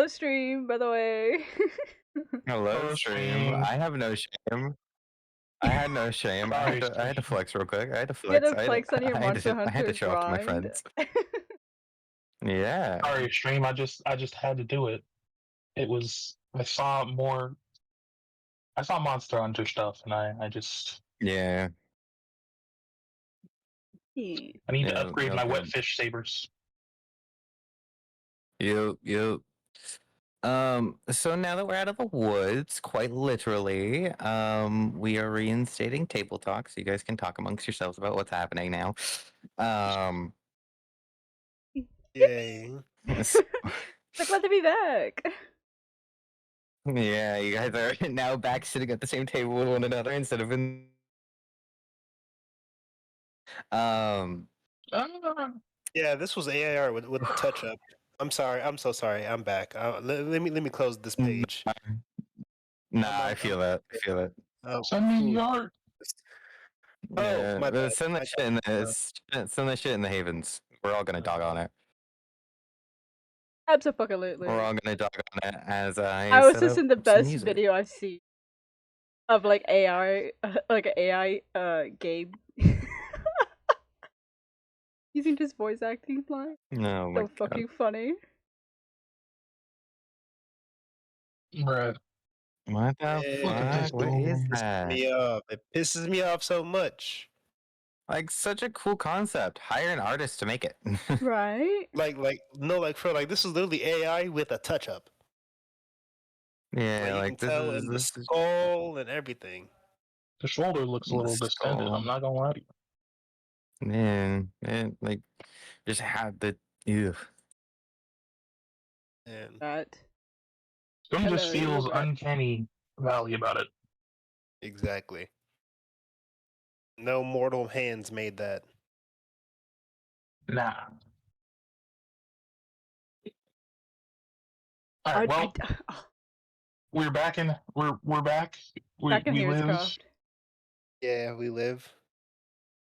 Hello, stream, by the way. Hello, stream. I have no shame. I had no shame. I had to flex real quick. I had to You had flex. to flex on your Monster I had Hunter to show off to my grind. friends. Yeah. Sorry, stream. I just had to do it. It was I saw Monster Hunter stuff, and I just Yeah. I need to upgrade my wet fish sabers. You. So now that we're out of the woods, quite literally, we are reinstating table talk, so you guys can talk amongst yourselves about what's happening now. Yay. So glad to be back. Yeah, you guys are now back sitting at the same table with one another instead of in. Yeah, this was AIR with the touch up. I'm sorry. I'm so sorry. I'm back. Let me close this page. Nah, I feel that. I feel it. Send me your. Yeah, my bad. send that shit in the send that shit in the havens. We're all gonna dog on it. Absolutely. We're all gonna dog on it as I was just in the best video I've seen of like AI, like an AI game. Using just voice acting line. No, my So fucking funny. Right. What the fuck? What is that? Me off. It pisses me off so much. Like such a cool concept. Hire an artist to make it. Right? Like this is literally AI with a touch up. Yeah, like you like can tell in the skull and everything. The shoulder looks a little distended. I'm not gonna lie to you. Man, like just have the ew. And that. Some just feels uncanny valley about it. Exactly. No mortal hands made that. Nah. All right. Well, we're back in. We're back. Back in we Here's live. Croft. Yeah, we live.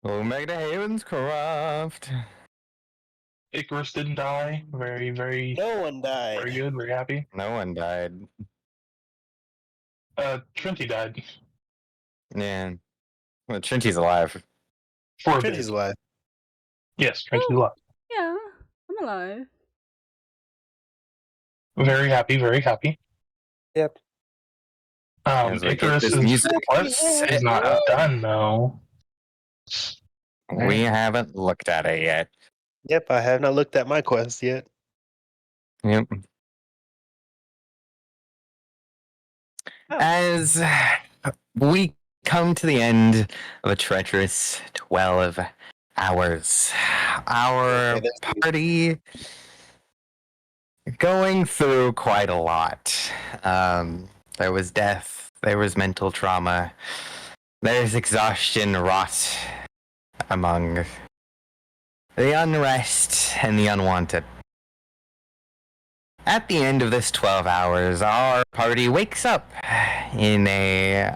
Omega Havens Croft. Icarus didn't die. Very. No one died. Very good. Very happy. No one died. Trinity died. Yeah. Well, Trinty's alive. Trinity's alive. Yes, Trinity's alive. Yeah, I'm alive. Very happy. Very happy. Yep. Icarus's quest is not done though. We haven't looked at it yet. Yep, I have not looked at my quest yet. Yep. As we come to the end of a treacherous 12 hours, our party going through quite a lot. There was death, there was mental trauma, there's exhaustion wrought among the unrest and the unwanted. At the end of this 12 hours, our party wakes up in a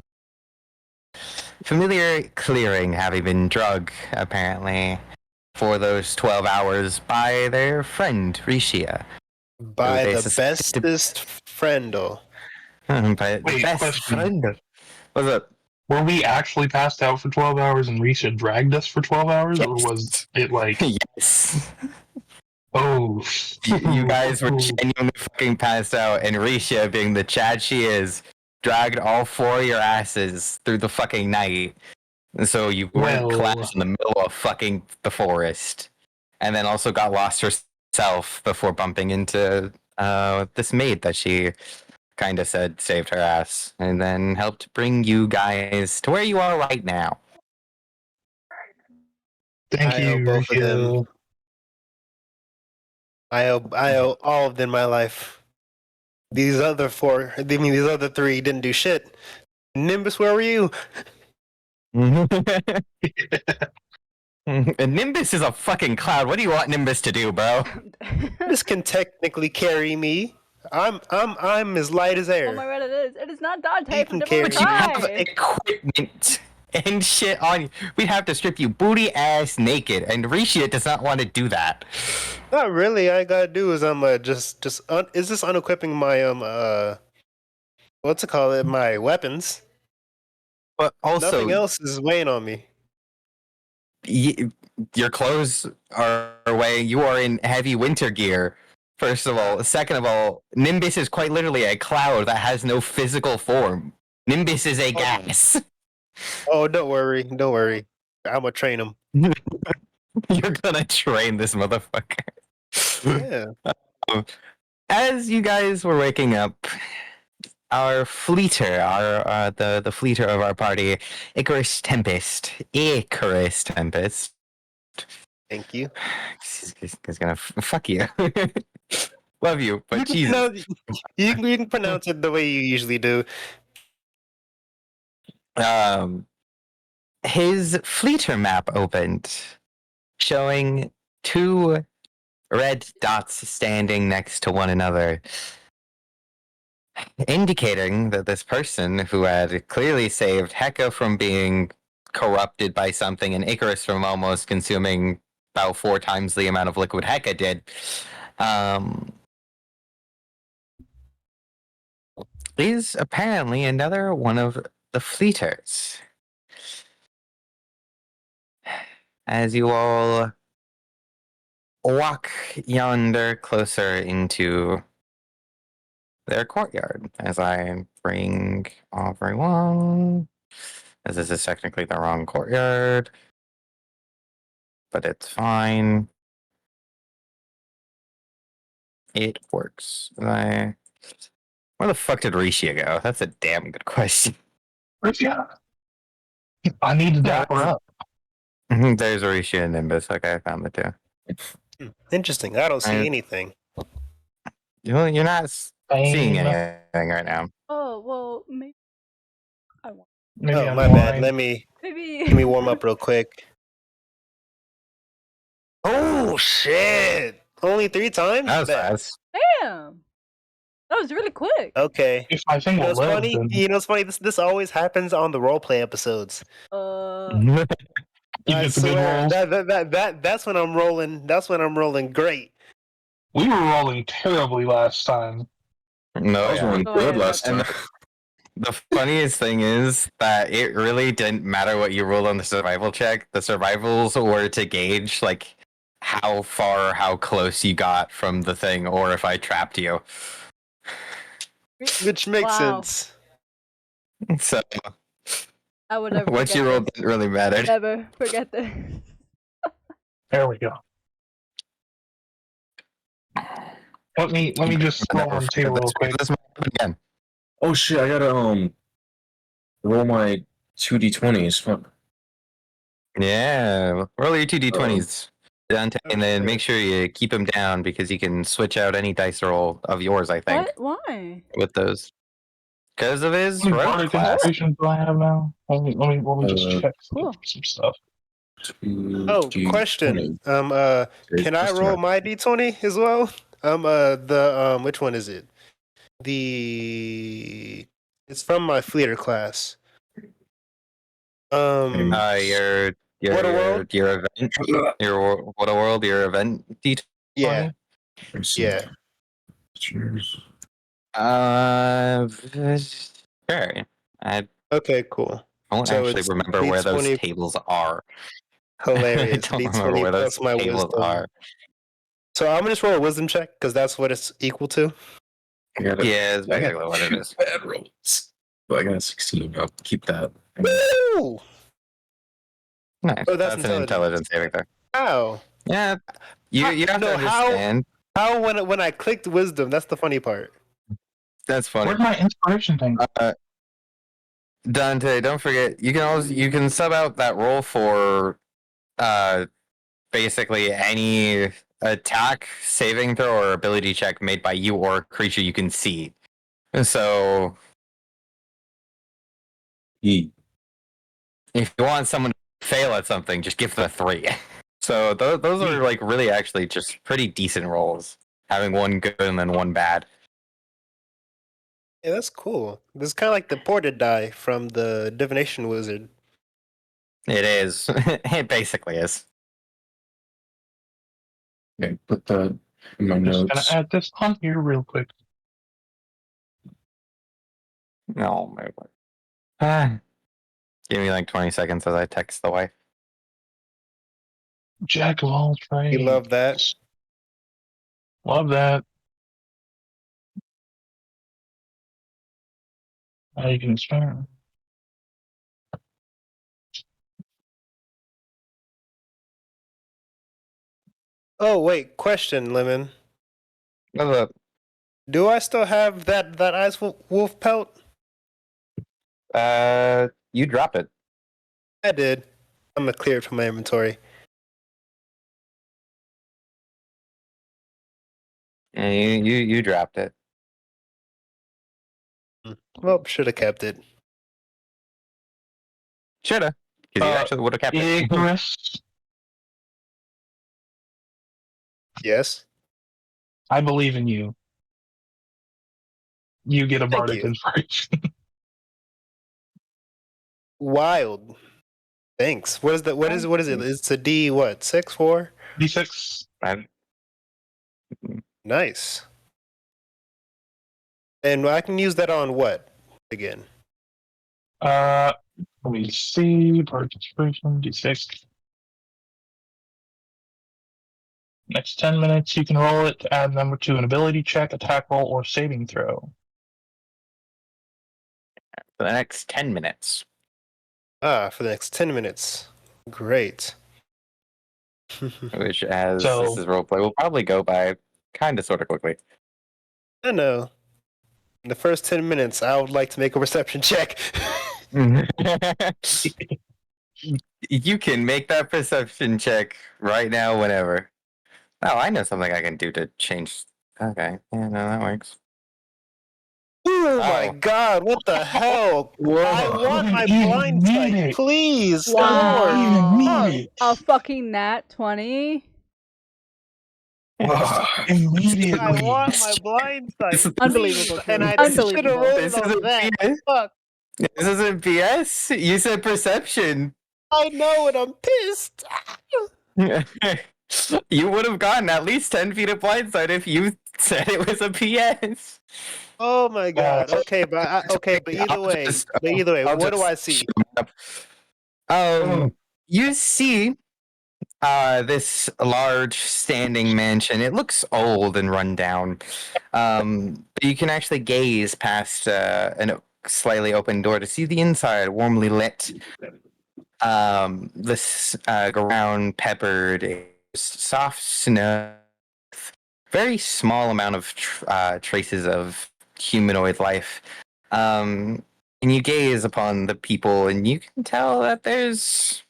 familiar clearing, having been drugged, apparently, for those 12 hours by their friend, Rishia. By the bestest friendo. By the best friend. What's up? Were we actually passed out for 12 hours and Risha dragged us for 12 hours? Yes. Or was it like... Yes. Oh. You guys were genuinely fucking passed out, and Risha, being the Chad she is, dragged all four of your asses through the fucking night. And so you weren't collapsed in the middle of fucking the forest. And then also got lost herself before bumping into this maid that she kind of said saved her ass. And then helped bring you guys to where you are right now. Thank you, both of them. I owe all of them my life. These other these other three didn't do shit. Nimbus, where were you? And Nimbus is a fucking cloud. What do you want Nimbus to do, bro? This can technically carry me. I'm as light as air. Oh my god, it is. It is not Dante from But you have equipment and shit on you. We'd have to strip you booty ass naked, and Risha does not want to do that. Not really. All I gotta do is is this unequipping my what's it called? My weapons. But Nothing also, else is weighing on me. your clothes are weighing. You are in heavy winter gear. First of all, second of all, Nimbus is quite literally a cloud that has no physical form. Nimbus is a gas. Oh, don't worry, don't worry. I'm gonna train him. You're gonna train this motherfucker. Yeah. As you guys were waking up, our fleeter, our the fleeter of our party, Icarus Tempest. Thank you. He's gonna fuck you. Love you, but Jesus. No, you can pronounce it the way you usually do. His fleeter map opened, showing two red dots standing next to one another, indicating that this person who had clearly saved Heka from being corrupted by something and Icarus from almost consuming about 4 times the amount of liquid Heka did, is apparently another one of the fleeters. As you all walk yonder closer into their courtyard, as I bring everyone, as this is technically the wrong courtyard, but it's fine. It works. Where the fuck did Risha go? That's a damn good question. Risha, I need to dap her up. There's Risha and Nimbus. Okay, I found the two. Interesting. I don't see anything. You're not seeing Fame. anything right now. Oh well, maybe I want. Maybe Oh, I'm my bad. blind. Let me Maybe. warm up real quick. Oh shit! Only 3 times? That was Bet. fast. Damn, that was really quick. Okay. If I You think know will what's live, funny? then You know what's funny? This always happens on the roleplay episodes. you I get the good swear rolls. that's when I'm rolling. That's when I'm rolling great. We were rolling terribly last time. No, I was yeah. rolling Oh, good yeah, last And time. the funniest thing is that it really didn't matter what you rolled on the survival check. The survivals were to gauge like how far or how close you got from the thing, or if I trapped you. Which makes Wow. sense. So I would never what forget you rolled this. didn't really matter. Never forget this. There we go. Let me just scroll on the table real quick. This might happen again. Oh shit! I gotta roll my 2d20s. Fuck. Yeah, roll your 2d20s, Dante, and then Okay. make sure you keep them down because you can switch out any dice roll of yours, I think, What? Why? with those. Because of his How many rogue bardic class. inspirations do I have now? Let me just check Cool. some stuff. Oh, 2d20. question. Okay, Can I just roll right. my d20 as well? Which one is it? It's from my fleeter class. Your What a world? your event, your what a world, your event D20. Yeah, Let's see. yeah. Cheers. Sure. I Okay, cool. don't So actually it's remember where those d20 tables are. I hilarious. don't remember D20 where those plus my tables wisdom. are. So I'm gonna just roll a wisdom check because that's what it's equal to. I got it. Yeah, it's I basically got what it two is. bad rolls, but I got a 16. I'll keep that. Woo! Nice. Oh, that's That's an intelligence saving throw. How? Yeah, you have to No, understand. how when I clicked wisdom, that's the funny part. That's funny. Where's my inspiration thing? Dante, don't forget you can sub out that roll for basically any attack, saving throw, or ability check made by you or a creature you can see. So E. if you want someone to fail at something, just give them a 3. So those are like really actually just pretty decent rolls. Having one good and then one bad. Yeah, that's cool. This is kind of like the ported die from the divination wizard. It is. It basically is. Okay, put that in my I'm just gonna notes. add this on here real quick. Oh my god. Ah. Give me like 20 seconds as I text the wife. Jack of all You trades. love that. Love that. Now you can start. Oh wait, question, Lemon. What's up? Do I still have that ice wolf pelt? You drop it. I did. I'm gonna clear it from my inventory. Yeah, you dropped it. Well, should have kept it. Shoulda. Because you actually would have kept it. Icarus, Yes. I believe in you. You get a Thank bardic you. inspiration. Wild. Thanks. What is that? What is it? It's a D what? 6, 4? D6. I- Nice. And I can use that on what again? Let me see. Bardic inspiration, D6. Next 10 minutes, you can roll it to add number to an ability check, attack roll, or saving throw. For the next 10 minutes. Ah, for the next 10 minutes. Great. Which, as So- this is roleplay, will probably go by kind of sort of quickly. I know. In the first 10 minutes, I would like to make a reception check. You can make that perception check right now, whenever. Oh, I know something I can do to change. Okay, yeah, no, that works. Oh my Oh. god, what the hell? I want my Even blind need sight, it. please. Lord. Even Wow. need it. A fucking nat 20? Immediately. I want my blind sight. Unbelievable, And Drew. I should have Unbelievable. rolled This on isn't that. BS. Fuck. This isn't BS. You said perception. I know and I'm pissed. You would have gotten at least 10 feet of blindside if you said it was a PS. Oh my god. Okay, but either way, what do I see? You see this large standing mansion. It looks old and run down. But you can actually gaze past a slightly open door to see the inside, warmly lit. This ground peppered, soft snow, very small amount of traces of humanoid life. And you gaze upon the people, and you can tell that there's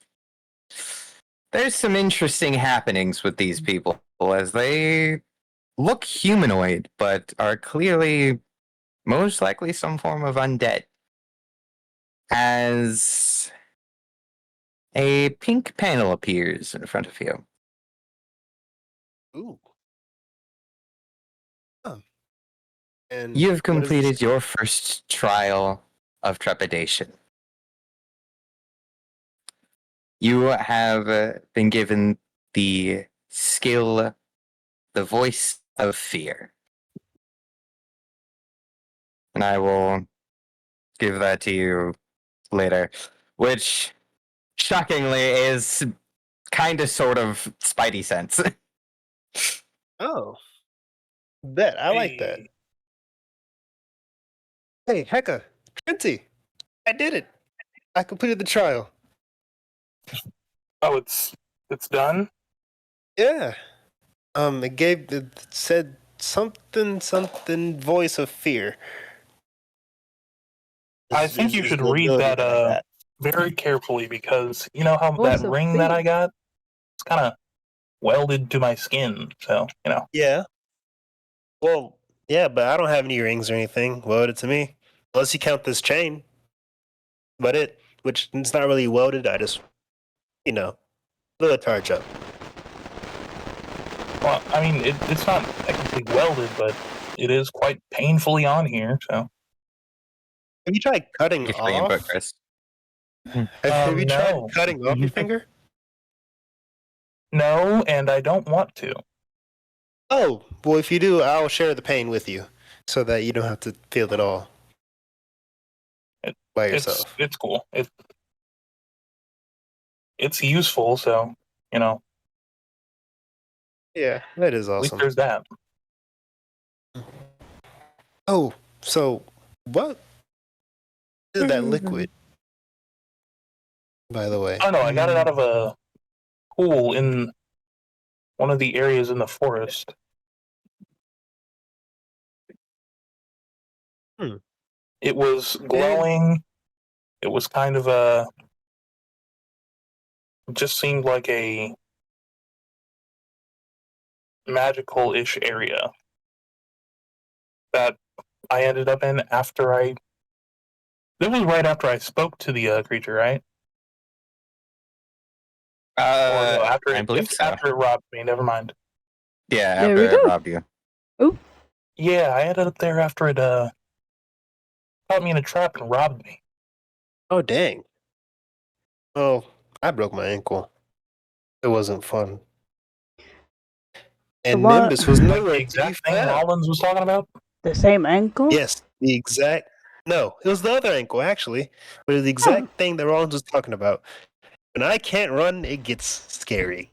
some interesting happenings with these people, as they look humanoid, but are clearly most likely some form of undead. As a pink panel appears in front of you. Ooh. And You have what is this? completed your first trial of trepidation. You have been given the skill, the voice of fear. And I will give that to you later, which shockingly is kind of sort of Spidey sense. Oh. Bet. I like that. Hey, Hecka, Trinity, I did it. I completed the trial. Oh, it's done? Yeah. It said something voice of fear. I think you should the read ability that I got. very carefully, because you know how Voice that of ring that fear. I got? It's kind of welded to my skin, so, you know. Yeah. Well, yeah, but I don't have any rings or anything welded to me. Unless you count this chain. But which it's not really welded, I just little charge up. Well, I mean, it's not technically welded, but it is quite painfully on here, so. Have you tried cutting Thank you for the input, off? Chris. Have you tried No. cutting off your finger? No, and I don't want to. Oh, well, if you do, I'll share the pain with you so that you don't have to feel it all by yourself. It's cool. It's useful, so you know. Yeah, that is At least awesome. there's that. Oh, so what is that liquid, by the way? Oh no, I got it out of a pool in one of the areas in the forest. Hmm. It was And glowing. It was kind of a. It just seemed like a magical-ish area that I ended up in after I. It was right after I spoke to the creature, right? Or no, after I believe so. after it robbed me. Never mind. Yeah, There after we it go. robbed you. Yeah, I ended up there after it caught me in a trap and robbed me. oh, dang. Oh, I broke my ankle. It wasn't fun. The And one, Nimbus was Like nowhere the to be exact thing found. Rollins was talking about. the same ankle? Yes, the exact. No, it was the other ankle, actually. But it was the exact thing that Rollins was talking about. When I can't run, it gets scary.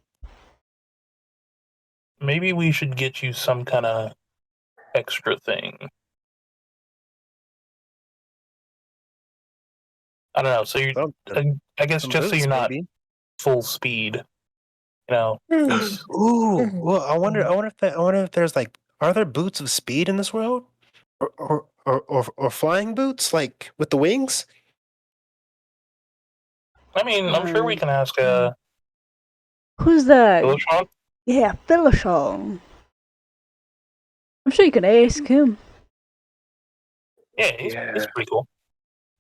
Maybe we should get you some kind of extra thing. I don't know. So you're, Something. I guess, Some just so boots, you're not maybe. full speed, you know, because Ooh, well, I wonder if there's like, are there boots of speed in this world, or flying boots like with the wings? I mean, I'm sure we can ask Who's that? Illusion. Yeah, Philishol. I'm sure you can ask him. Yeah, he's pretty cool.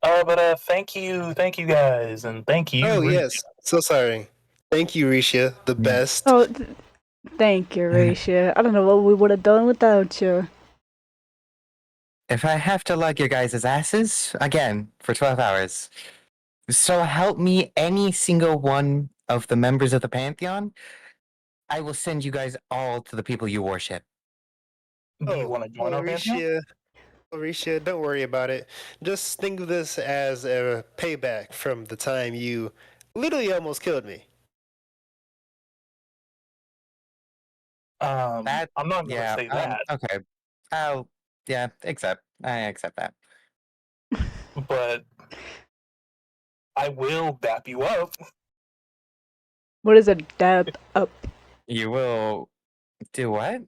But thank you guys, and thank you. Oh yes, so sorry. Thank you, Risha, the best. Oh, thank you, Risha. I don't know what we would have done without you. If I have to lug your guys' asses again for 12 hours, so help me any single one of the members of the Pantheon, I will send you guys all to the people you worship. Do you want to join our pantheon? Risha, don't worry about it. Just think of this as a payback from the time you literally almost killed me. That, I'm not gonna yeah, say that, okay. Yeah, I accept that. but I will dap you up. What is a dab up? You will do what?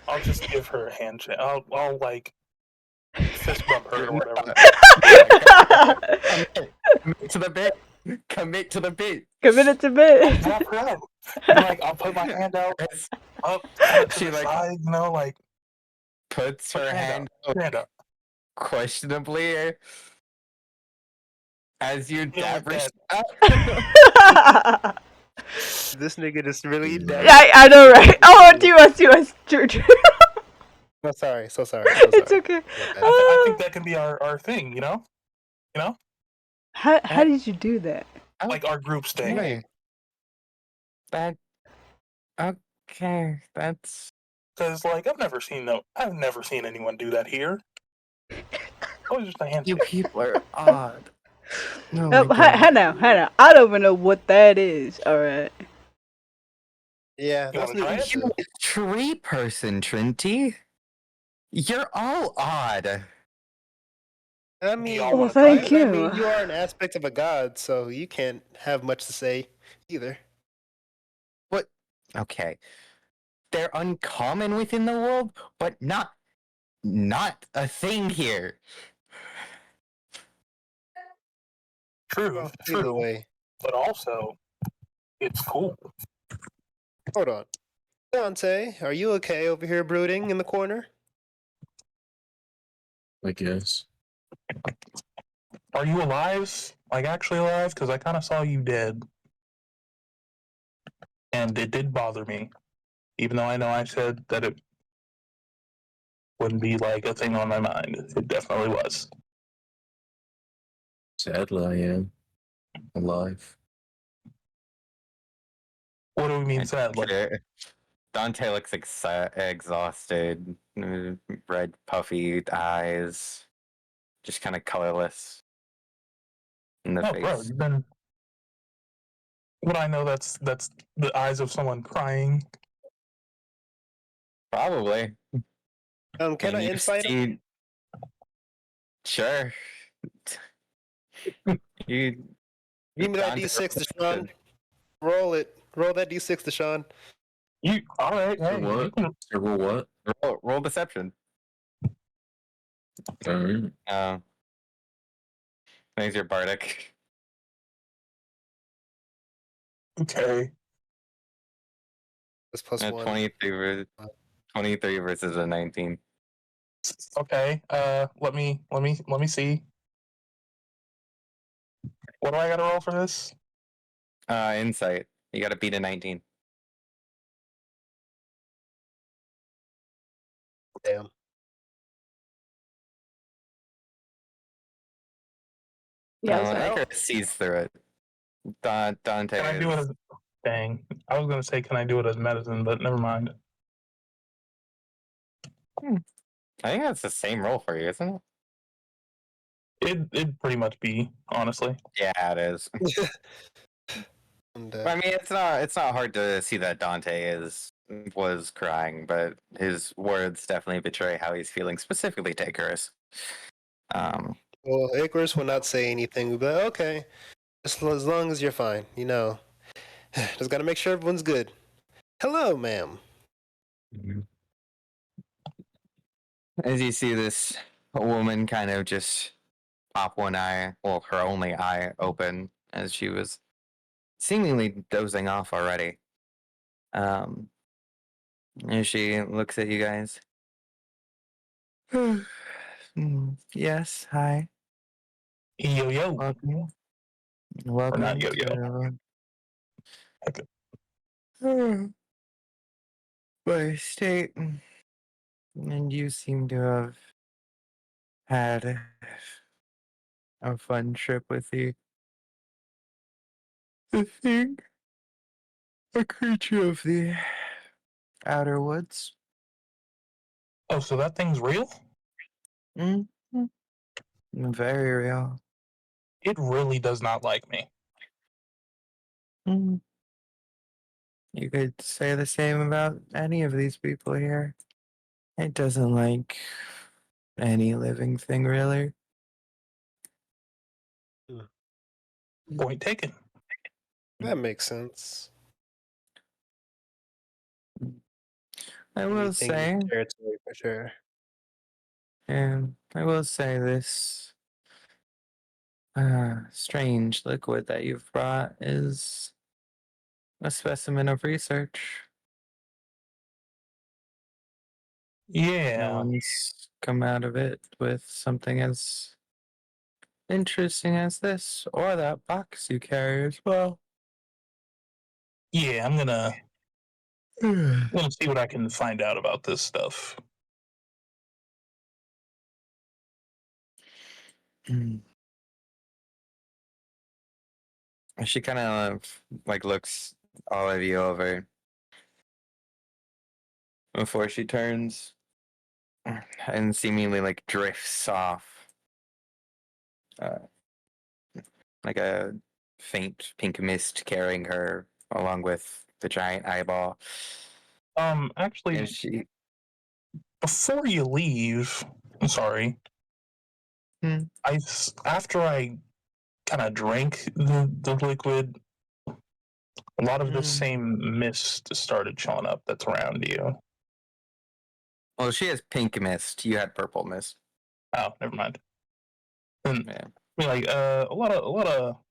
I'll just give her a handshake. I'll like fist bump her or whatever. Commit to the bit. Commit to the bit. Committed to I'll bit. dap her up. Like I'll put my hand out up, kind of to She the like side, you know, like puts put her your hand up. Hand up. questionably as you Yeah, like dab her that. up. This nigga just really I know, right? Oh, do us, true. Oh, sorry, so sorry. It's okay. I think that can be our thing, you know? You know? How did you do that? Like our group's thing. Hey, that okay. That's Because like I've never seen anyone do that here. Always just a you handshake. people are odd. No, my God. Hannah. I don't even know what that is. All right. Yeah, You that's wanna try it? You tree person, Trinity. You're all odd. I Do mean, y'all Well, want to try thank it? you. I mean, you are an aspect of a god, so you can't have much to say either. What? Okay. They're uncommon within the world, but not a thing here. True, Well, either true. way, But also, it's cool. hold on. Dante, are you okay over here brooding in the corner? I guess. Are you alive? Like actually alive? Because I kind of saw you dead, and it did bother me. Even though I know I said that it wouldn't be like a thing on my mind, it definitely was. Sadly, I am. alive. What do we mean sad? Like, Dante looks exhausted, red puffy eyes, just kind of colorless in the oh, bro, face. you've been. Would I know that's the eyes of someone crying? Probably. Can I And you insight him? see, sure. You Give me that Dante D6, Deshaun. Roll it. Roll that D6, Deshaun. You all right? For Hey, you what? can. For what? roll deception. Alright. Thanks, your bardic. Okay. That's plus 1. 23 versus a 19. Okay. Let me see. What do I got to roll for this? Insight. You got to beat a 19. Damn. Yeah, No, so Icarus sees through it. Dante Can I do it is. as? Dang. I was gonna say, can I do it as medicine? But never mind. I think that's the same roll for you, isn't it? It'd pretty much be, honestly. Yeah, it is. And, I mean, it's not hard to see that Dante was crying, but his words definitely betray how he's feeling, specifically to Icarus. well, Icarus will not say anything, but okay. As long as you're fine, you know. Just gotta make sure everyone's good. Hello, ma'am. As you see this woman kind of just pop one eye, well, her only eye open, as she was seemingly dozing off already. As she looks at you guys. Yes, hi. Yo yo, Welcome. or Welcome not yo yo. to Okay. my state. And you seem to have had a fun trip with the thing, a creature of the outer woods. Oh, so that thing's real? Mm-hmm. Very real. It really does not like me. Mm. You could say the same about any of these people here. It doesn't like any living thing, really. Point taken. That makes sense. I will Anything in say, territory for sure. and I will say this strange liquid that you've brought is a specimen of research. No Yeah. one's come out of it with something as interesting as this, or that box you carry as well. Yeah, I'm gonna see what I can find out about this stuff. She kind of like looks all of you over before she turns and seemingly like drifts off, uh, like a faint pink mist carrying her along with the giant eyeball. Actually, And she, before you leave, I'm sorry. Hmm. After I kind of drank the liquid, a lot of the Hmm. same mist started showing up that's around you. Well, she has pink mist. You had purple mist. Oh, never mind. And Yeah. I mean, like a lot of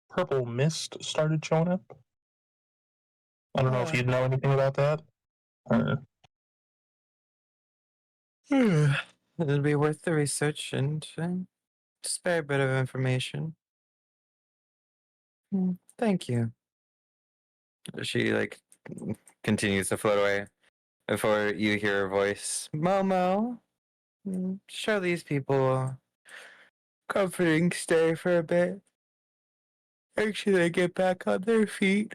purple mist started showing up. I don't know if Ah. you'd know anything about that. Or, It'll be worth the research and spare a bit of information. Thank you. She like continues to float away before you hear her voice. Momo, show these people a comforting stay for a bit. Actually, they get back on their feet.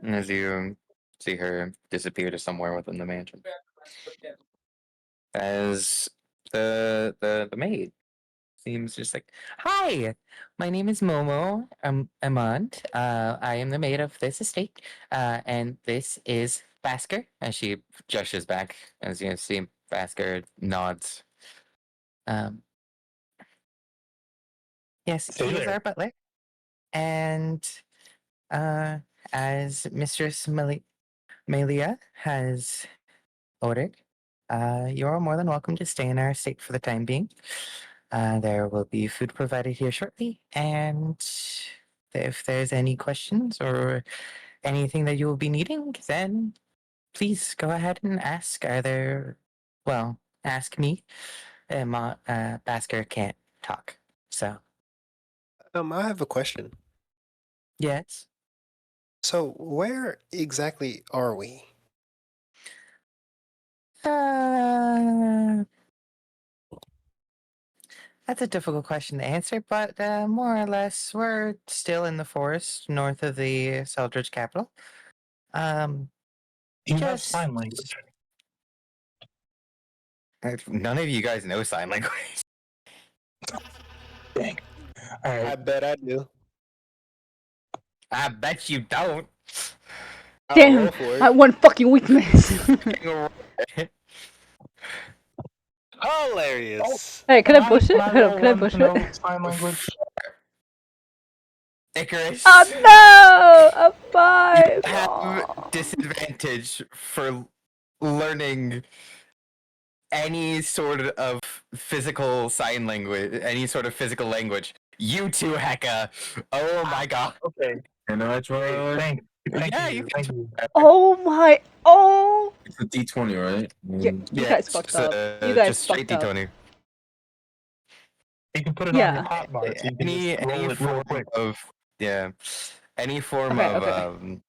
As you see her disappear to somewhere within the mansion. As the maid seems just like, hi, my name is Momo Amand. I am the maid of this estate. And this is Basker. As she gestures back, as you see Basker nods. Um, yes, Stay he is there. our butler. And uh, as Mistress Melia has ordered, you're more than welcome to stay in our estate for the time being. There will be food provided here shortly, and if there's any questions or anything that you will be needing, then please go ahead and ask. Well, ask me. Basker can't talk, so I have a question. yes. So, where exactly are we? Uh, that's a difficult question to answer, but more or less, we're still in the forest north of the Seldridge capital. Um, You have just sign language. none of you guys know sign language. Dang. All I right. bet I do. I bet you don't. I'll Damn, roll for my it. one fucking weakness. Hilarious. Hey, can I bush Can it? I Hold on, roll can I one bush to it? know sign language? Icarus, Oh no! A you 5! have Aw. disadvantage for learning any sort of physical sign language, any sort of physical language. You too, Hecka. Oh my god. Okay. And I try. Thank Yeah, you. you Thank can. you. Oh my. Oh! It's a D20, right? You Yeah, guys it's fucked just, up. You guys just straight fucked up. D20. You can put it on your Yeah. hot bar so you can just Any roll it real form quick. of yeah, any form Okay, of okay.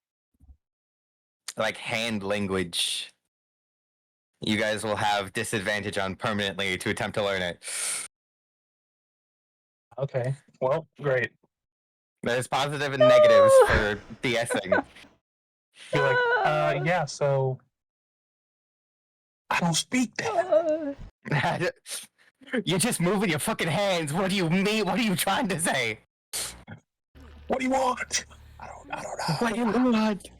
like hand language, you guys will have disadvantage on permanently to attempt to learn it. Okay. Well, great. There's positive and negatives for DSing. You're like, yeah, so I don't speak that. You're just moving your fucking hands. What do you mean? What are you trying to say? What do you want? I don't know. What do you want?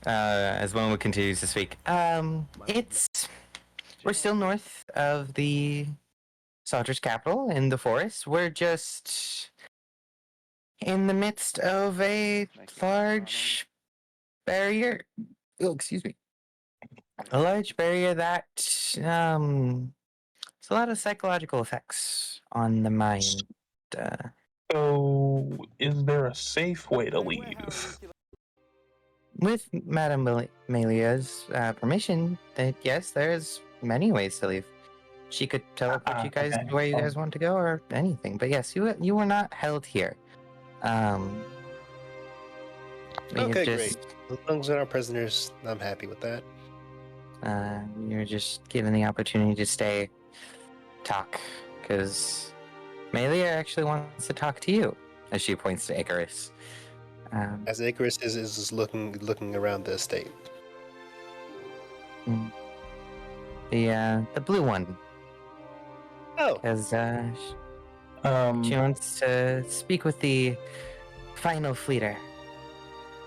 As Momo continues to speak, we're still north of the Salters capital in the forest. We're just in the midst of a large barrier. Oh, excuse me. A large barrier that it's a lot of psychological effects on the mind. So, is there a safe way to leave? With Madame Melia's permission, that yes, there's many ways to leave. She could teleport you guys Okay. to where you guys want to go, or anything. But yes, you were not held here. We Okay, just, great. As long as we're not prisoners, I'm happy with that. you're just given the opportunity to stay, talk, because Melia actually wants to talk to you, as she points to Icarus. As Icarus is looking around the estate. The blue one, Oh, because she wants to speak with the final fleeter.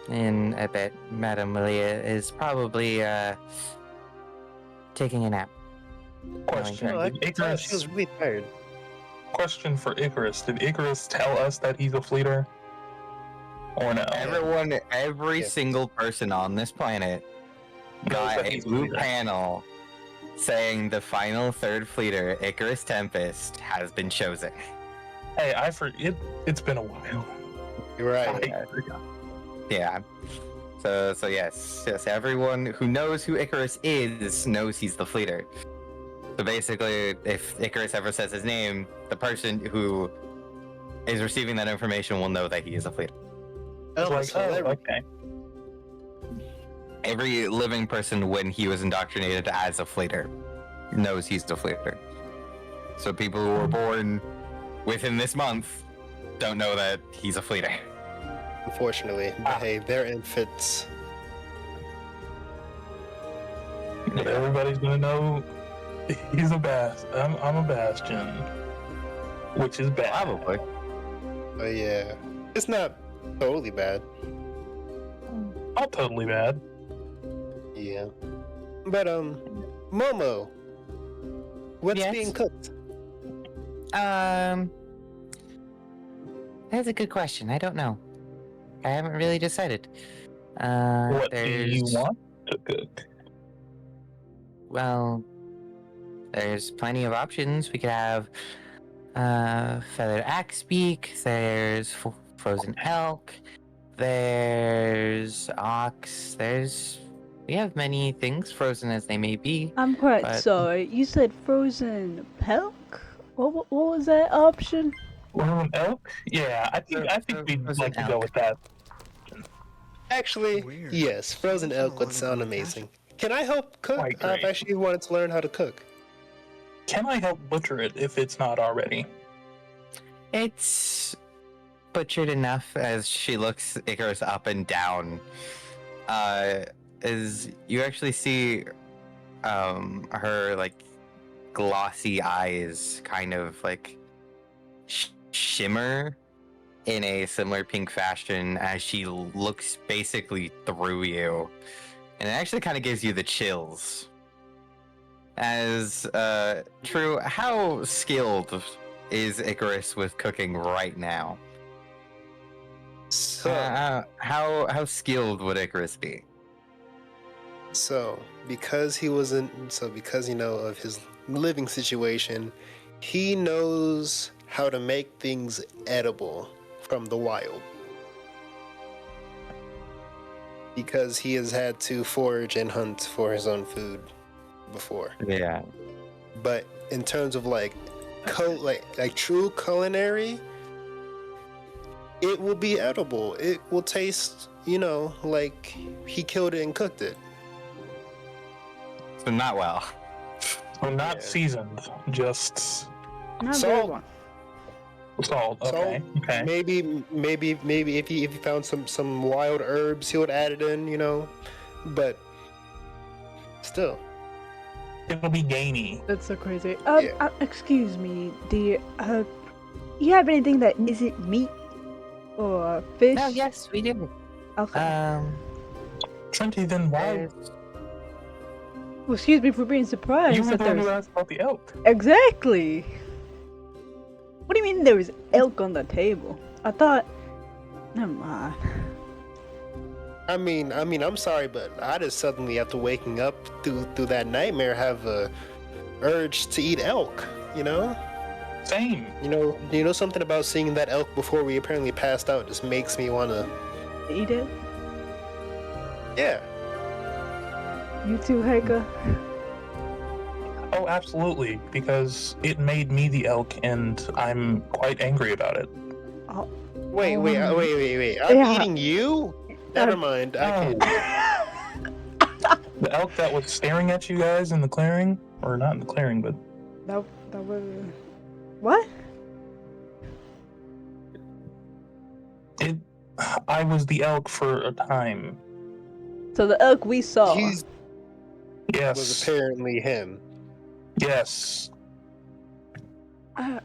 And I bet Madame Melia is probably taking a nap. Question. no, I Did can tell she Icarus, was really tired. question for Icarus. Did Icarus tell us that he's a fleeter? Or no? Every Yeah. single person on this planet got that a he's a blue fleeter. panel saying the final third fleeter, Icarus Tempest, has been chosen. Hey, it's been a while. You're right. Yeah. Yeah. So yes, everyone who knows who Icarus is knows he's the fleeter. So basically, if Icarus ever says his name, the person who is receiving that information will know that he is a fleeter. It's like, So oh, that- okay. Every living person, when he was indoctrinated as a fleeter, knows he's the fleeter. So people who were born within this month don't know that he's a fleeter. Unfortunately, but hey, they're infants. But everybody's gonna know he's a I'm a bastion, which is bad. Probably. But yeah, it's not totally bad. Not totally bad. Yeah, but Momo, what's Yes? being cooked? That's a good question. I don't know. I haven't really decided. What do There's you want to cook? well, there's plenty of options. We could have feathered axe beak. There's frozen elk. There's ox. We have many things, frozen as they may be. I'm quite But- sorry. You said frozen elk? What was that option? Well, elk? Yeah, I think we'd Frozen like to go elk. with that. Actually, Weird. yes, frozen That's a elk would lot of sound money amazing. Can I help cook? Quite I've great. actually wanted to learn how to cook. Can I help butcher it if it's not already? It's butchered enough as she looks Icarus up and down. As you actually see her like glossy eyes kind of like shimmer in a similar pink fashion as she looks basically through you. And it actually kind of gives you the chills. As True, how skilled is Icarus with cooking right now? So, How skilled would Icarus be? because you know of his living situation, he knows how to make things edible from the wild. Because he has had to forage and hunt for his own food before. Yeah. But in terms of like true culinary, it will be edible. It will taste, like he killed it and cooked it. So not well. So not Yeah. seasoned, just Not Salt. very well. salt. Okay. Okay. Maybe if he found some wild herbs, he would add it in, But still, It'll be gamey. That's so crazy. Yeah. Excuse me, dear. You have anything that isn't meat or fish? No, yes, we do. Okay. Trinity, then why? There's- Well, excuse me for being surprised You were that the one who there's asked about the elk. exactly. What do you mean there was elk on the table? I thought. Never mind. I mean, I'm sorry, but I just suddenly, after waking up through that nightmare, have a urge to eat elk. Same. You know something about seeing that elk before we apparently passed out just makes me wanna. Eat it. Yeah. You too, Heika. Oh, absolutely. Because it made me the elk, and I'm quite angry about it. Wait. I'm Yeah. eating you? Never mind. I Oh. can't. The elk that was staring at you guys in the clearing, or not in the clearing, but That was. What? I was the elk for a time. So the elk we saw. He was Yes. apparently him. Yes.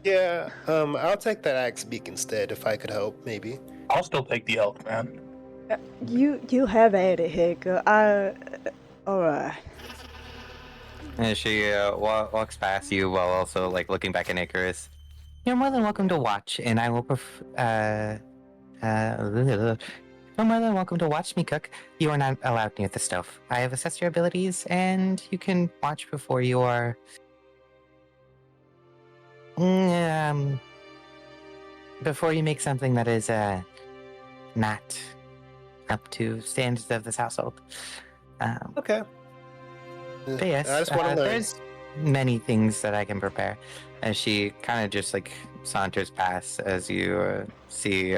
Yeah. I'll take that axe beak instead if I could help. Maybe. I'll still take the elk, man. You have at it, Heika. Alright. And she walks past you while also like looking back at Icarus. You're more than welcome to watch, and I will you're more than welcome to watch me cook. You are not allowed near the stove. I have assessed your abilities, and you can watch before you are. Before you make something that is not up to standards of this household. Okay. But yes, I just want to learn. there's many things that I can prepare. As she kind of just like saunters past as you see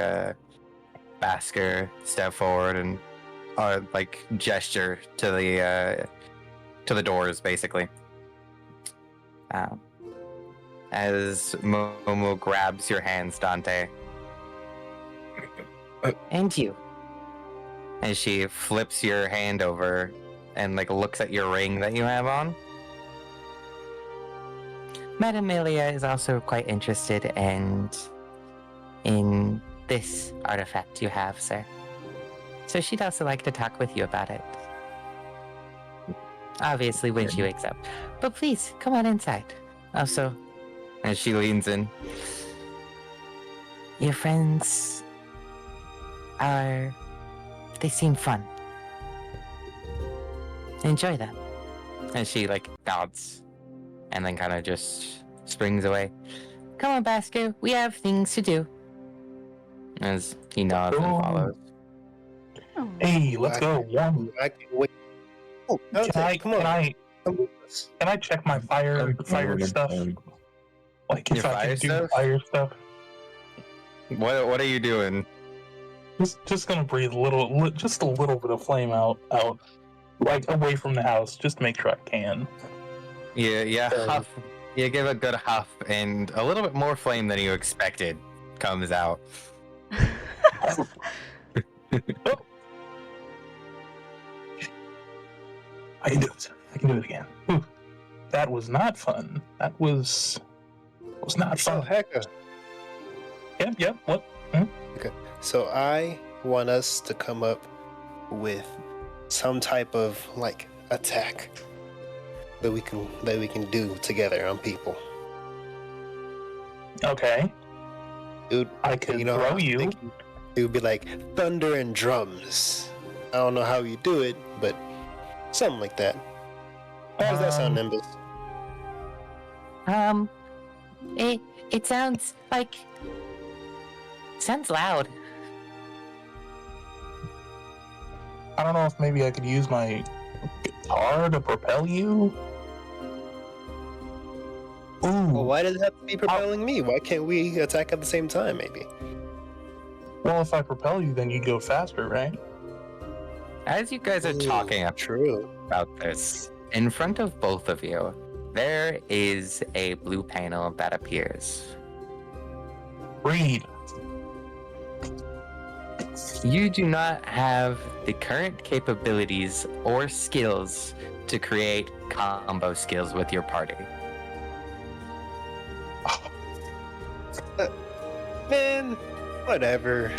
Basker step forward and like gesture to the doors, basically. as Momo grabs your hands, Dante. And you. As she flips your hand over and like looks at your ring that you have on. Madame Melia is also quite interested in this artifact you have, sir. So she'd also like to talk with you about it. Obviously, when she wakes up. But please, come on inside. Also, as she leans in, your friends they seem fun. Enjoy them. And she like nods and then kind of just springs away. Come on, Basker, we have things to do. As he nods and follows. Hey, let's go. One. I can wait. Oh, Dante, come on. Can I check my fire stuff? Like if Your I fire can do stuff? fire stuff. What are you doing? Just gonna breathe just a little bit of flame out, like away from the house, just to make sure I can. Yeah, huff. You give a good huff, and a little bit more flame than you expected comes out. Oh. I can do it. I can do it again. Whew. That was not fun. That was not Oh, fun. Hecka. Yep. What? Okay. So I want us to come up with some type of like attack that we can do together on people. Okay. Dude, I could throw I'm you. thinking it would be like thunder and drums. I don't know how you do it, but something like that. How does that sound, Nimbus? It sounds like... Sounds loud. I don't know if maybe I could use my guitar to propel you. Ooh. Well, why does it have to be propelling me? Why can't we attack at the same time, maybe? Well, if I propel you, then you'd go faster, right? As you guys are talking True. about this, in front of both of you, there is a blue panel that appears. Read. You do not have the current capabilities or skills to create combo skills with your party. Man, whatever.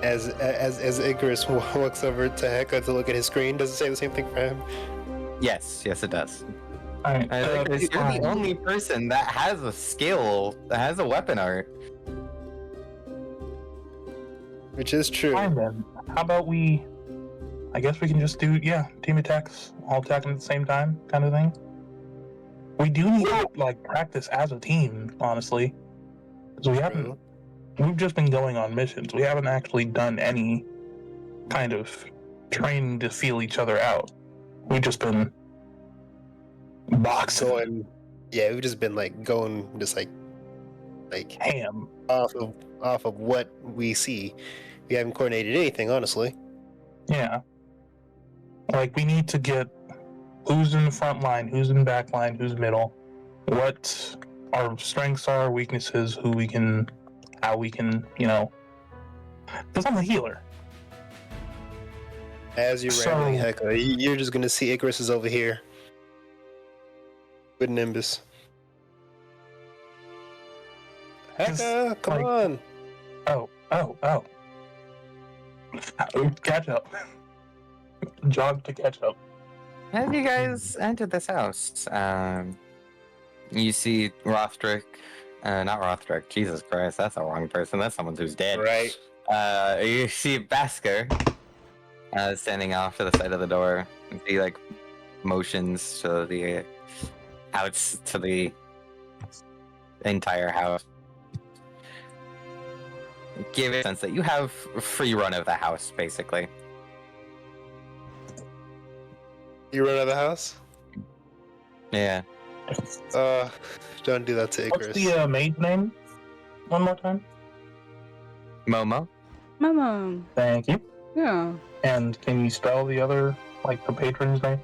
As Icarus walks over to Hecka to look at his screen, does it say the same thing for him? Yes, it does. All right. Icarus, you're the only person that has a skill, that has a weapon art. Which is true. Fine then. How about I guess we can just do team attacks, all attacking at the same time, kind of thing. We do need to like practice as a team, honestly, because we haven't. True. We've just been going on missions. We haven't actually done any kind of training to feel each other out. We've just been boxing. We've just been going Ham. off of what we see. We haven't coordinated anything, honestly. Yeah. Like we need to get who's in the front line, who's in the back line, who's middle, what our strengths are, weaknesses, how we can, because I'm a healer. As you're rambling, Hecka, you're just gonna see Icarus is over here with Nimbus. Hecka, come on! Oh. Catch up. Jog to catch up. As you guys enter this house, you see Rothric, not Rothric, Jesus Christ, that's the wrong person, that's someone who's dead. Right. You see Basker standing off to the side of the door, and he motions to the outs to the entire house. Give it a sense that you have free run of the house, basically. You run out of the house? Yeah. Don't do that to Icarus. What's the maid's name? One more time. Momo? Mama. Thank you. Yeah. And can you spell the other, the patron's name?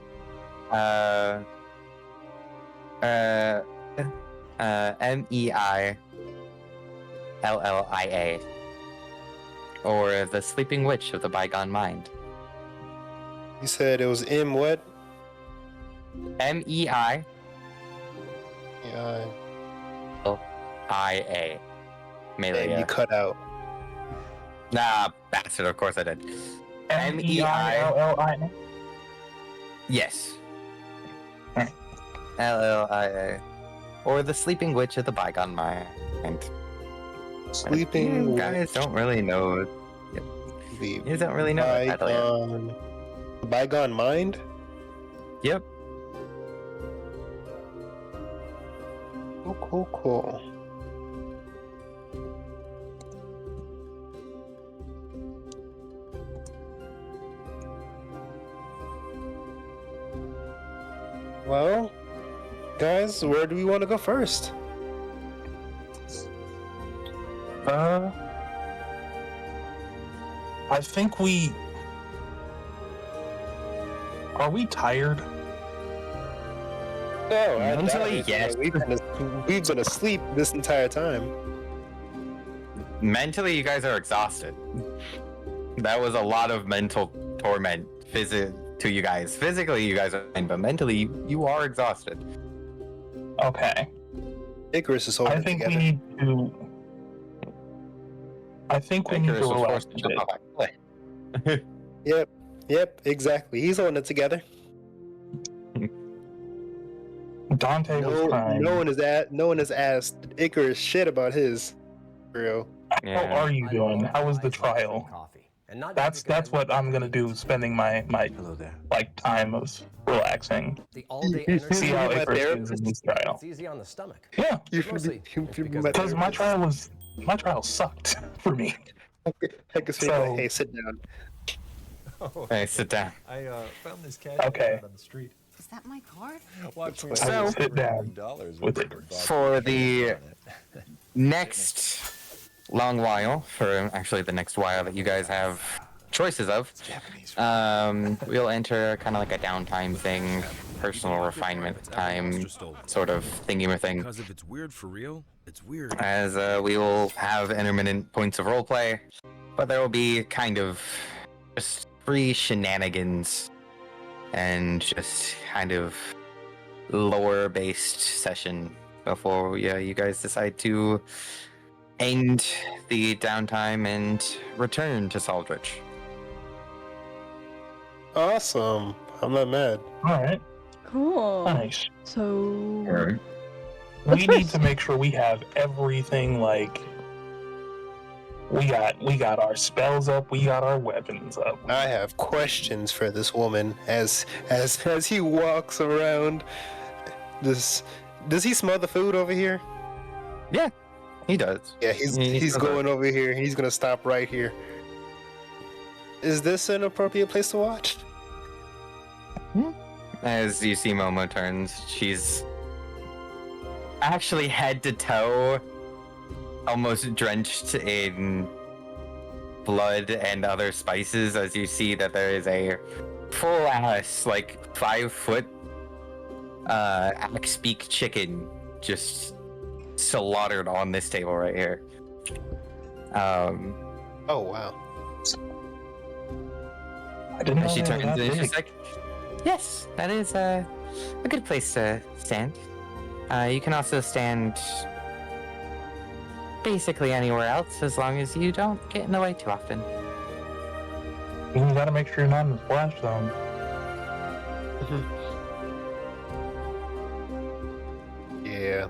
Meillia, or the Sleeping Witch of the Bygone Mind. You said it was M what? Meillia. Yeah. Meillia. And you cut out. Nah, bastard. Of course I did. Meillia. Yes. Alright. Llia, or the Sleeping Witch of the Bygone Mind. Sleeping You guys don't really know. The You don't really know that title yet. Bygone Mind? Yep. Cool. Well, guys, where do we want to go first? I think are we tired? No, Mentally, yes. We've been asleep this entire time. Mentally, you guys are exhausted. That was a lot of mental torment to you guys. Physically, you guys are fine, but mentally, you are exhausted. Okay. Icarus is holding I think together. we need to. I think we need Icarus to was relax forced a to bit. jump off. Yep, exactly. He's holding it together. Dante was trying. No one has asked Icarus shit about his. For real. How are you doing? How was the trial? That's what I'm gonna do. Spending my Hello there. time of relaxing. The all-day You energy. See how my Icarus is therapist? in his trial. It's easy on the stomach. Yeah, You Mostly, should it's be because because my trial sucked for me. Icarus So- like, hey, sit down. Oh, Hey, sit down. I found this cat Okay. out on the street. Is that my card? Watching So- I will sit down with it. For the next long while, for actually the next while that you guys have choices of, we'll enter kind of like a downtime thing, personal refinement time, sort of thingy-ma-thing, Because if it's weird for real, it's weird. as we will have intermittent points of roleplay, but there will be kind of just free shenanigans and just kind of lore-based session before you guys decide to end the downtime and return to Saldrich. Awesome. I'm not mad. All right, Cool. nice. So Alright. We need to make sure we have everything. Like we got our spells up. We got our weapons up. I have questions for this woman as he walks around. Does he smell the food over here? He does. Yeah, he's going over here. He's gonna stop right here. Is this an appropriate place to watch? As you see Momo turns, she's actually head to toe, almost drenched in blood and other spices, as you see that there is a full ass, like 5-foot axe beak chicken just slaughtered on this table right here. Oh wow. I didn't know She they were turns that and she's big. like, yes, that is a good place to stand. You can also stand basically anywhere else as long as you don't get in the way too often. You gotta make sure you're not in the splash zone. Yeah.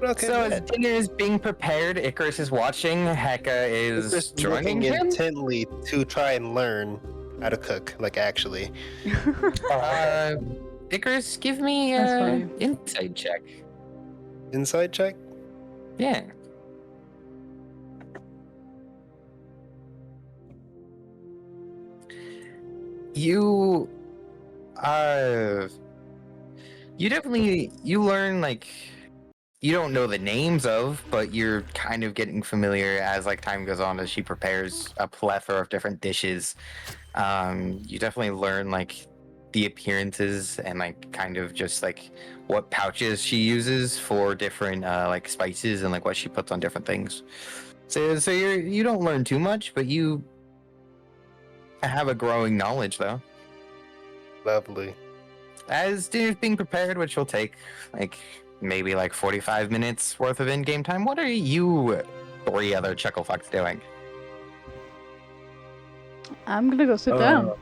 Okay. So as dinner is being prepared, Icarus is watching, Heka is just joining looking him. intently to try and learn how to cook, like actually. Icarus, give me That's an fine. insight check. Inside check. Yeah. You definitely learn, like, you don't know the names of, but you're kind of getting familiar as like time goes on, as she prepares a plethora of different dishes. You definitely learn like the appearances and like kind of just like what pouches she uses for different like spices and like what she puts on different things. So you don't learn too much, but you have a growing knowledge though. Lovely. As dinner's being prepared, which will take like maybe like 45 minutes worth of in-game time. What are you three other chuckle fucks doing? I'm gonna go sit down.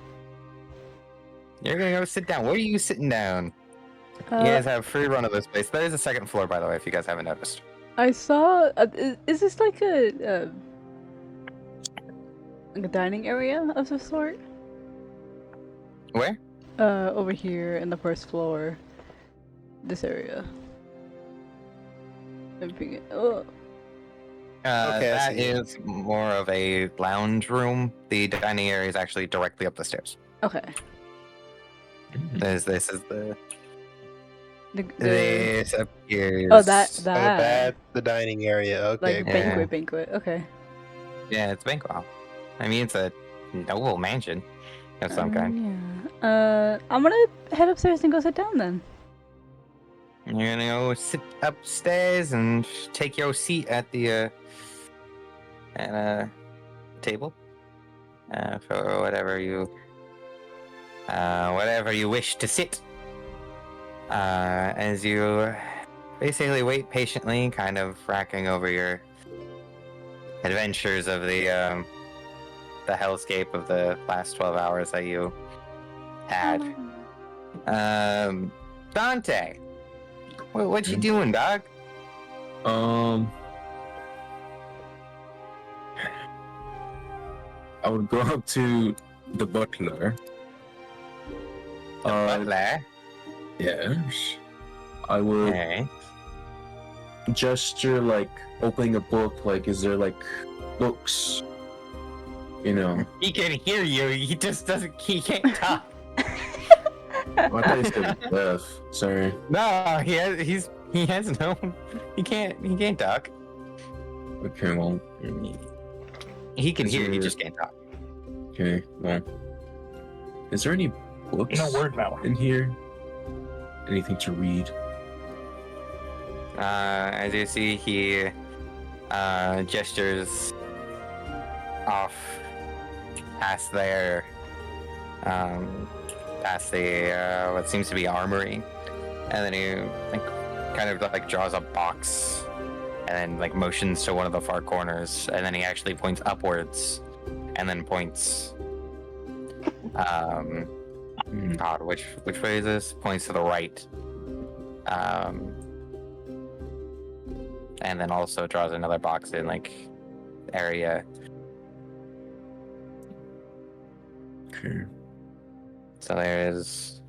You're gonna go sit down. Where are you sitting down? You Uh, guys have free run of this place. There is a second floor, by the way, if you guys haven't noticed. I saw. Is this like a dining area of some sort? Where? Over here in the first floor. This area. Oh. Okay, I That see it. is more of a lounge room. The dining area is actually directly up the stairs. Okay. This is the The this appears. oh that Oh, that's the dining area. Okay. like Yeah. banquet. Okay. Yeah, it's a banquet hall. I mean, it's a noble mansion of some kind. Yeah. I'm gonna head upstairs and go sit down then. You're gonna go sit upstairs and take your seat at the table for whatever you wish to sit. As you basically wait patiently, kind of racking over your adventures of the hellscape of the last 12 hours that you had. Dante, what you doing, dog? I would go up to the butler. Butler. Yes. I would Okay. gesture like opening a book. Like, is there like books? You know. He can hear you. He just doesn't. He can't talk. I thought you said deaf. Sorry. No, he has no. He can't talk. Okay. Well. He can Is hear. He there- just can't talk. Okay. Well. Is there any books No word now. in here? Anything to read? As you see, he gestures off past there, past the what seems to be armory, and then he like kind of like draws a box, and then like motions to one of the far corners, and then he actually points upwards, and then points. God, which way is this? Points to the right. And then also draws another box in like area. Okay. So there's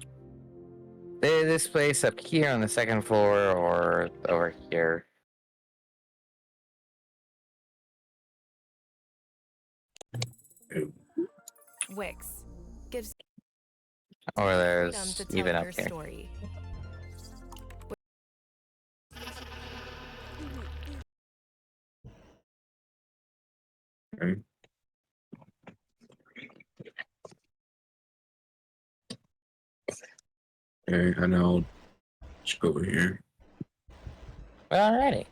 this place up here on the second floor or over here. Wix gives Or freedom there's to tell even up your here. story. Okay. Okay, and I'll just go over here Alrighty.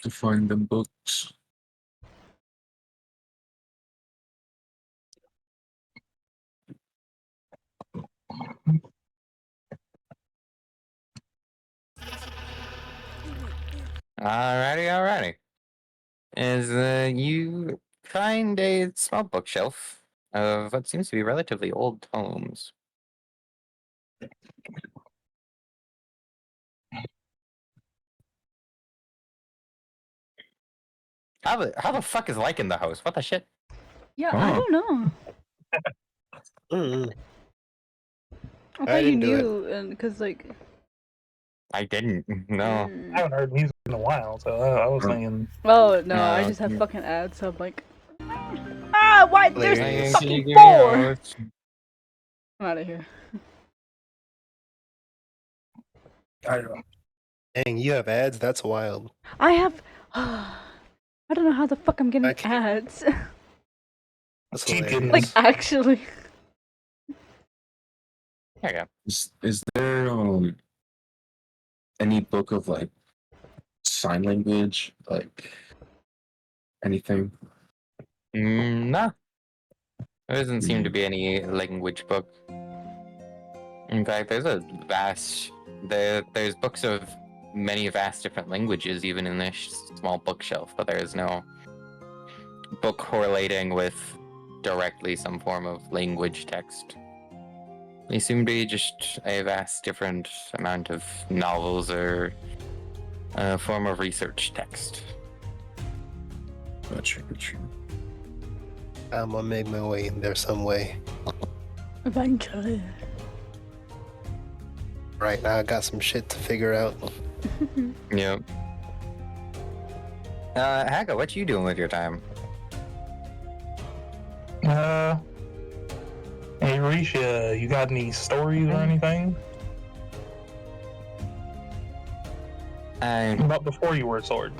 to find the books. Alrighty. As you find a small bookshelf of what seems to be relatively old tomes. How the fuck is Lycan the host? What the shit? Yeah, I don't know. Mm. I I thought you didn't do it. knew, and because like. I didn't. No. mm. I haven't heard music in a while, so I was thinking. Oh no, I just have yeah. fucking ads, so I'm like. Ah, why? There's Hilarious. fucking 4! I'm out of here. I don't know. Dang, you have ads? That's wild. I have. I don't know how the fuck I'm getting Okay. ads. That's Keep hilarious. getting Like, actually. There you go. Is there any book of like sign language, like anything? No, there doesn't seem to be any language book. In fact, there's books of many vast different languages even in this small bookshelf, but there is no book correlating with directly some form of language text. They seem to be just a vast different amount of novels or a form of research text. Gotcha. I'm gonna make my way in there some way. Eventually. Right now, I got some shit to figure out. Yep. Haka, what you doing with your time? Hey, Risha, you got any stories or anything? About before you were a sword.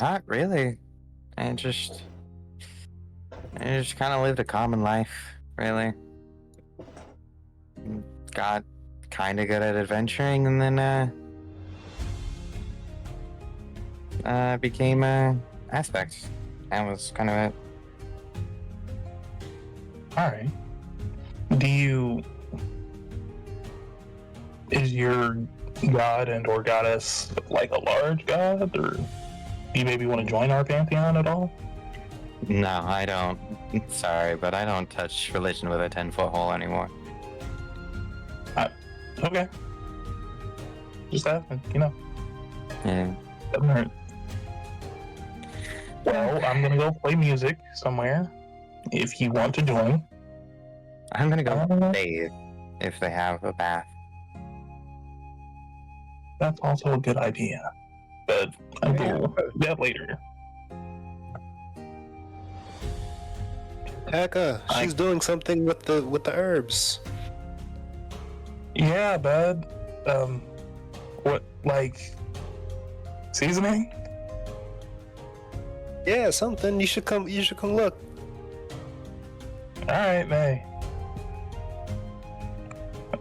Not really. I just kind of lived a common life, really. Got kind of good at adventuring, and then became a aspect. That was kind of it. All right. Is your god and or goddess like a large god, or do you maybe want to join our pantheon at all? No, I don't. Sorry, but I don't touch religion with a 10-foot hole anymore. Okay. Just asking, you know. Yeah. Doesn't hurt. Well, I'm gonna go play music somewhere. If you want to join. I'm gonna go bathe if they have a bath. That's also a good idea. But I will do that later. Haka, she's doing something with the herbs. Yeah, bud. What, like seasoning? Yeah, something. You should come look. Alright, May.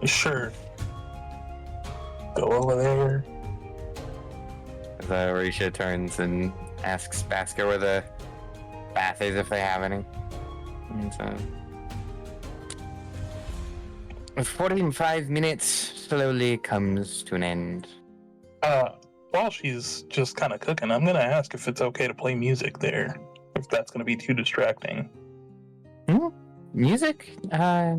Sure. Go over there. Risha turns and asks Basker where the bath is, if they have any. And so 45 minutes slowly comes to an end. While she's just kind of cooking, I'm gonna ask if it's okay to play music there. If that's gonna be too distracting. Music? I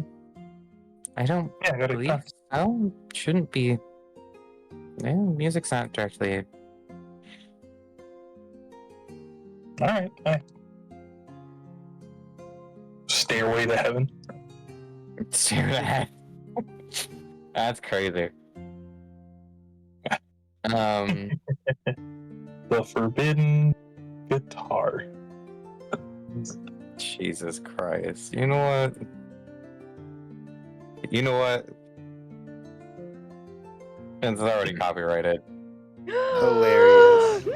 don't believe so. Shouldn't be. Yeah, music's not directly. Alright, hey. Stairway to Heaven. That's crazy. The Forbidden Guitar. Jesus Christ. You know what? It's already copyrighted. Hilarious. No!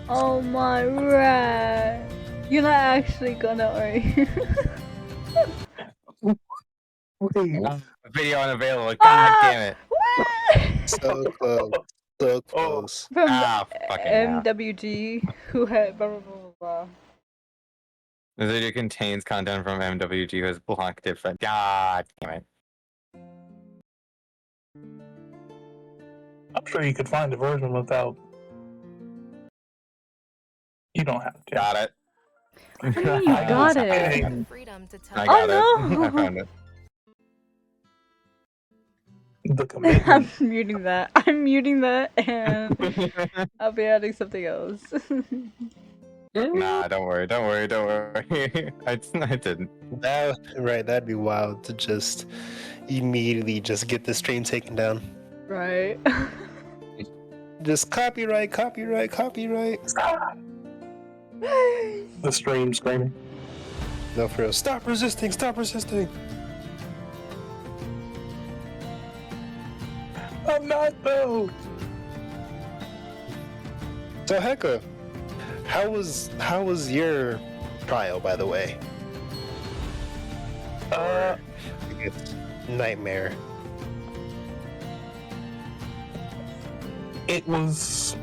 Oh my rat. You're not actually gonna, are you? Video unavailable. God damn it. So close. So close. From fucking hell. MWG, who had blah blah blah blah blah. The video contains content from MWG who has blocked it. God damn it. I'm sure you could find a version without. You don't have to. Got it. What do you mean you got it? Freedom to tell I got Oh, it. no. I found it. The commitment. I'm muting that and I'll be adding something else. Nah, don't worry. I didn't. That'd be wild to just immediately just get the stream taken down. Right. Just copyright. The stream screaming. No, for real. Stop resisting. I'm not though. So Hecka, how was your trial, by the way? I guess nightmare. It was.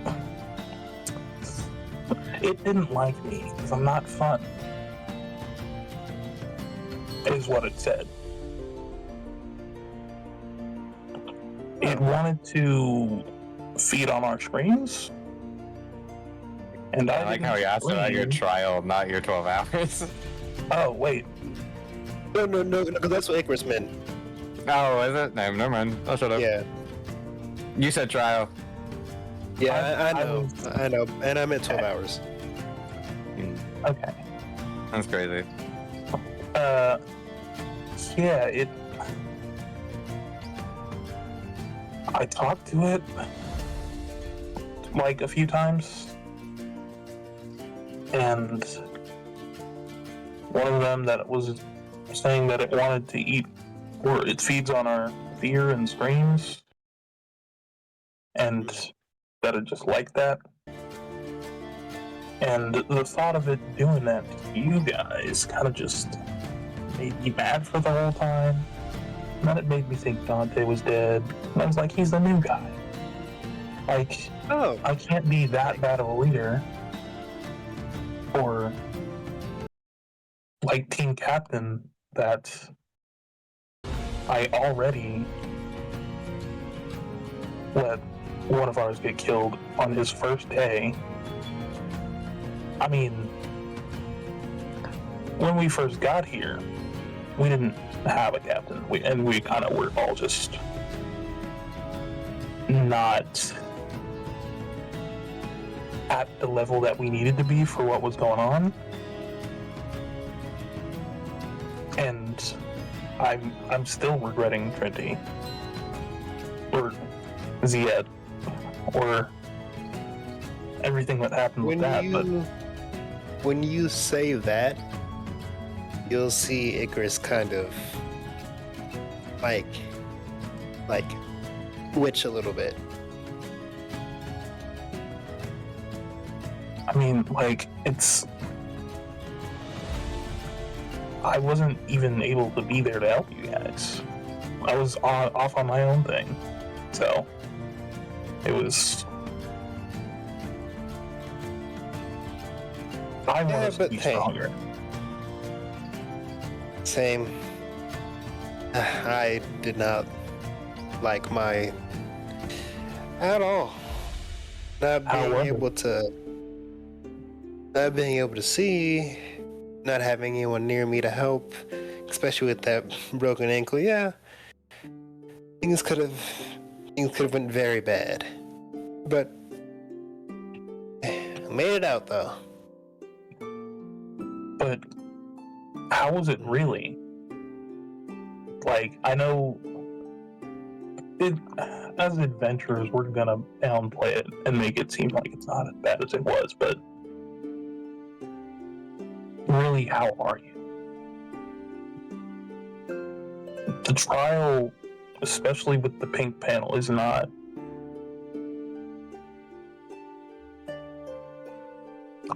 It didn't like me because I'm not fun. Is what it said. It wanted to feed on our screens. And I like how you asked about your trial, not your 12 hours. Oh, wait. No, because that's what Icarus meant. Oh, is it? No, never mind. I'll shut up. Yeah. You said trial. Yeah, I know. And I meant 12 hours. Okay. That's crazy. Yeah, it. I talked to it like a few times, and one of them that was saying that it wanted to eat, or it feeds on our fear and screams, and that it just liked that. And the thought of it doing that to you guys kind of just made me mad for the whole time. And then it made me think Dante was dead. And I was like, he's the new guy. Like, I can't be that bad of a leader. Or, like, team captain that I already let one of ours get killed on his first day. I mean, when we first got here, we didn't have a captain, we kind of were all just not at the level that we needed to be for what was going on. And I'm still regretting Trinity or Ziad or everything that happened with that. But when you say that, you'll see Icarus kind of like twitch a little bit. I mean, like, I wasn't even able to be there to help you guys. I was off on my own thing. So, it was... I wanted us to be stronger. Same. I did not like my... at all. Not being able to see, not having anyone near me to help, especially with that broken ankle. Yeah, things could have went very bad, but I made it out though. But how was it really? Like, I know as adventurers, we're gonna downplay it and make it seem like it's not as bad as it was, but really, how are you? The trial, especially with the pink panel, is not...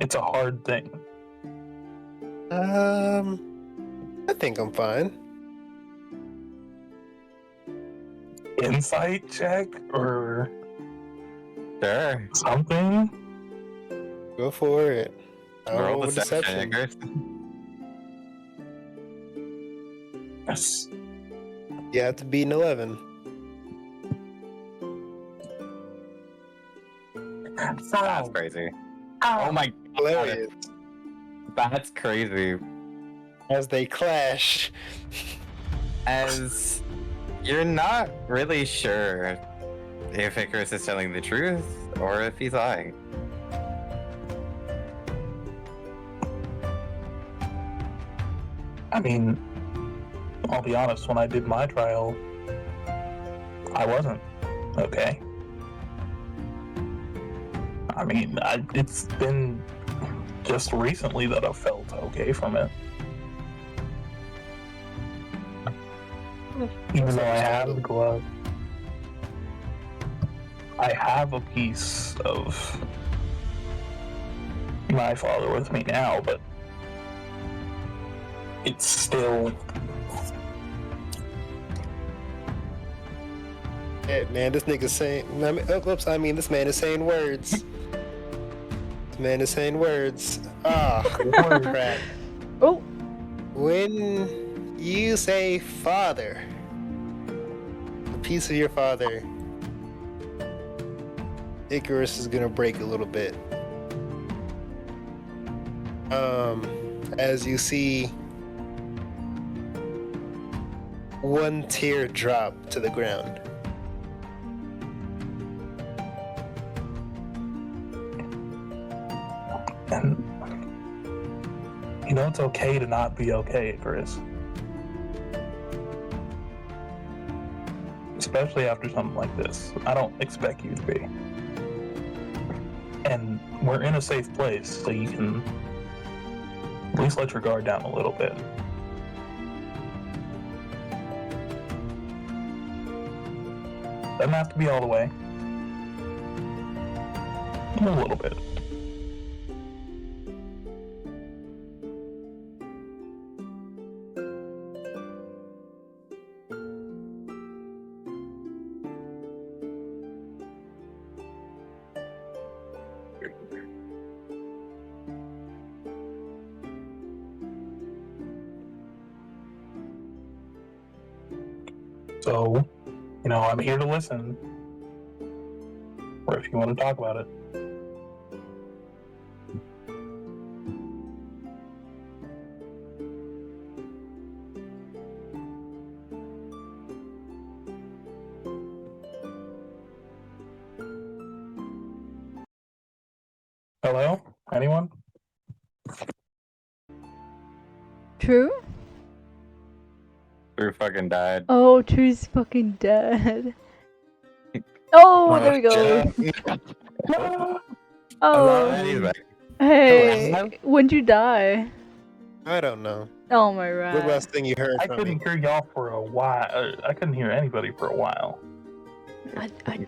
It's a hard thing. I think I'm fine. Insight check or sure, something? Go for it. Roll deception. Yes. You have to beat an 11. That's crazy. Oh my Hilarious. God. That's crazy. As they clash. As you're not really sure if Icarus is telling the truth or if he's lying. I mean, I'll be honest, when I did my trial, I wasn't okay. I mean, it's been just recently that I've felt okay from it. Even though I have the glove. I have a piece of my father with me now, but it's still. Yeah, man, this nigga's saying. This man is saying words. This man is saying words. Ah, crap. Oh, When you say father, a piece of your father, Icarus is gonna break a little bit. As you see one tear drop to the ground. And you know it's okay to not be okay, Chris. Especially after something like this. I don't expect you to be. And we're in a safe place, so you can at least let your guard down a little bit. Doesn't have to be all the way. A little bit. So, I'm here to listen. Or if you want to talk about it. Hello? Anyone? True? Drew fucking died. Oh, True's fucking dead. Oh, there we go. Oh, And he's back. hey, when'd you die? I don't know. Oh my What god. last thing you heard I from me? couldn't hear y'all for a while. I couldn't hear anybody for a while.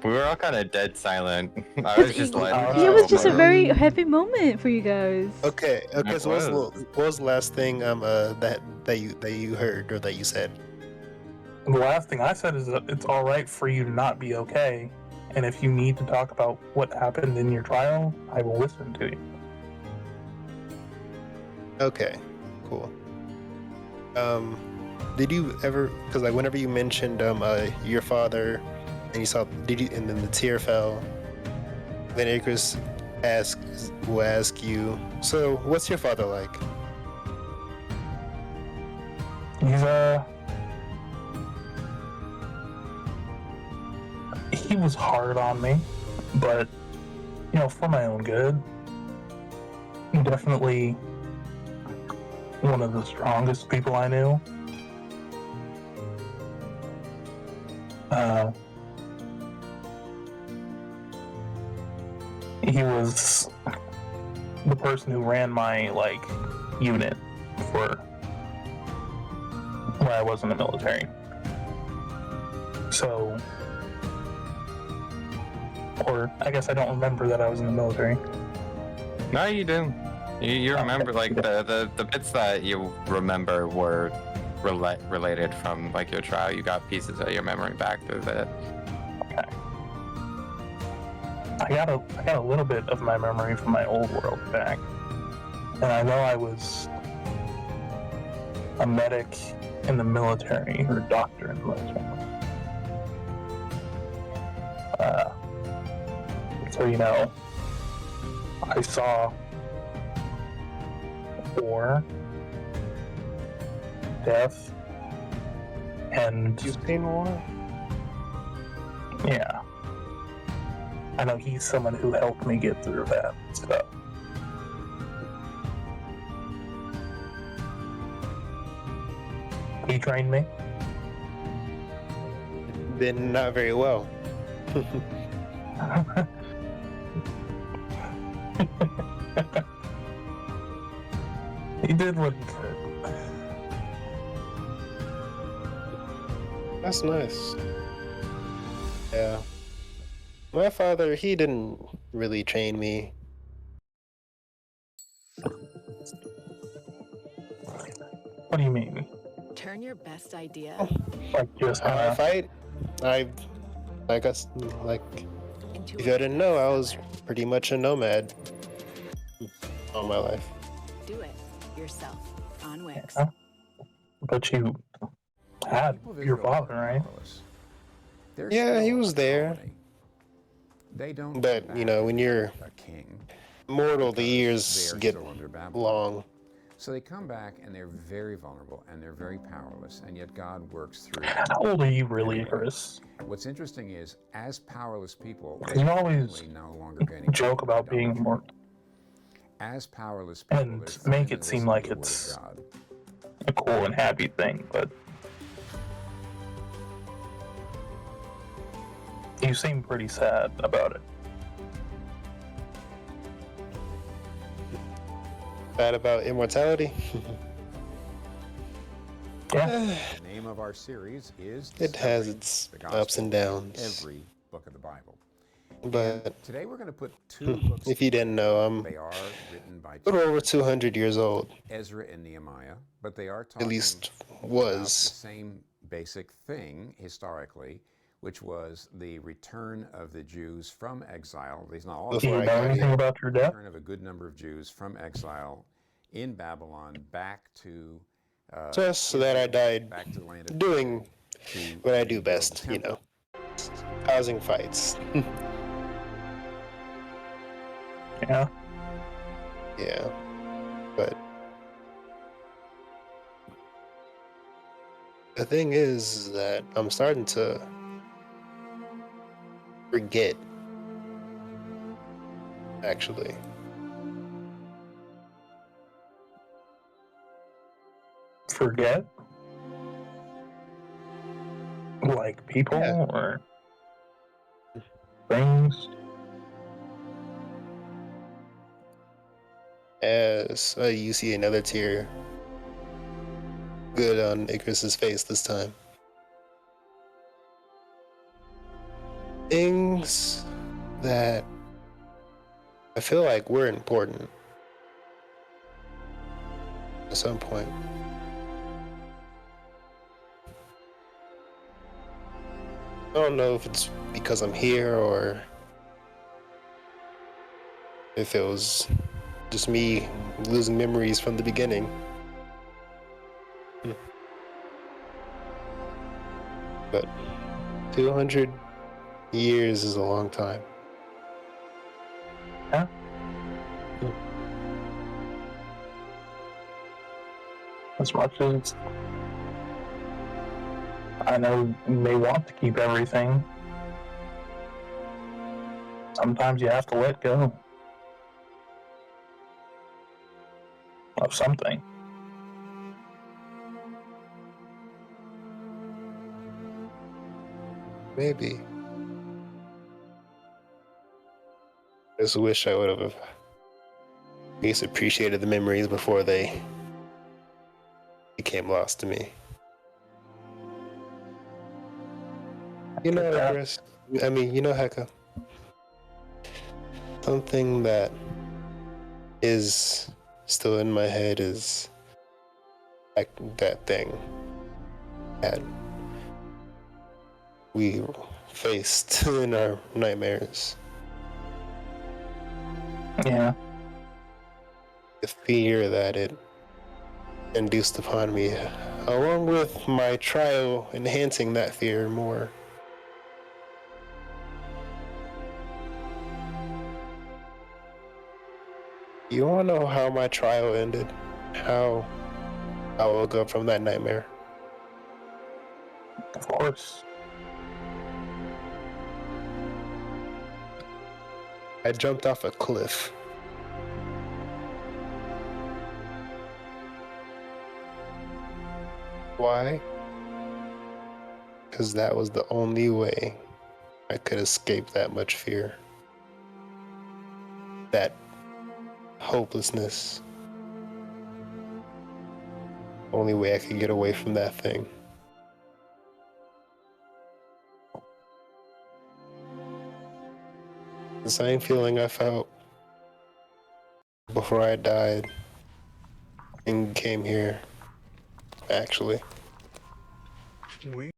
We were all kind of dead silent. I was just like, It was just a very happy moment for you guys. Okay. It So what was the last thing that you heard or that you said? The last thing I said is that it's all right for you to not be okay, and if you need to talk about what happened in your trial, I will listen to you. Okay, cool. Did you ever? Because like whenever you mentioned your father, and you saw and then the tear fell. Then Icarus will ask you. So what's your father like? He was hard on me, but for my own good. Definitely one of the strongest people I knew. He was the person who ran my unit for when I was in the military. So, or I guess I don't remember that I was in the military. no, you do. You remember the bits that you remember were related from your trial. You got pieces of your memory back through that. Okay. I got a little bit of my memory from my old world back, and I know I was a medic in the military or a doctor in the military. So I saw war, death, and You've seen war? yeah. I know he's someone who helped me get through that stuff. He trained me. Then not very well. He did what he could. That's nice. Yeah. My father, he didn't really train me. What do you mean? Turn your best idea Like just How I how? fight, I like us like into if a you didn't know, I was bestseller. pretty much a nomad all my life. Do it yourself on Wix. Yeah. But you had People of your Israel father, are right? powerless. They're Yeah, he still was a there, colony. They don't come but you back know, when you're a king mortal, the because they years are get still under Babylon. long. So they come back and they're very vulnerable and they're very powerless, and yet God works through How them. old are you really, Anyway, Chris? what's interesting is, as powerless people, Because they're you always finally no longer getting joke caught in about being idolatry. more As powerless people, they're and make finally it seem listening like to the Word of it's God. a cool and happy thing, but you seem pretty sad about it. That about immortality? Yeah. The name of our series is It has Discovering its the ups Gospel and in downs. Every Book of the Bible. And But today we're going to put two books if you together. didn't know, I'm They are written by a two little over different 200 authors, years old. Ezra and Nehemiah, but they are At talking least about the was. same basic thing historically, which was the return of the Jews from exile. At least not all of Do them, Before you I know got anything here. about your the death? return of a good number of Jews from exile in Babylon back to Just so that I Israel, died back to the land of doing Canaan, to what I do rebuild the best, you temple. know, causing fights. Yeah. Yeah, but the thing is that I'm starting to forget, actually. Forget? Like people Yeah. or things? As you see another tear good on Icarus's face this time. Things that I feel like were important at some point. I don't know if it's because I'm here or if it was just me losing memories from the beginning. But 200 years is a long time. Yeah. As much as I know they want to keep everything, sometimes you have to let go of something. Maybe. I just wish I would have at least appreciated the memories before they became lost to me. You know, Chris, I mean, you know, Hecka, something that is still in my head is like that thing that we faced in our nightmares. Yeah. The fear that it induced upon me, along with my trial enhancing that fear more. You wanna know how my trial ended? How I woke up from that nightmare? Of course. I jumped off a cliff. Why? Because that was the only way I could escape that much fear. That hopelessness. Only way I could get away from that thing. The same feeling I felt before I died and came here, actually. We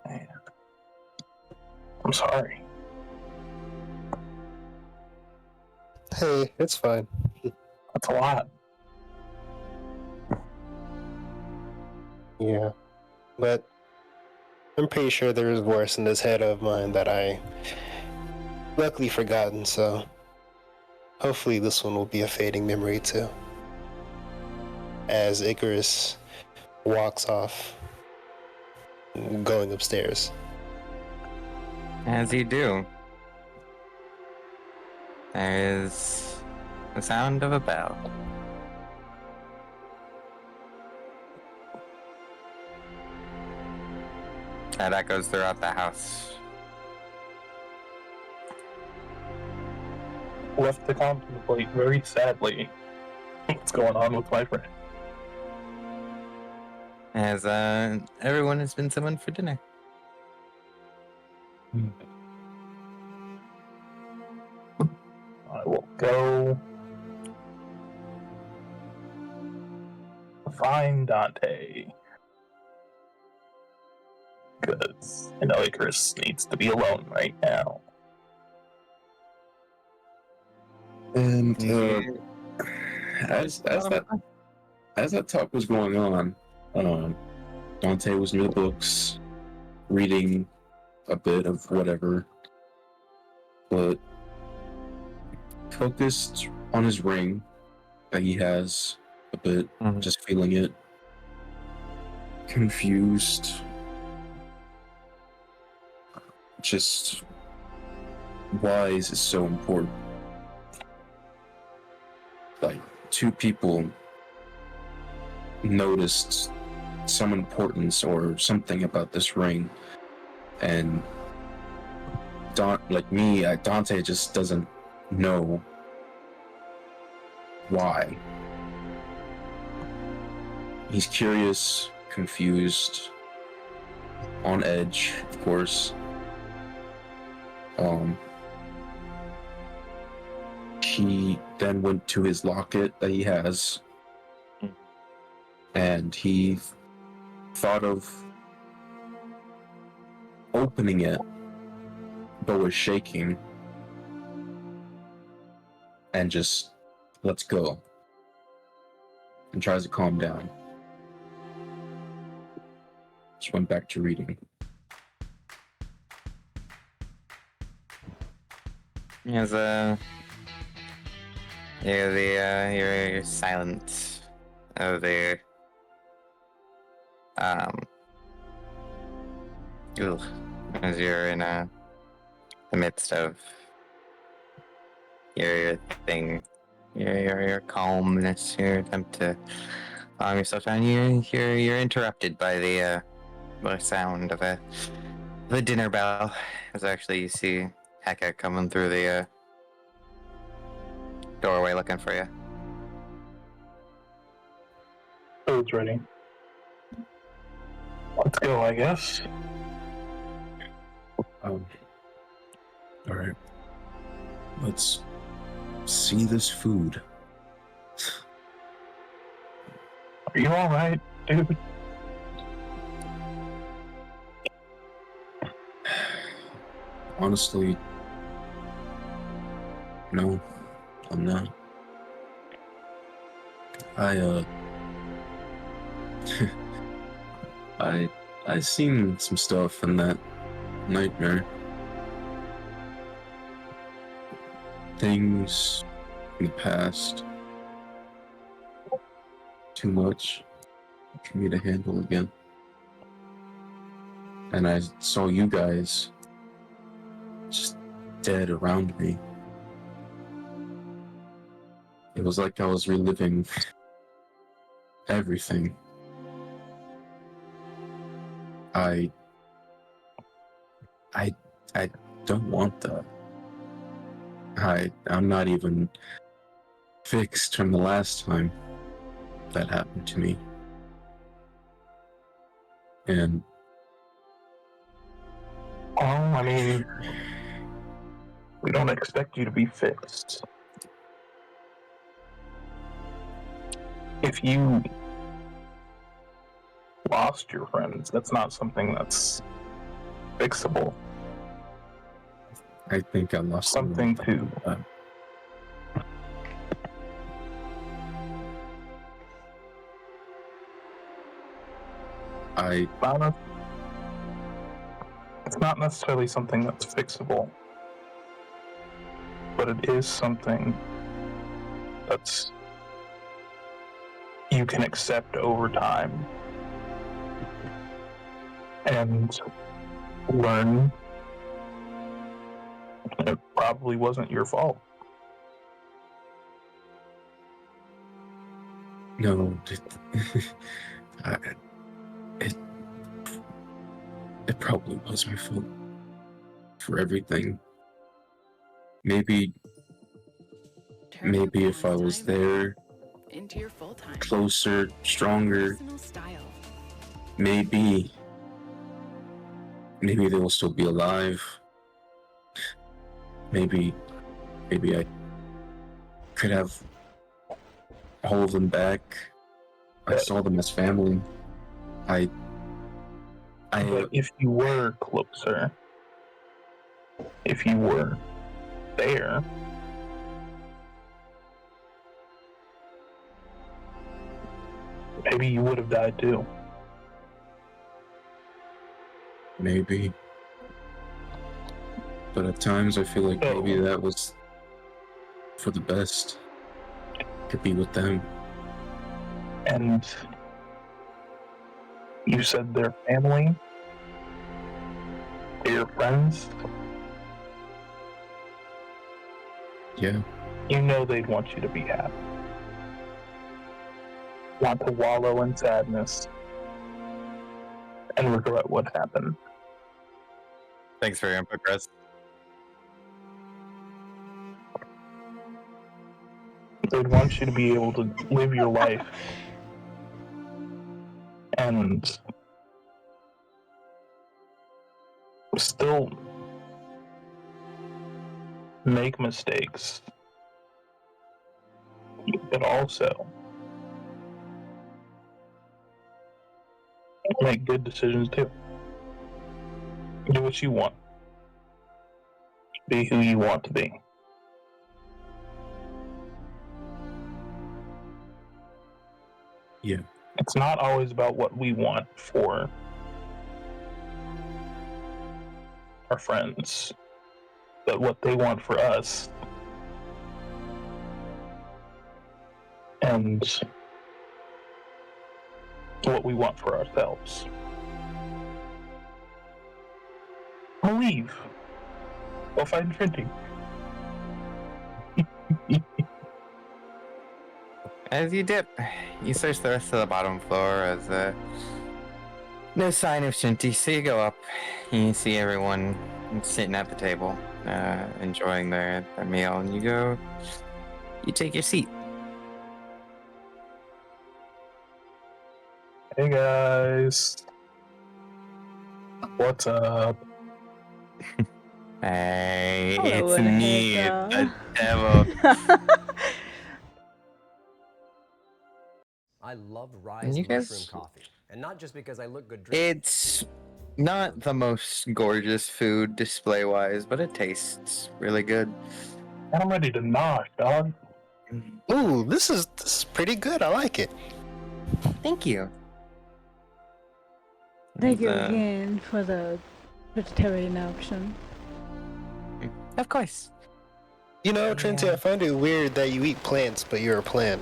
Man. I'm sorry. Hey, it's fine. That's a lot. Yeah. But I'm pretty sure there is worse in this head of mine that I luckily forgotten, so hopefully this one will be a fading memory too. As Icarus walks off, going upstairs. As you do, there is the sound of a bell. And that goes throughout the house. Left to contemplate very sadly what's going on with my friend. As everyone has been summoned for dinner. I will go find Dante. Because I know Icarus needs to be alone right now. And as that talk was going on, Dante was near the books, reading a bit of whatever, but focused on his ring that he has a bit, just feeling it, confused, just why is it so important? Like, two people noticed some importance or something about this ring, and Dante just doesn't know why. He's curious, confused, on edge, of course. He then went to his locket that he has, and he thought of opening it, but was shaking, and just lets go, and tries to calm down. Just went back to reading. As you're silent over there. As you're in the midst of your thing, your calmness, your attempt to calm yourself down, you're interrupted by the sound of the dinner bell. As actually you see Heka coming through the doorway looking for you. Food's ready. Let's go, I guess. All right. Let's see this food. Are you alright, dude? Honestly, no, I'm not. I seen some stuff in that nightmare. Things in the past. Too much for me to handle again. And I saw you guys just dead around me. It was like I was reliving everything. I don't want that. I'm not even fixed from the last time that happened to me. And I mean, we don't expect you to be fixed. If you lost your friends, that's not something that's fixable. I think I lost Something to it's not necessarily something that's fixable, but it is something that's you can accept over time and learn it probably wasn't your fault. No, it probably was my fault for everything. Maybe if I was there, into your full-time closer, stronger, personal style. maybe they will still be alive. Maybe I could have all of them back. I saw them as family. But if you were closer, if you were there, maybe you would have died too. Maybe. But at times I feel like maybe that was for the best. To be with them. And you said they're family? They're your friends? Yeah. You know they'd want you to be happy. Want to wallow in sadness and regret what happened. Thanks for your input, Chris. They'd want you to be able to live your life and still make mistakes, but also make good decisions too. Do what you want. Be who you want to be. Yeah. It's not always about what we want for our friends, but what they want for us. And what we want for ourselves. I'll leave. Go find printing. As you dip, you search the rest of the bottom floor as no sign of Shinty, so you go up and you see everyone sitting at the table, enjoying their meal, and you take your seat. Hey guys. What's up? Hey, Hello, it's me, Anahita. the devil. I love Rise You mushroom guys- coffee, and not just because I look good drinking. It's not the most gorgeous food display-wise, but it tastes really good. I'm ready to knock, dog. Ooh, this is pretty good. I like it. Thank you. Thank you And, again for the vegetarian option. Of course. You know, Trinity, I find it weird that you eat plants, but you're a plant.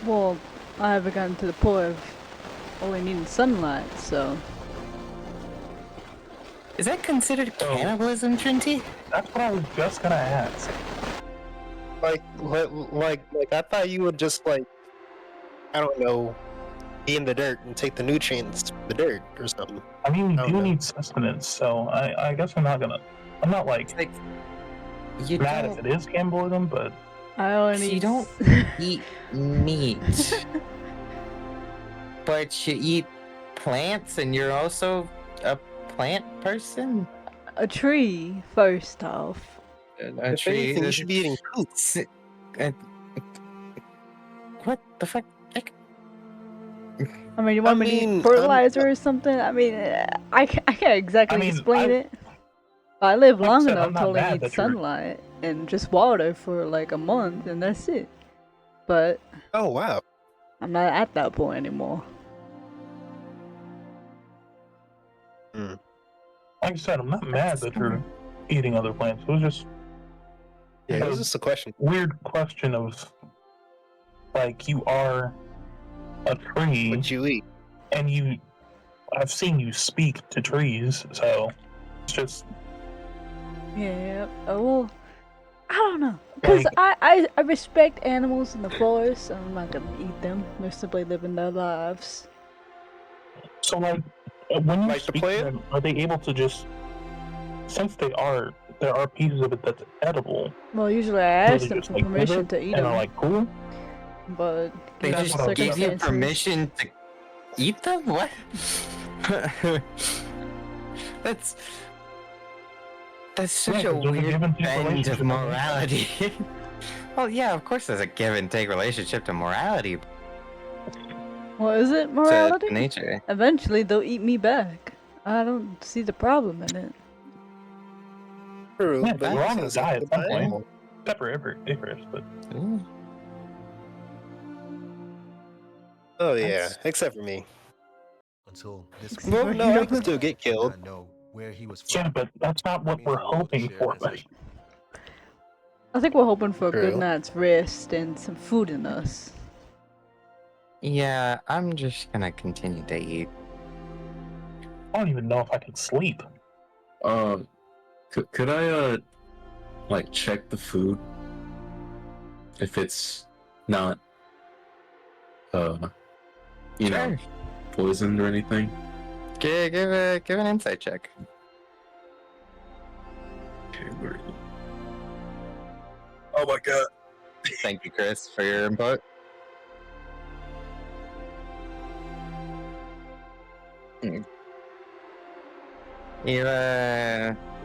Well, I haven't gotten to the point of only needing sunlight, so. Is that considered cannibalism, Trinity? That's what I was just gonna ask. Like, I thought you would just, like, I don't know, be in the dirt and take the nutrients from the dirt or something. I mean, we Oh, do no. need sustenance, so I guess I'm not like You mad don't, if it is cannibalism, but I only you don't eat meat, but you eat plants, and you're also a plant person? A tree, first off. A If tree? anything, you should be eating poop. Uh, what the fuck? I mean, you want me to eat fertilizer or something? I mean, I can't exactly explain it. I live like I long said, I'm enough to not only mad need that you're- sunlight and just water for like a month, and that's it. But Oh wow. I'm not at that point anymore. Like I said, I'm not mad that you're eating other plants. It was just Yeah, it was just a question. Weird question of like you are a tree. What you eat? And I've seen you speak to trees, so it's just Yeah. Oh well, I don't know, cause I respect animals in the forest. And I'm not gonna eat them. They're simply living their lives. so like when you Like the speak to plant? them, are they able to just since there are pieces of it that's edible? Well, usually I do ask they them just, for like, live permission it to eat and them. are like cool? But They given just the give you circumstances- permission to eat them? What? That's such Yeah, a 'cause there's a weird give and take bend of relationship in nature. morality. Well, yeah, of course there's a give and take relationship to morality. What is it, morality? To nature. Eventually, they'll eat me back. I don't see the problem in it. True, Yeah, but we're you all said gonna die at some point. animal. Except for Icarus, but Ooh, Oh yeah, That's- except for me. Until this Except Well, for no, I you. can still get did killed. not know where he was yeah, from. but that's not what Means we're the world to hoping share for, this buddy. issue. I think we're hoping for a good True. night's rest and some food in us. Yeah, I'm just gonna continue to eat. I don't even know if I can sleep. Could I like check the food if it's not you know, Sure. poisoned or anything? Give an insight check. Okay, where is it? Oh my god. Thank you, Chris, for your input.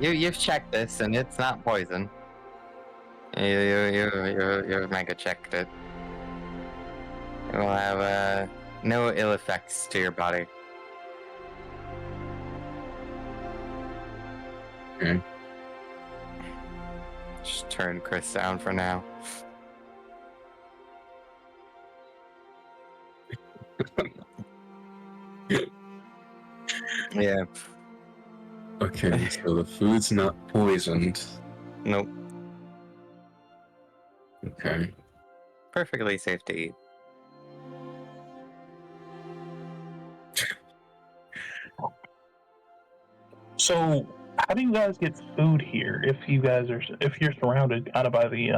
You've checked this and it's not poison. You've mega checked it. It will have no ill effects to your body. Okay. Just turn Chris down for now. Yeah. Okay, so the food's not poisoned. Nope. Okay. Perfectly safe to eat. So, how do you guys get food here if you're surrounded kind of by the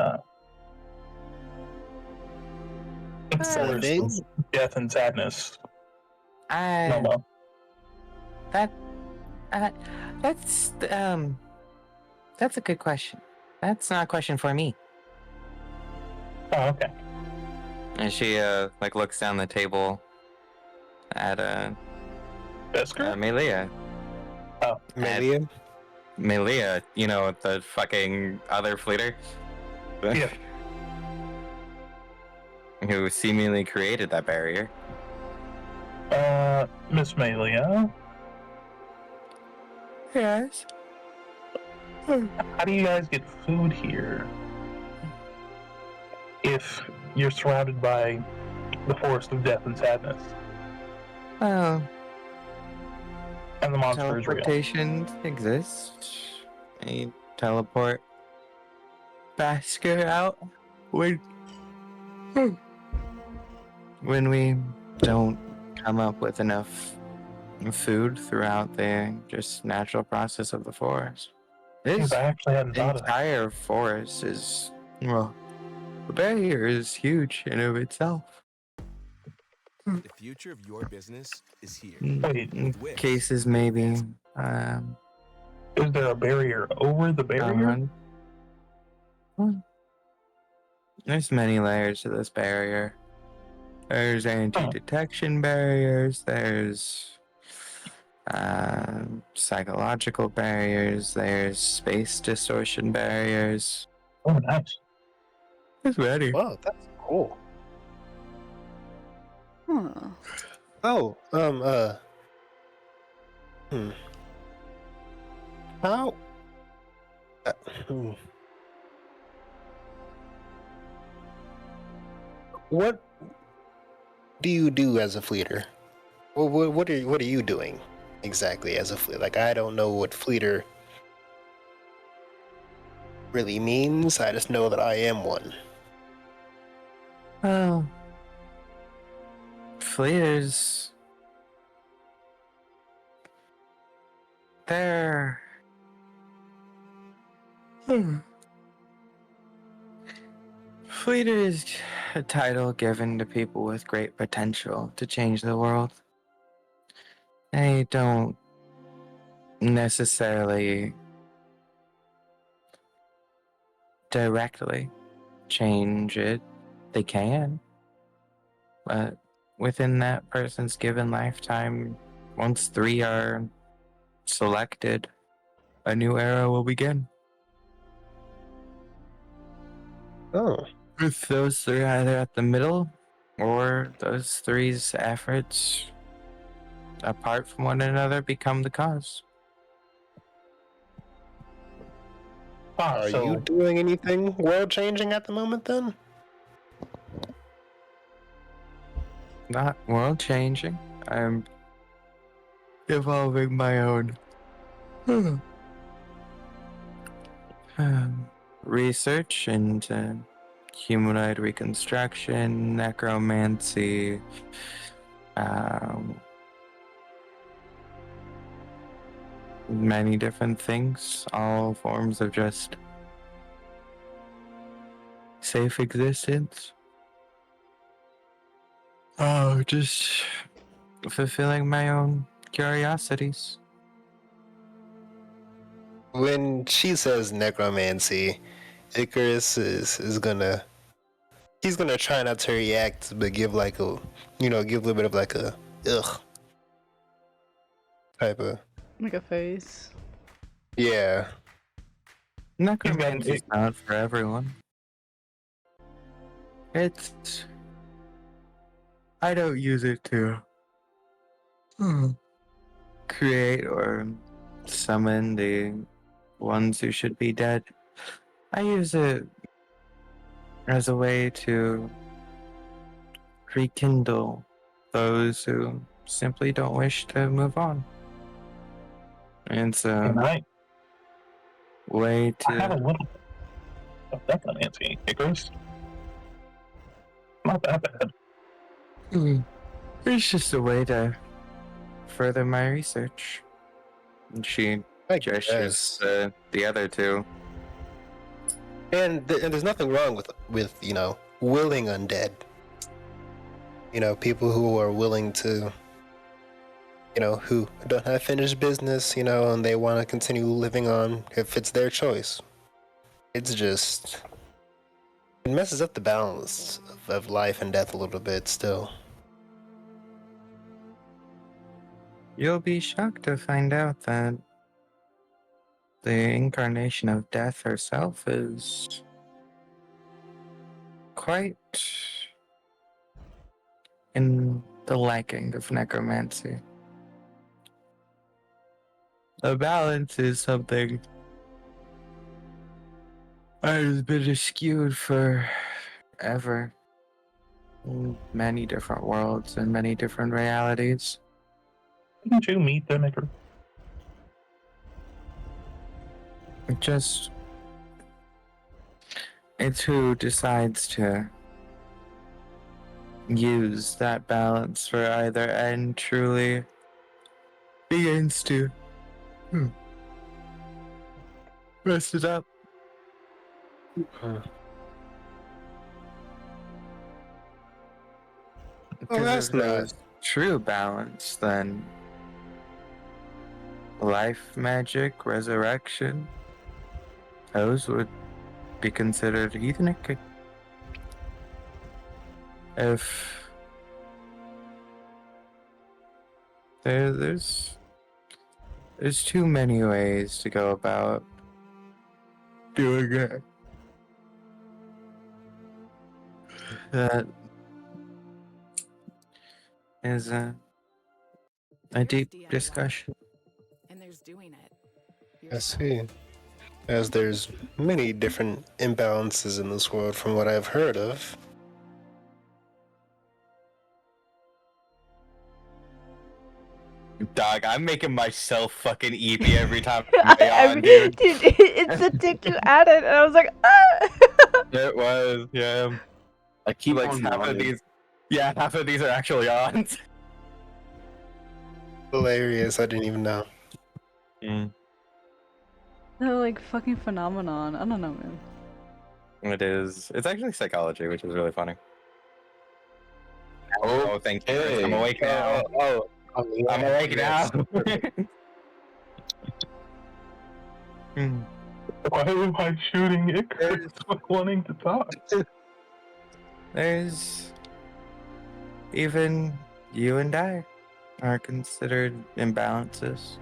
forest of Things? death and sadness? I No, no. That's a good question. That's not a question for me. Oh, okay. And she like looks down the table at Besker? Melia. Oh, Maybe. Melia, you know, the fucking other fleeter. Yeah. Who seemingly created that barrier. Miss Malia, Yes. how do you guys get food here if you're surrounded by the forest of death and sadness Well, and the monster is real? teleportation exists. A teleport basket out when we don't come up with enough food throughout the just natural process of the forest. Because This I actually hadn't thought of that. entire forest is, well, the barrier is huge in of itself. The future of your business is here. Wait, In With Wix, cases maybe is there a barrier over the barrier? there's many layers to this barrier. There's anti-detection barriers. There's psychological barriers, there's space distortion barriers. Oh, nice. There's many. Wow, that's cool. Huh. Oh, how? Uh, hmm. What do you do as a fleeter? What are you doing exactly as a fleeter? Like, I don't know what fleeter really means. I just know that I am one. Well, fleers, they're fleeter is a title given to people with great potential to change the world. They don't necessarily directly change it. They can, but within that person's given lifetime, once 3 are selected, a new era will begin. Oh, With those 3 either at the middle, or those 3's efforts apart from one another become the cause. are you So doing anything world changing at the moment then? Not world changing. I'm evolving my own research into humanoid reconstruction, necromancy, many different things, all forms of just safe existence. Oh, just fulfilling my own curiosities. When she says necromancy, Icarus is gonna he's gonna try not to react, but give like a give a little bit of like a ugh type of Like a face. yeah. Necromancy is not for everyone. I don't use it to create or summon the ones who should be dead. I use it as a way to rekindle those who simply don't wish to move on. And it's a way I have a to. little of necromancy, Icarus. Not that bad. It's just a way to further my research. And she gestures the other 2. And there's nothing wrong with willing undead. People who are willing to who don't have finished business, and they want to continue living on if it's their choice. It's just it messes up the balance of life and death a little bit still. You'll be shocked to find out that the incarnation of death herself is quite in the liking of necromancy. The balance is something that has been skewed forever in many different worlds and many different realities. Didn't you meet them, Icarus? It's who decides to use that balance for either end truly begins to mess it up. Because that's if there not was true balance, then life magic, resurrection, those would be considered heathenic. If there's There's too many ways to go about doing it. That is a deep DIY. discussion. And there's doing it. I see. As there's many different imbalances in this world from what I've heard of. Dog, I'm making myself fucking eepy every time I yawn, dude. Dude, it's the tick you added, and I was like, ah! It was, yeah. I keep Like on half of yawning. these, yeah, half of these are actual yawns. Hilarious, I didn't even know. They're like fucking phenomenon. I don't know, man. It is. It's actually psychology, which is really funny. Oh, Oh, thank you. hey. I'm awake now. I'm awake now. Why am I shooting Icarus for wanting to talk? There's even you and I are considered imbalances.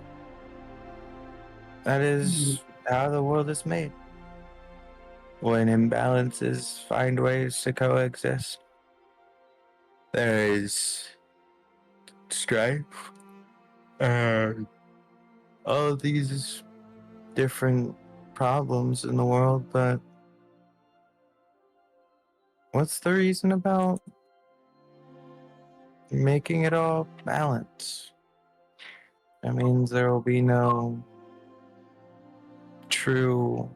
That is how the world is made. When imbalances find ways to coexist, there is strife and all of these different problems in the world, but what's the reason about making it all balance? That means there will be no true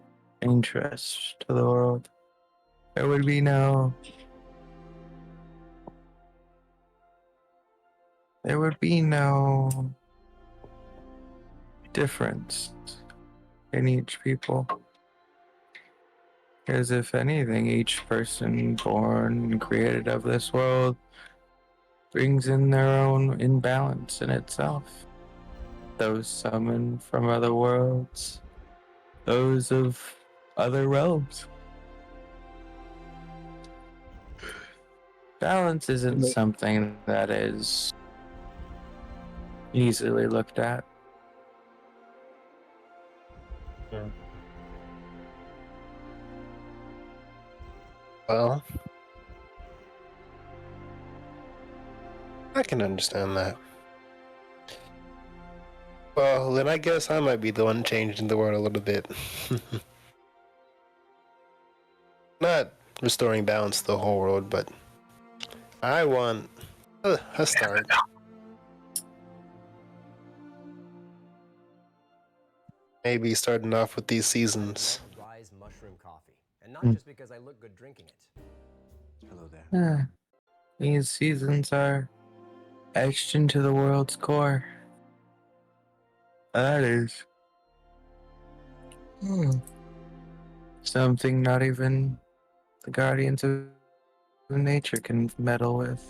interest to the world. There would be no difference in each people. Because if anything, each person born and created of this world brings in their own imbalance in itself. Those summoned from other worlds, those of other realms. Balance isn't something that is easily looked at. Well, I can understand that. Well, then I guess I might be the one changing the world a little bit. Not restoring balance to the whole world, but I want a start. Maybe starting off with these seasons. Rise mushroom coffee. And not Hmm. just because I look good drinking it. Hello there. Yeah. These seasons are etched into the world's core. That is something not even the guardians of nature can meddle with.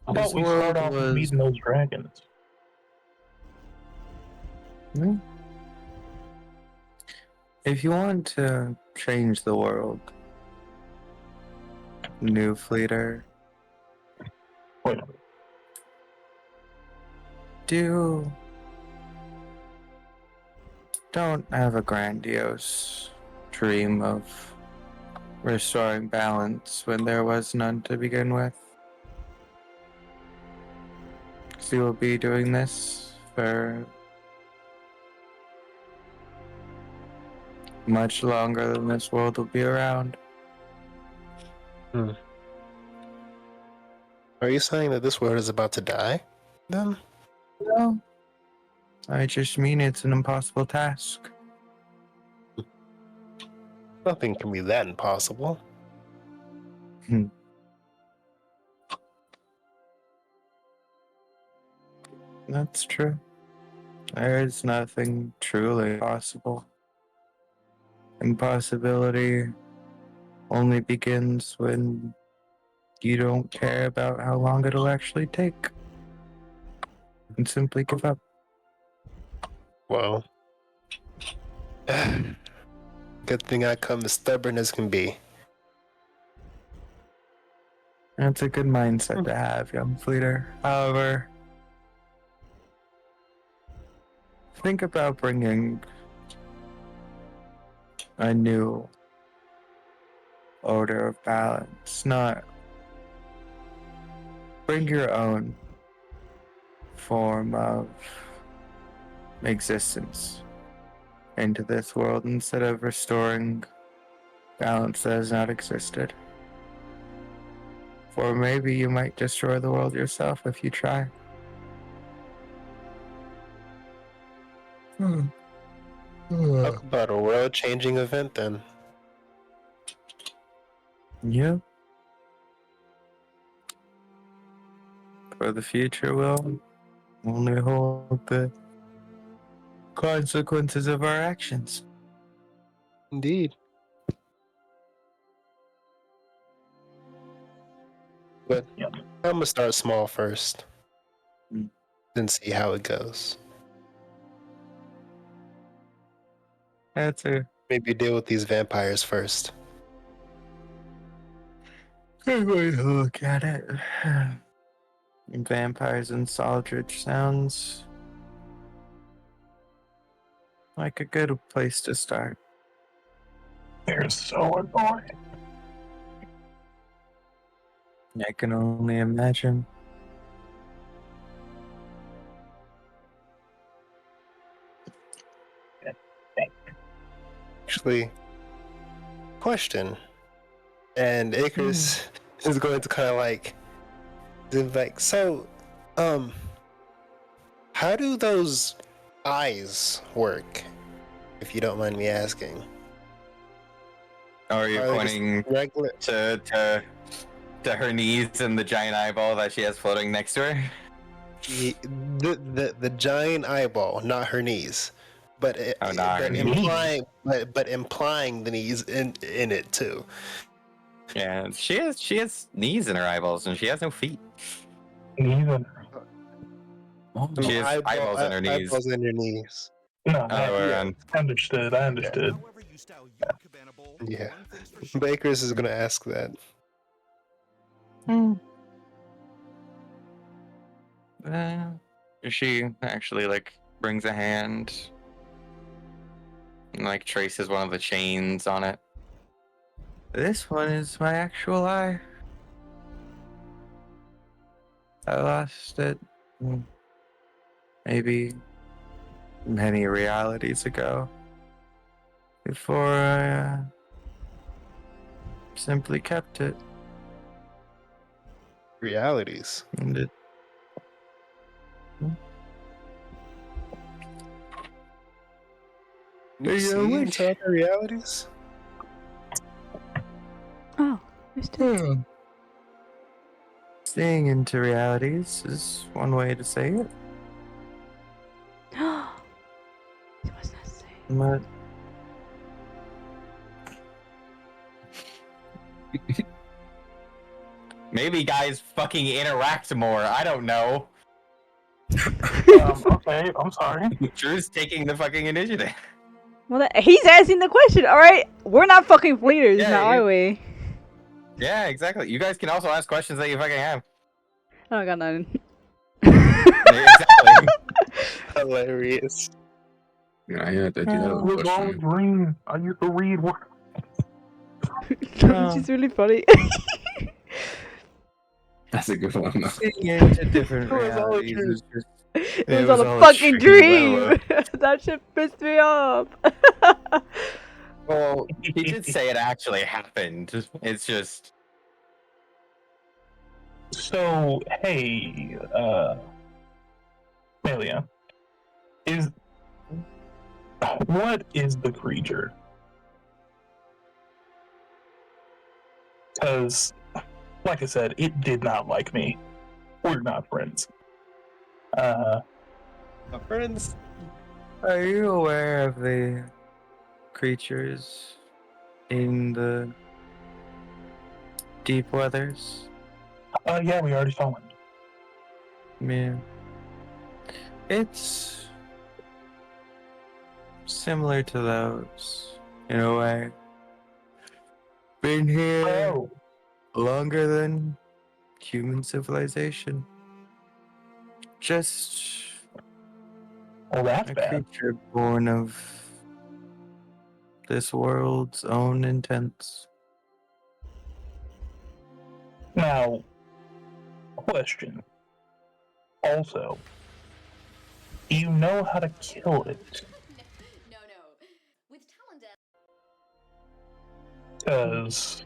How about we start off with meeting those dragons? If you want to change the world, new fleeter, Wait. don't have a grandiose dream of restoring balance when there was none to begin with. Because you will be doing this for much longer than this world will be around. Are you saying that this world is about to die, then? No. I just mean it's an impossible task. Nothing can be that impossible. That's true. There is nothing truly possible. Impossibility only begins when you don't care about how long it'll actually take and simply give up. Well, good thing I come as stubborn as can be. That's a good mindset to have, young fleeter. However, think about bringing a new order of balance, not bring your own form of existence into this world instead of restoring balance that has not existed. Or maybe you might destroy the world yourself if you try. Talk about a world-changing event, then. Yeah. For the future will only hold the consequences of our actions. Indeed. But Yep. I'm gonna start small first, Mm. then see how it goes. That's a Maybe deal with these vampires first. good way to look at it. Vampires in Saldridge sounds like a good place to start. They're so annoying. I can only imagine. Actually, question. And Acres is going to kind of like, so, how do those eyes work, if you don't mind me asking? Oh, are you Are they just pointing regular? to her knees and the giant eyeball that she has floating next to her? The giant eyeball, not her knees, but Oh, not her but knees. implying the knees in it too. Yeah, she has knees in her eyeballs and she has no feet. Even. She has eyeballs in her knees. Eyeballs in your knees. No, Other way yeah. around. understood. I understood. However you style your cabana bowl, Yeah. one thing's for sure. Bakers is gonna ask that. She actually like brings a hand and like traces one of the chains on it. This one is my actual eye. I lost it maybe many realities ago before I simply kept it. Realities. And it You Yeah, see which- into other realities? Oh, there's two. Seeing into realities is one way to say it. He was not saying. But maybe guys fucking interact more. I don't know. Okay, I'm sorry. Drew's taking the fucking initiative. Well, he's asking the question. All right, we're not fucking fleeters Yeah, now, you- are we? Yeah, exactly. You guys can also ask questions that you fucking have. I don't got none. Exactly. Hilarious. Yeah, I do have a What's wrong with question. green? I used to read what. She's really funny. That's a good one, though. Seeing into different It was all a realities dream. is just It was all a fucking dream. That shit pissed me off. Well, he did say it actually happened. It's just So, hey, Melia, what is the creature? Because, like I said, it did not like me. We're not friends. My friends. Are you aware of the creatures in the deep weathers? Yeah, we already saw one. Yeah. It's similar to those in a way. Been here Oh, longer than human civilization. Just Well, that's A bad. creature born of this world's own intents. Now, question. Also, do you know how to kill it? No. With talent, Because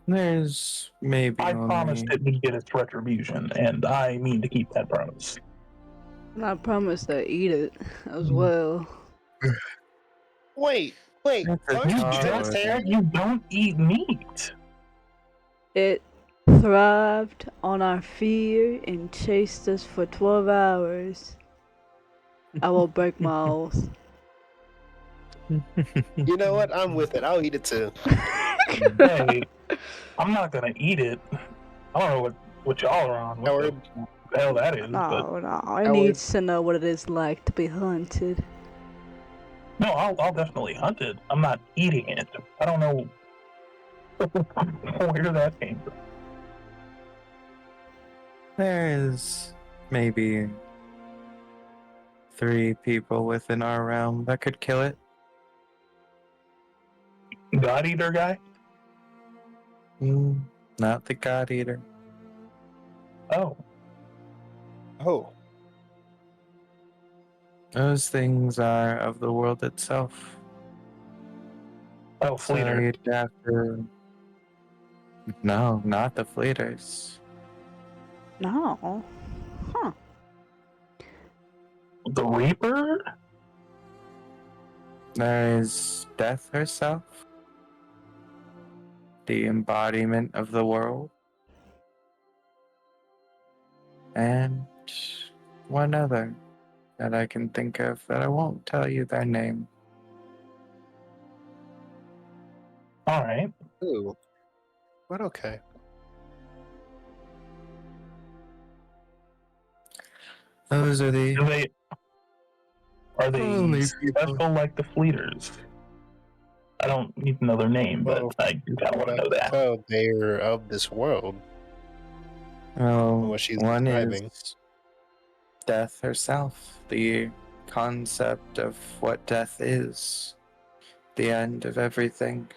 There's maybe I promised only it would get its retribution, and I mean to keep that promise. And I promise to eat it as well. Wait. That's a Aren't You you just tolerance. said vegetarian? you don't eat meat. It thrived on our fear and chased us for 12 hours. I will break my oath. You know what? I'm with it. I'll eat it too. Hey, I'm not gonna eat it. I don't know what y'all are on. What Howard, the hell that is? But No, I Howard. need to know what it is like to be hunted. no, I'll definitely hunt it. I'm not eating it. I don't know where that came from. There's maybe 3 people within our realm that could kill it. God eater guy? Not the God Eater. Oh, Oh, Those things are of the world itself. oh, So Fleeter. you'd have to. No, not the Fleeters. No. Huh. The Reaper? There is Death herself, the embodiment of the world, and one other that I can think of that I won't tell you their name. Alright. ooh. But okay. Those are the Are they only special people. like the Fleeters? I don't need to know their name, but Well, I do kind of what want I to know can that. tell, they're of this world. Oh, What she's one describing. is Death herself, the concept of what death is, the end of everything.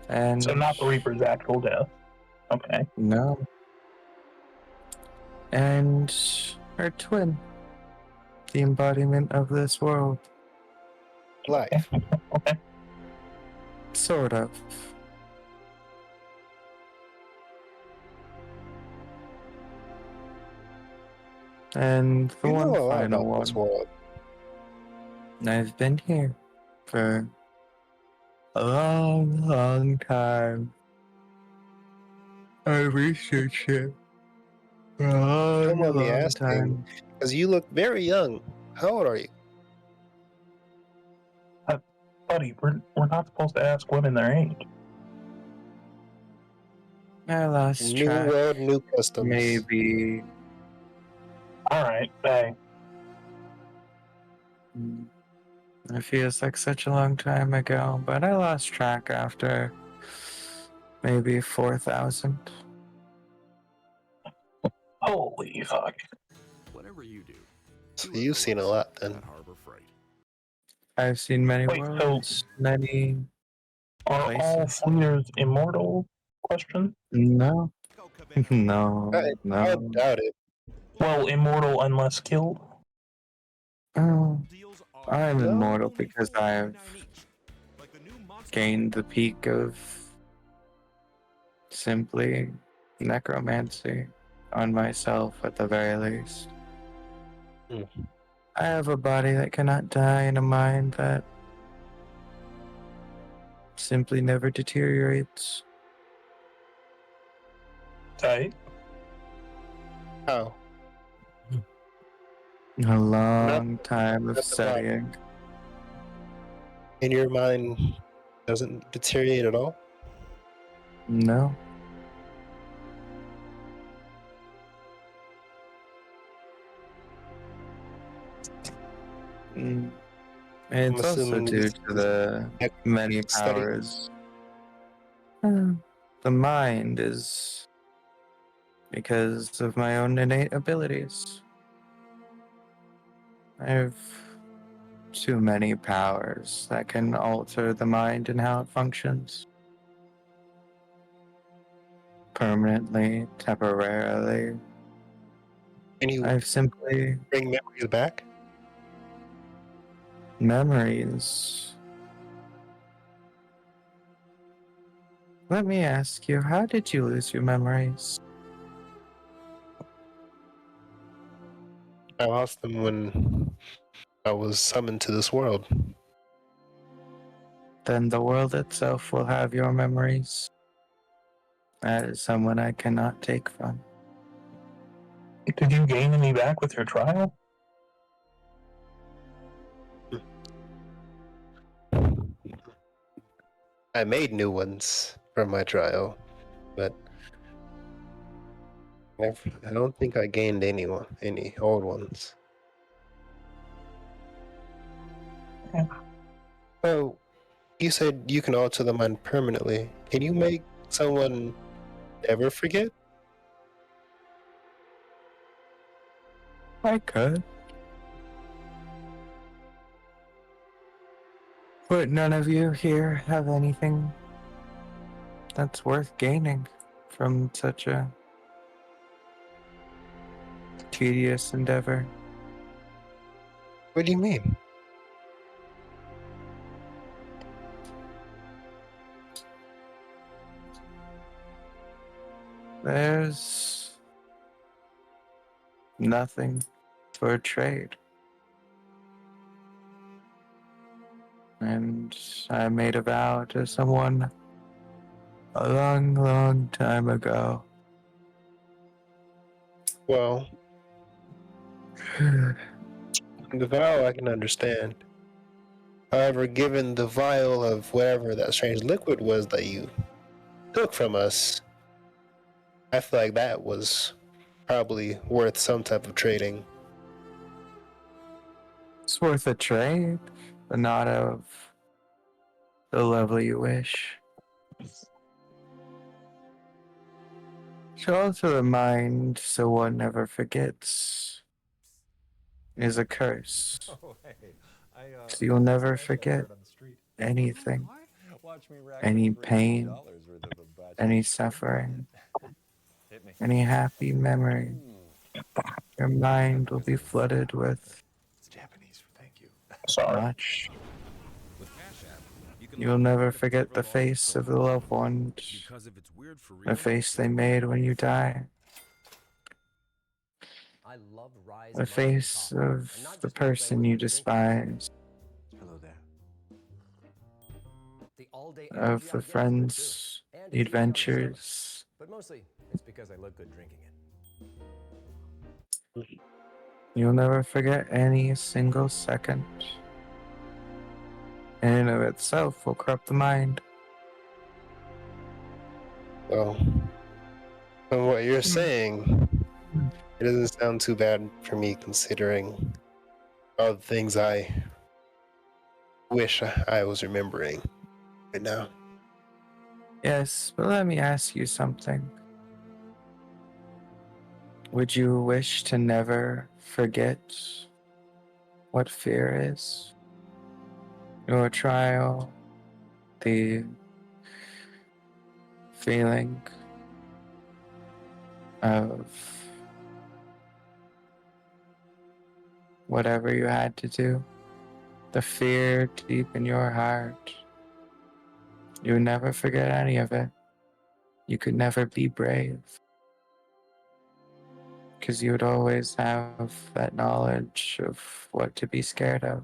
And So not the Reaper's actual death. Okay. no. And her twin, the embodiment of this world, Life. Okay. sort of. And the You know one a lot final about this one. world. I've been here for a long, long time. I researched it for a Don't long, mind me long asking, time. because you look very young. How old are you? Buddy, we're not supposed to ask women their age. I lost New track. world, new customs. Maybe Alright, hey. it feels like such a long time ago, but I lost track after maybe 4,000. Holy fuck. Whatever you do, So do it you've for seen a less lot than then. that Harbor Freight. I've seen many Wait, so worlds, many are all places. Fleeters immortal? Question? No, no, I no. doubt it. Well, immortal unless killed? Oh, Deals I'm are No. immortal only because $4.99 I've each. Like the new Monster gained the peak of simply necromancy on myself at the very least. Hmm. I have a body that cannot die and a mind that simply never deteriorates. Tight. How? A long time of Not the body. studying. In your mind, doesn't deteriorate at all? No. Mm. I'm It's also assuming due this to is the many study. powers. The mind is because of my own innate abilities. I have too many powers that can alter the mind and how it functions. Permanently, temporarily. Can you I've simply bring memories back? memories. Let me ask you, how did you lose your memories? I lost them when I was summoned to this world. Then the world itself will have your memories. That is someone I cannot take from. Did you gain any back with your trial? I made new ones from my trial, but I don't think I gained any old ones. Yeah. Oh, you said you can alter the mind permanently. Can you make someone never forget? I could. But none of you here have anything that's worth gaining from such a tedious endeavor. What do you mean? There's nothing for trade. And I made a vow to someone a long, long time ago. Well, the vow I can understand. However, given the vial of whatever that strange liquid was that you took from us, I feel like that was probably worth some type of trading. It's worth a trade, but not of the level you wish. To alter the mind so one never forgets is a curse. Oh, hey. So you'll never Scratched that forget bird on the street. anything, Watch me rack any up $3 pain, million worth of a batch any of shrimp. suffering, Hit me. any happy memory. Your mind will be flooded with It's Japanese for thank you. Sorry. much. With Cash App, you can You'll load never money forget the from all face of the loved ones, because if it's weird for the real, face they made when you die, I love Rise the mushroom face coffee. And of not the just because I person look you good drinking it. despise, Hello there. The all-day of energy I the get is good too. friends, And the it's easy on the stomach. adventures. But mostly, it's because I look good drinking it. You'll never forget any single second. In and of itself will corrupt the mind. Well, from what you're saying, it doesn't sound too bad for me considering all the things I wish I was remembering right now. Yes, but let me ask you something. Would you wish to never forget what fear is? Your trial, the feeling of whatever you had to do, the fear deep in your heart. You would never forget any of it. You could never be brave. Because you would always have that knowledge of what to be scared of.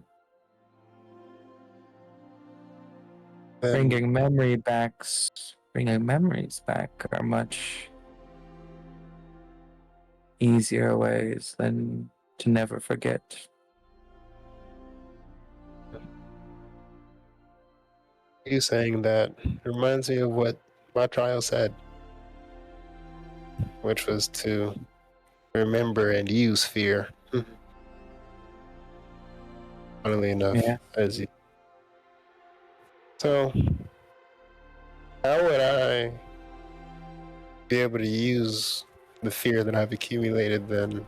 And Bringing memories back are much easier ways than to never forget. you saying that reminds me of what my trial said, which was to remember and use fear. Funnily enough, Yeah. as you. So, how would I be able to use the fear that I've accumulated then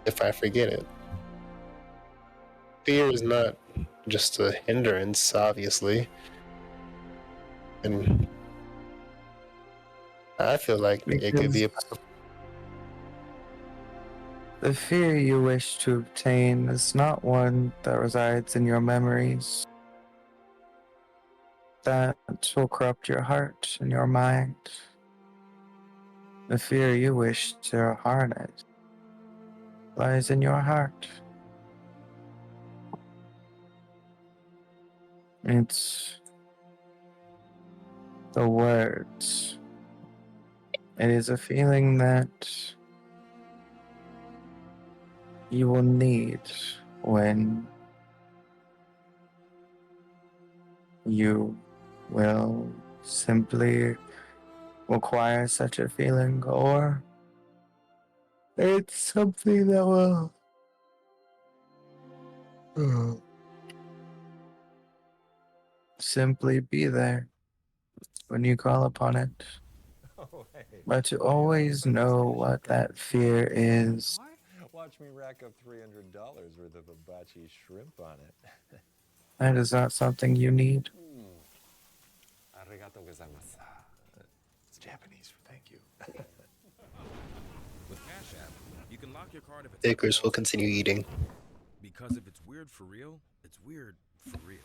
if I forget it? fear is not just a hindrance, obviously. And I feel like it could be a The fear you wish to obtain is not one that resides in your memories. That will corrupt your heart and your mind. The fear you wish to harness lies in your heart. It's the words. It is a feeling that you will need when you will simply require such a feeling, or it's something that will simply be there when you call upon it. Oh, hey. But to always know what that fear is. Watch me rack up $300 worth of hibachi shrimp on it. That is not something you need. Arigatou gozaimasu. It's Japanese for thank you. With Cash App, you can lock your card if it's Bakers will continue eating. because if it's weird for real, it's weird for real.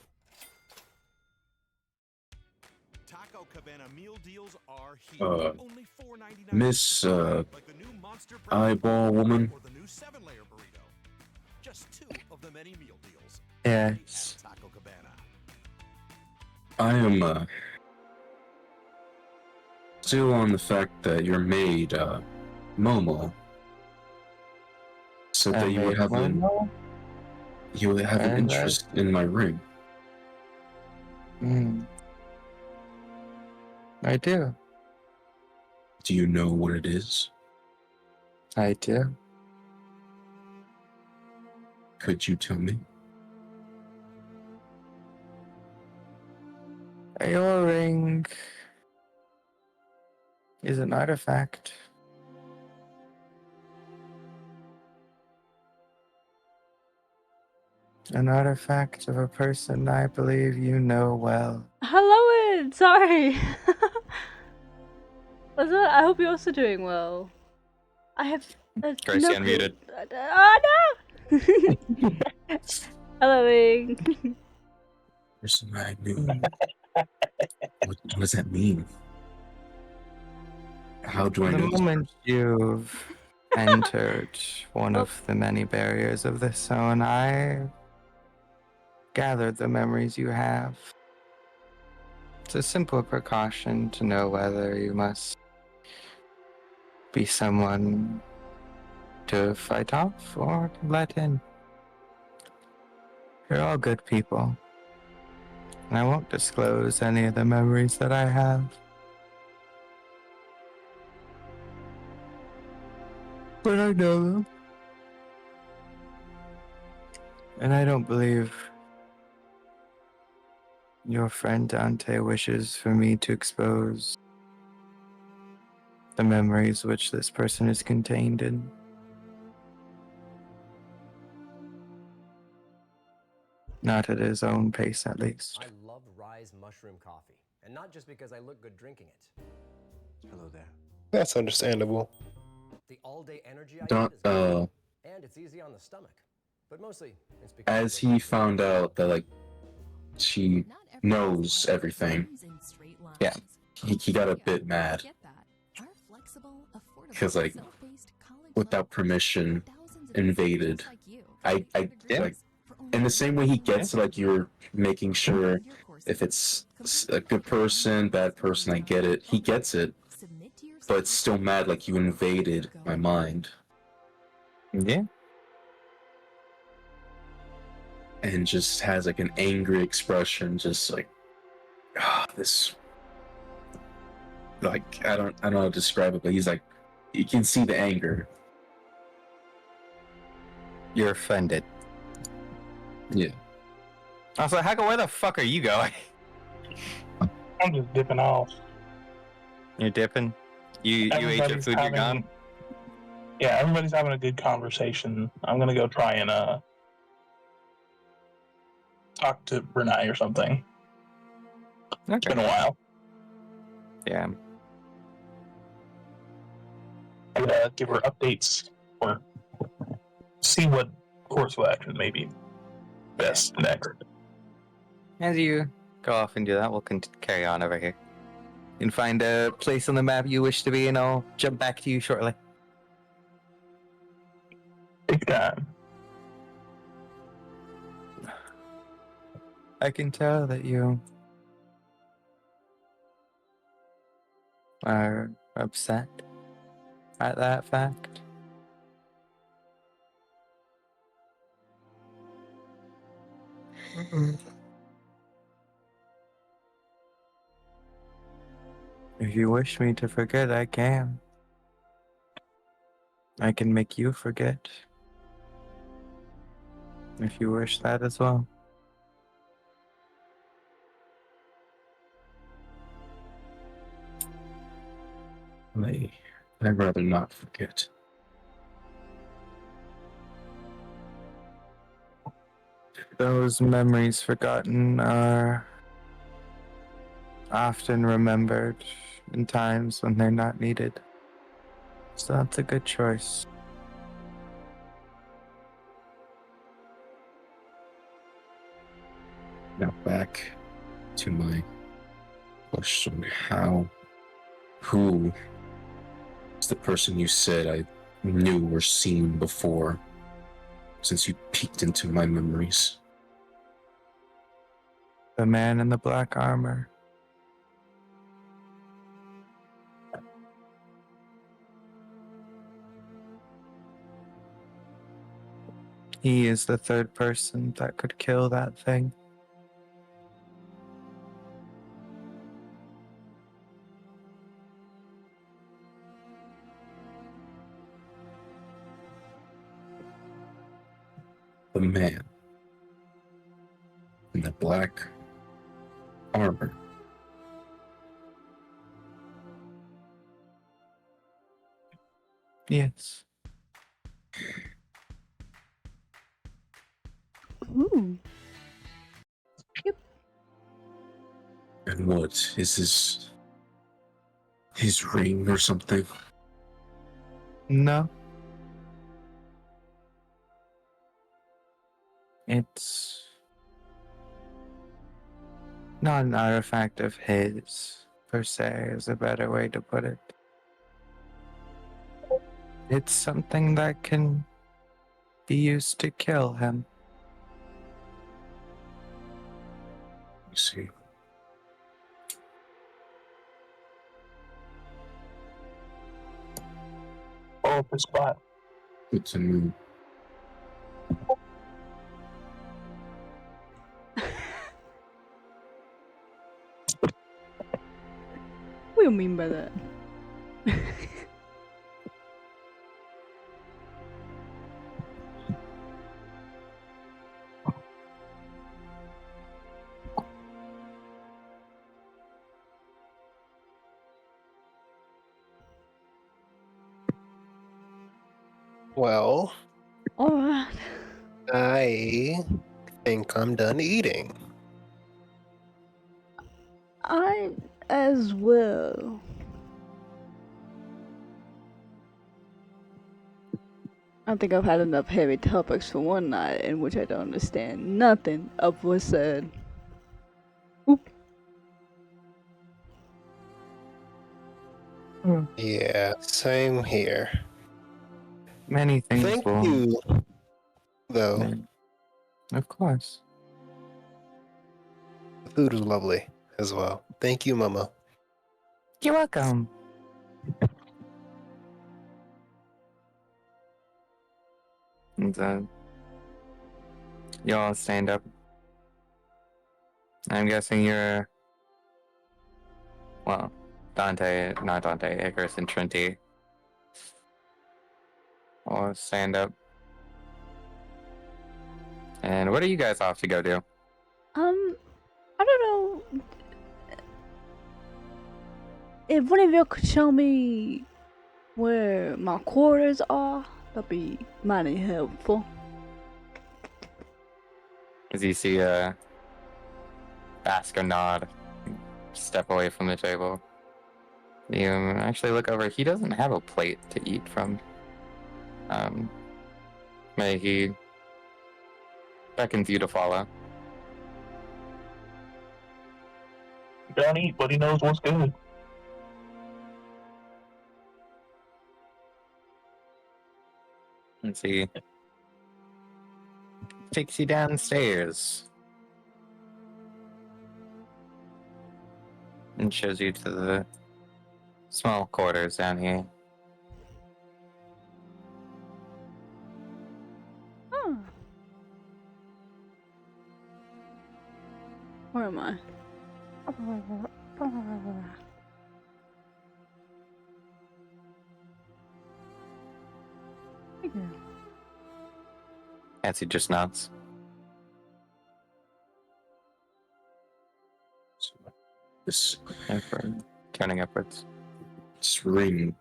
Taco Cabana meal deals are here. Only $4.99. Miss like the new monster eyeball woman. or the new 7-layer burrito. Just 2 of the many meal deals. Yes. At Taco Cabana. I am still on the fact that your maid, Momo, said that you would have an interest in my ring. I do. Do you know what it is? I do. Could you tell me? Your ring is an artifact. An artifact of a person I believe you know well. Hello, Ed. Sorry. I hope you're also doing well. I have Gracie no unmuted. Oh no! Hello, Ing. Person I knew. What does that mean? How do I The know this moment you've entered one of the many barriers of this zone, I gathered the memories you have. It's a simple precaution to know whether you must be someone to fight off or to let in. You're all good people. And I won't disclose any of the memories that I have. But I know them. And I don't believe your friend Dante wishes for me to expose the memories which this person is contained in. Not at his own pace, at least. I love Rise mushroom coffee, and not just because I look good drinking it. Hello there. That's understandable. The all-day energy I Don't, get is good, and it's easy on the stomach. But mostly, it's because as he found out that, like, she knows everything, Yeah. he got a bit mad. Because, like, without permission, invaded. I like, in the same way he gets, like, you're making sure if it's a good person, bad person, I get it. He gets it, but it's still mad, like, you invaded my mind. Yeah. And just has, like, an angry expression, just like, this, like, I don't know how to describe it, but he's like, you can see the anger. You're offended. Yeah. I was like, Haggle, where the fuck are you going? I'm just dipping off. You're dipping? You ate your Everybody's food, you're gone? Yeah, everybody's having a good conversation. I'm gonna go try and talk to Renai or something. It's been a while. Yeah. I'd give her updates or see what course of action may be best next. As you go off and do that, we'll carry on over here. You can find a place on the map you wish to be, and I'll jump back to you shortly. Take time. I can tell that you are upset at that fact. If you wish me to forget, I can. I can make you forget. If you wish that as well. I'd rather not forget. Those memories forgotten are often remembered in times when they're not needed. So that's a good choice. Now back to my question. Who is the person you said I knew or seen before, since you peeked into my memories? The man in the black armor. He is the third person that could kill that thing. The man in the black armor. Yes. Ooh. Yep. And what is his ring or something? No. It's not an artifact of his, per se, is a better way to put it. It's something that can be used to kill him. You see. Oh, the spot. Good to know. What do you mean by that? Well, Alright. I think I'm done eating. I as well. I think I've had enough heavy topics for one night in which I don't understand nothing of what's said. Oop. Yeah, same here. Many things Thank will. you, though. Of course. The food was lovely as well. Thank you, Mama. You're welcome. And you all stand up. I'm guessing you're, well, not Dante, Icarus and Trinity. All stand up. And what are you guys off to go do? I don't know. If one of you could show me where my quarters are, that'd be mighty helpful. As you see a ask or nod. Step away from the table. You actually look over. He doesn't have a plate to eat from. May he beckons you to follow. Don't eat, but he knows what's good. And see. Takes you downstairs. And shows you to the small quarters down here. Oh. Where am I? Nancy just nods. This turning upwards. This ring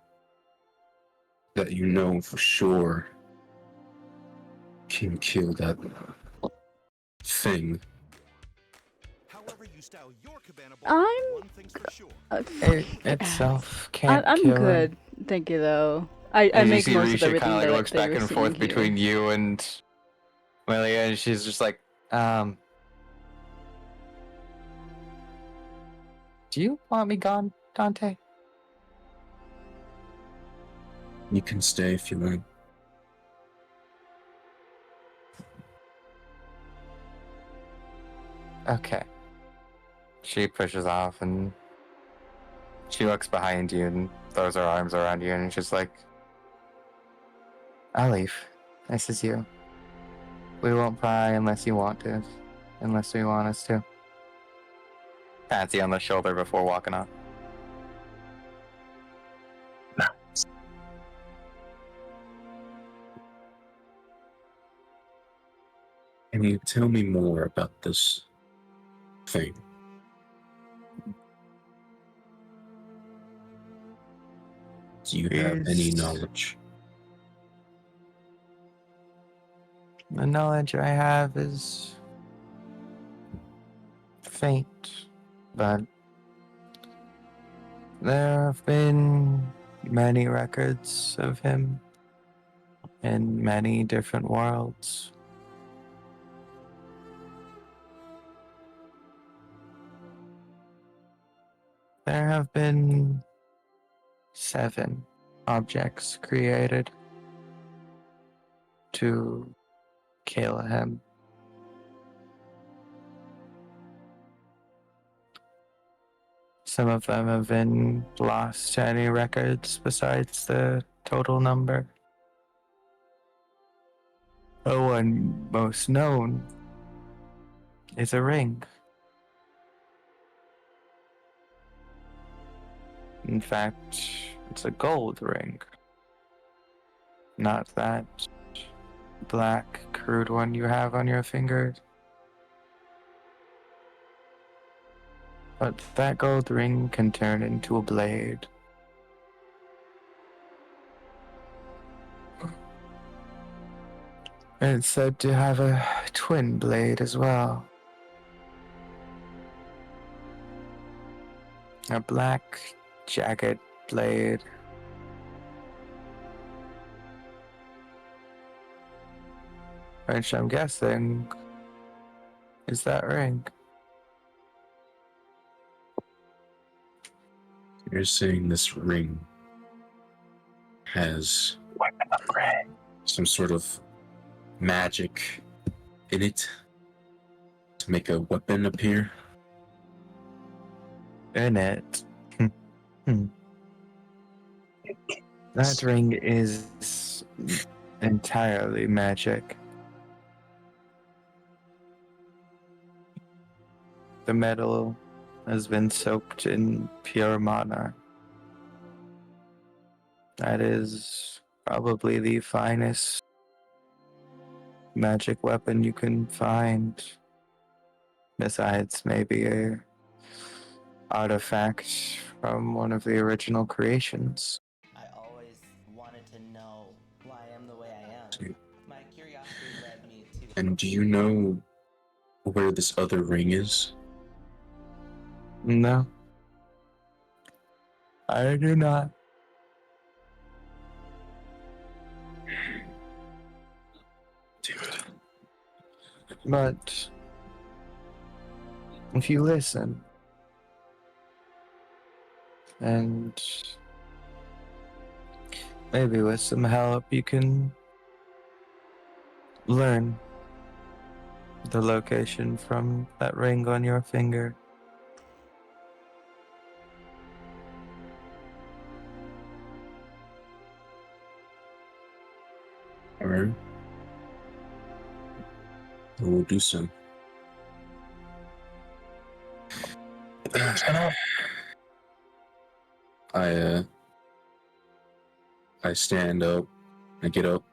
that you know for sure can kill that thing. It itself can't I'm kill good. Thank you, though. I and make you see most of Risha everything kind of that looks they back were and seeing forth here. between you and Melia, and she's just like, do you want me gone, Dante? You can stay if you want. Okay. She pushes off and she looks behind you and throws her arms around you and it's just like, I'll leave. This is you. We won't pry unless you want to. Unless we want us to. Pats you on the shoulder before walking off. Can you tell me more about this thing? Do you have any knowledge? The knowledge I have is faint, but there have been many records of him in many different worlds. There have been 7 objects created to kill him. Some of them have been lost to any records besides the total number. The one most known is a ring. In fact, it's a gold ring. Not that black, crude one you have on your finger. But that gold ring can turn into a blade. And it's said to have a twin blade as well. A black, jagged blade. Which I'm guessing is that ring. You're saying this ring has some sort of magic in it to make a weapon appear? In it. That ring is entirely magic. The metal has been soaked in pure mana. That is probably the finest magic weapon you can find. Besides maybe a artifact from one of the original creations. I always wanted to know why I am the way I am. My curiosity led me to... And do you know where this other ring is? No. I do not. But if you listen and maybe with some help you can learn the location from that ring on your finger. Alright. We'll do so. I stand up. I get up.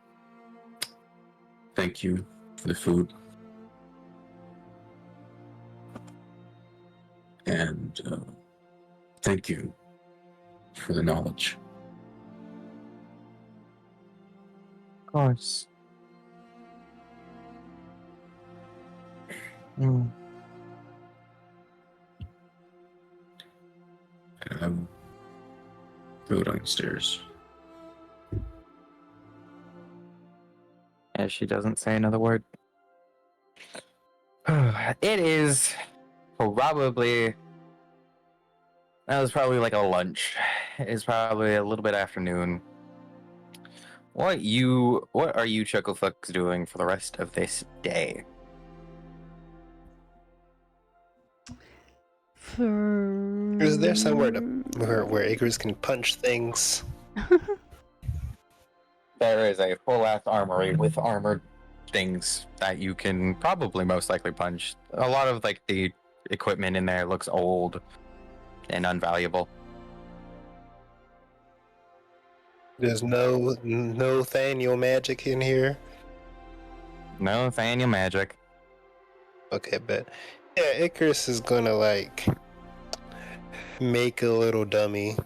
Thank you for the food. And thank you for the knowledge. Of course. Mm. And go downstairs. As she doesn't say another word. It is probably... That was probably like a lunch. It's probably a little bit afternoon. What are you Chucklefucks doing for the rest of this day? Is there somewhere where Icarus can punch things? There is a full-ass armory with armored things that you can probably most likely punch. A lot of like the equipment in there looks old and unvaluable. There's no Thaniel magic in here. No Nathaniel magic. Okay, but yeah, Icarus is gonna like make a little dummy,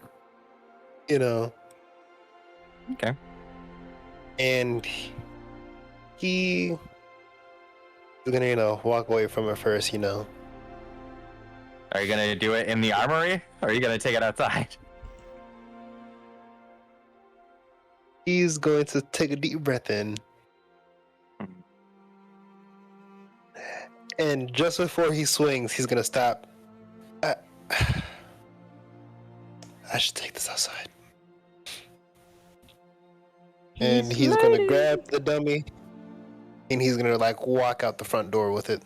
you know. Okay. And he is gonna, walk away from it first, Are you gonna do it in the armory, or are you gonna take it outside? He's going to take a deep breath in. And just before he swings, he's gonna stop. I should take this outside. And he's gonna grab the dummy, and he's gonna like walk out the front door with it.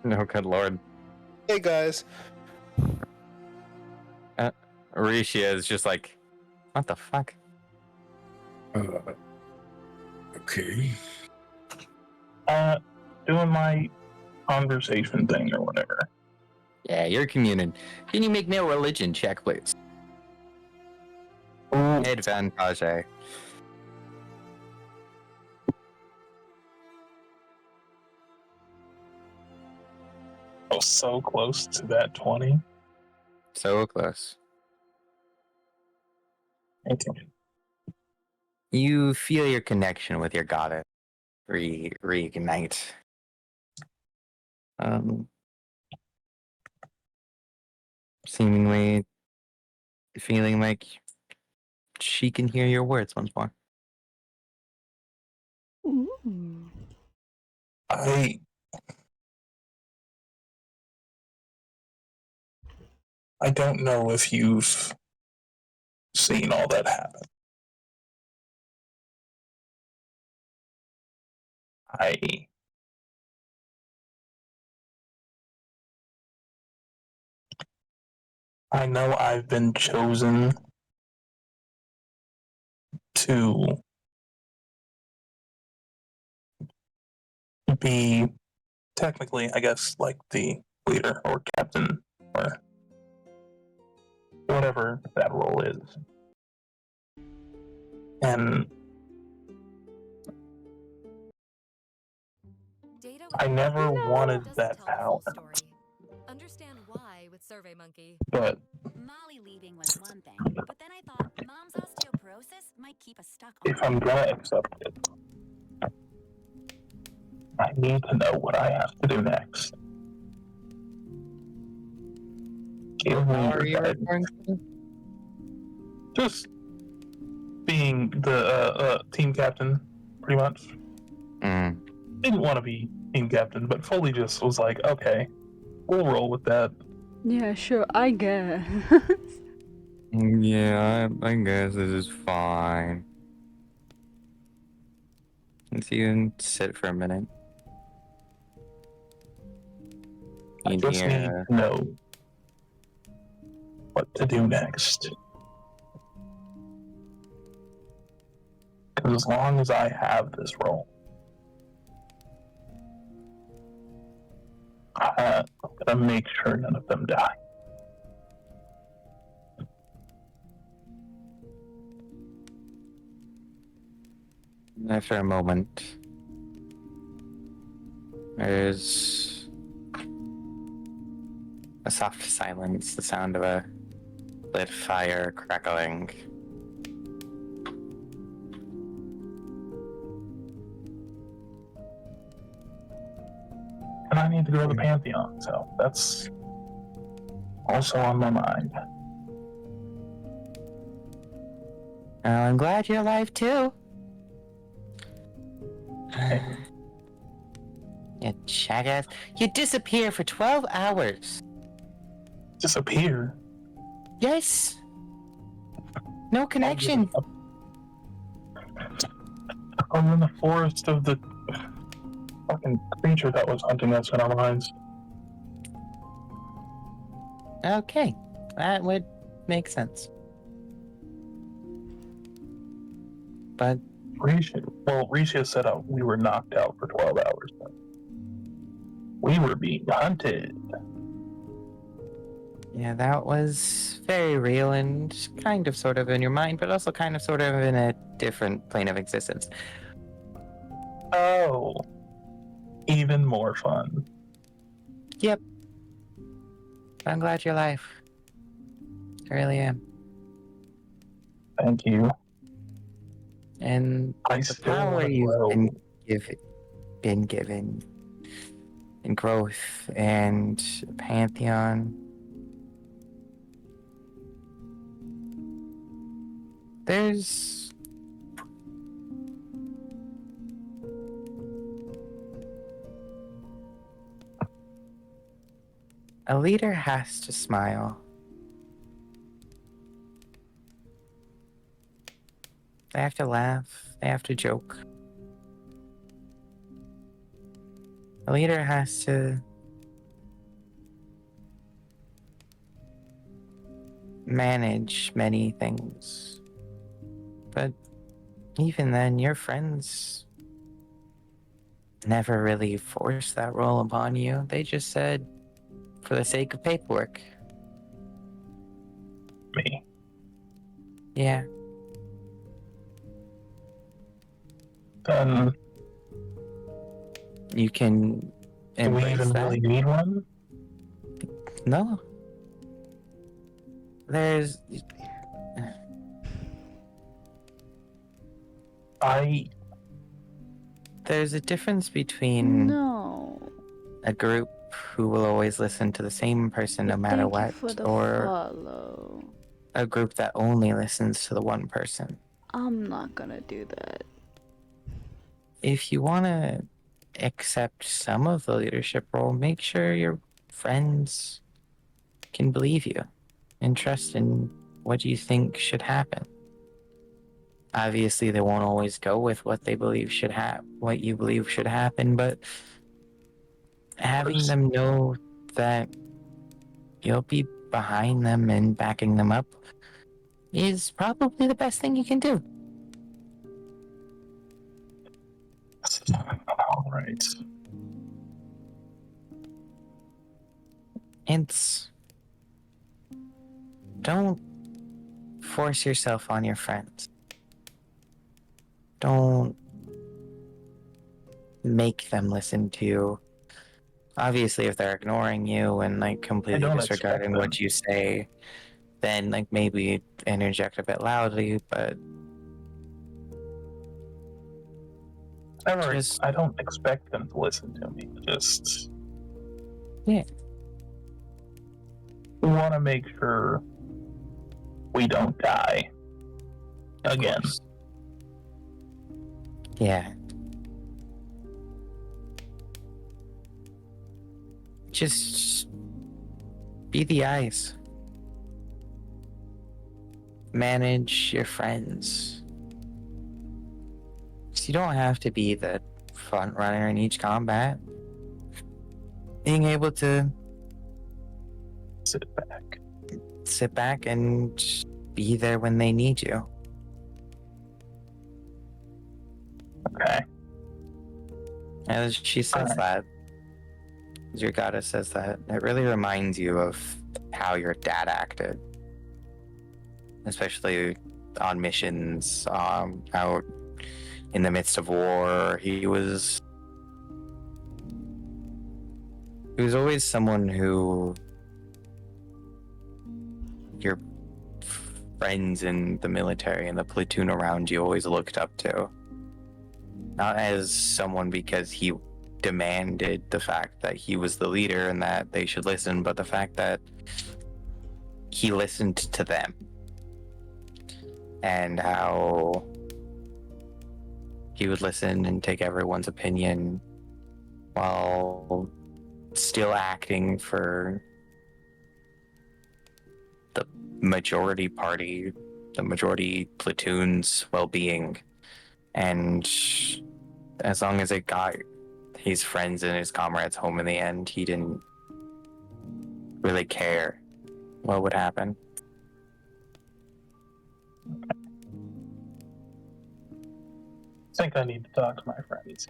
No, good lord. Hey guys. Risha is just like, what the fuck? Okay. Doing my conversation thing or whatever. Yeah, you're communing. Can you make me a religion check, please? Advantage. Oh, so close to that 20. So close. Okay. You feel your connection with your goddess reignite. Seemingly feeling like she can hear your words once more. Ooh. I don't know if you've seen all that happen. I know I've been chosen to be technically, I guess, like the leader or captain or whatever that role is. And I never wanted that power. Understand why with SurveyMonkey. But Molly leaving was one thing, but then I thought Mom's osteoporosis might keep us stuck on if I'm gonna accept it, I need to know what I have to do next. Give me How your are you guidance. referring to? Just being the team captain, pretty much. Mm. Didn't want to be team captain, but fully just was like, okay, we'll roll with that. Yeah, sure, I guess. Yeah, I guess this is fine. Let's even sit for a minute. I just need to know what to do next. Because as long as I have this role, I'm gonna make sure none of them die. After a moment, there's a soft silence, the sound of a lit fire crackling. And I need to go to the Pantheon, so that's also on my mind. I'm glad you're alive too. You jackass. You disappear for 12 hours. Disappear? Yes. No connection. I'm in the forest of the fucking creature that was hunting us in our minds. Okay, that would make sense. But Risha said we were knocked out for 12 hours. We were being hunted. yeah, that was very real and kind of sort of in your mind, but also kind of sort of in a different plane of existence. Oh, even more fun. Yep. I'm glad you're alive. I really am. Thank you. And I the still power wanna you've grow. been given in growth and Pantheon. There's a leader has to smile. They have to laugh. They have to joke. A leader has to manage many things. But even then, your friends never really forced that role upon you. They just said, for the sake of paperwork. Me. Yeah. Then You can do we embrace even that. really need one? No. There's There's a difference between No. a group who will always listen to the same person no matter Thank you what, for the or follow. a group that only listens to the one person. I'm not gonna do that. If you want to accept some of the leadership role, make sure your friends can believe you and trust in what you think should happen. Obviously, they won't always go with what they believe should what you believe should happen, but having them know that you'll be behind them and backing them up is probably the best thing you can do. All right. Don't force yourself on your friends. Don't make them listen to you. Obviously, if they're ignoring you and like completely don't disregarding expect what you say, then like maybe interject a bit loudly, but I don't expect them to listen to me. Just yeah. We want to make sure we don't die again. Yeah. Just be the eyes. Manage your friends. You don't have to be the front runner in each combat. Being able to sit back and be there when they need you. Okay. As she says that, as your goddess says that, it really reminds you of how your dad acted. Especially on missions, out in the midst of war. He was always someone who your friends in the military and the platoon around you always looked up to. Not as someone because he demanded the fact that he was the leader and that they should listen, but the fact that he listened to them. And how he would listen and take everyone's opinion while still acting for the majority party, the majority platoon's well-being. And as long as it got his friends and his comrades home in the end, he didn't really care what would happen. I think I need to talk to my friends.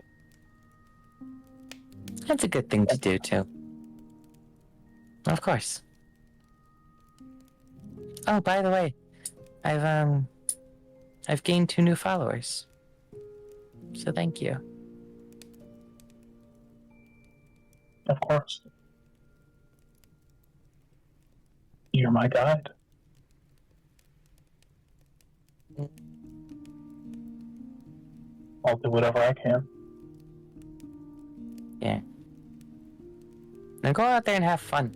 That's a good thing to do too. Of course. Oh, by the way, I've gained 2 new followers. So thank you. Of course. You're my guide. I'll do whatever I can. Yeah. Now go out there and have fun.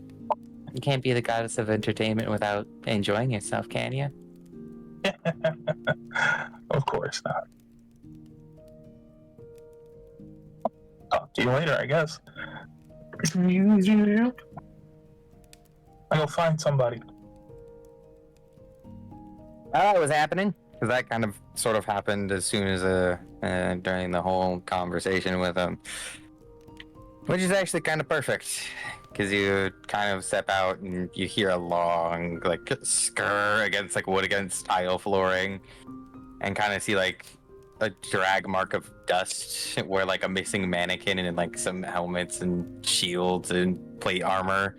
You can't be the goddess of entertainment without enjoying yourself, can you? Of course not. Talk to you later, I guess. I'll find somebody. Oh, it was happening? Because that kind of sort of happened as soon as during the whole conversation with him. Which is actually kind of perfect. Because you kind of step out and you hear a long, like, skr against, like, wood against tile flooring. And kind of see, like, a drag mark of dust where, like, a missing mannequin and, like, some helmets and shields and plate armor.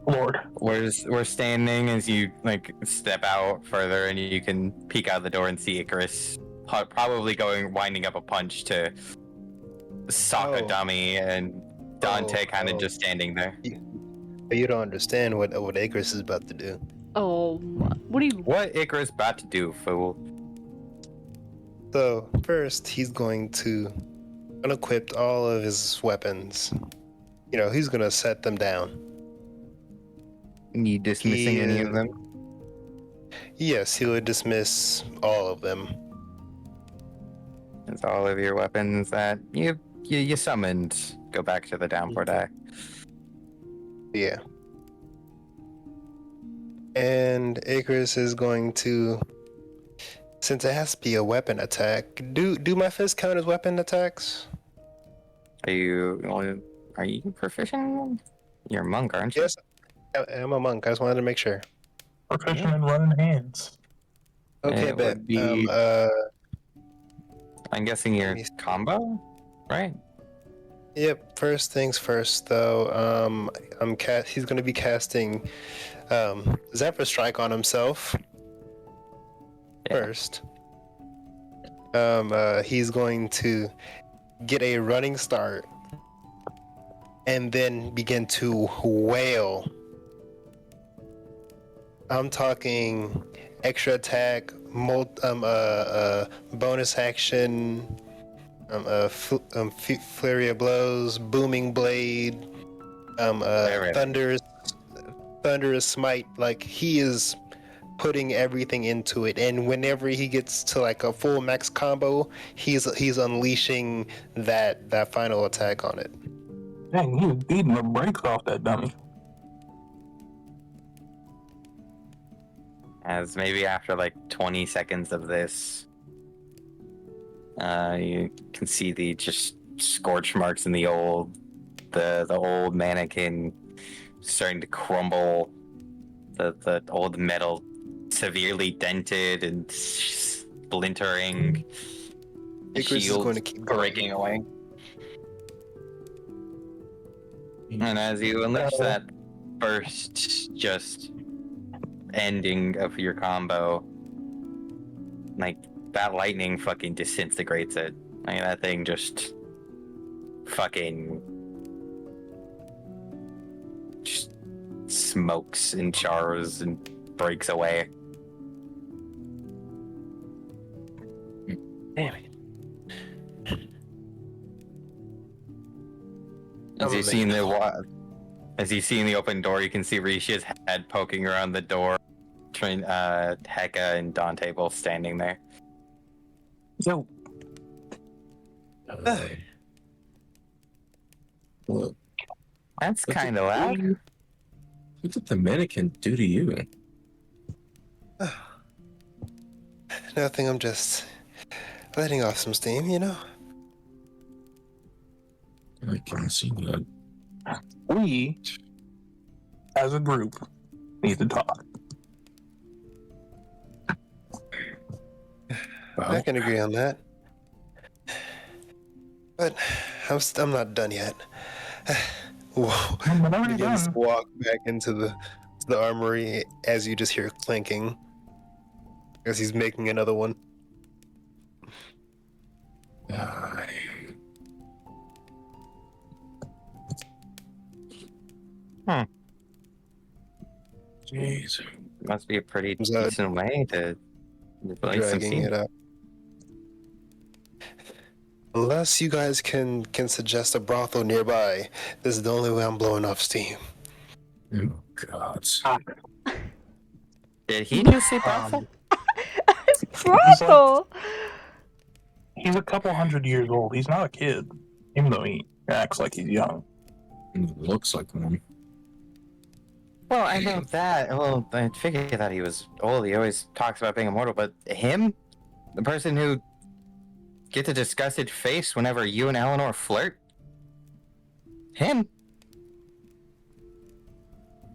Lord. We're standing as you, like, step out further and you can peek out the door and see Icarus probably winding up a punch to sock a dummy and Dante kind of just standing there. You don't understand what Icarus is about to do. Oh, What Icarus about to do, fool? So first, he's going to unequip all of his weapons. You know, he's gonna set them down. You dismissing any of them? Yes, he would dismiss all of them. It's all of your weapons that you summoned go back to the downpour deck. Yeah. And Icarus is going to, since it has to be a weapon attack, do my fists count as weapon attacks? Are you proficient? You're a monk, aren't you? Yes, I'm a monk. I just wanted to make sure. Proficient in running hands. Okay, it bet. would be, I'm guessing your combo, right? Yep. First things first, though. He's going to be casting Zephyr Strike on himself. First. He's going to get a running start and then begin to wail. I'm talking extra attack, bonus action, flurry of blows, booming blade, thunderous thunderous smite, like he is putting everything into it, and whenever he gets to like a full max combo, he's unleashing that final attack on it. Dang, he was beating the brakes off that dummy. As maybe after like 20 seconds of this, you can see the just scorch marks in the old mannequin starting to crumble. The old metal severely dented and splintering. The Icarus is shield going to keep breaking away. And as you unleash that first just ending of your combo, like that lightning fucking disintegrates it. Like that thing just fucking just smokes and chars and breaks away. Damn it. As you see in the open door, you can see Risha's head poking around the door. Heka and Dante both standing there. Yo. Well, that's kind of loud. What did the mannequin do to you? Nothing. I'm just letting off some steam, you know. I can see that. We, as a group, need to talk. I can agree on that. But I'm not done yet. Whoa. Begins to walk back into the armory as you just hear clinking as he's making another one. Jeez. Must be a pretty decent way to replace some dragging it out. Unless you guys can suggest a brothel nearby, this is the only way I'm blowing off steam. Oh God! Did he just say brothel? Brothel. He's a couple 100 years old. He's not a kid, even though he acts like he's young. He looks like one. Well, I know that. Well, I figured that he was old. He always talks about being immortal, but him, the person who gets a disgusted face whenever you and Eleanor flirt, him.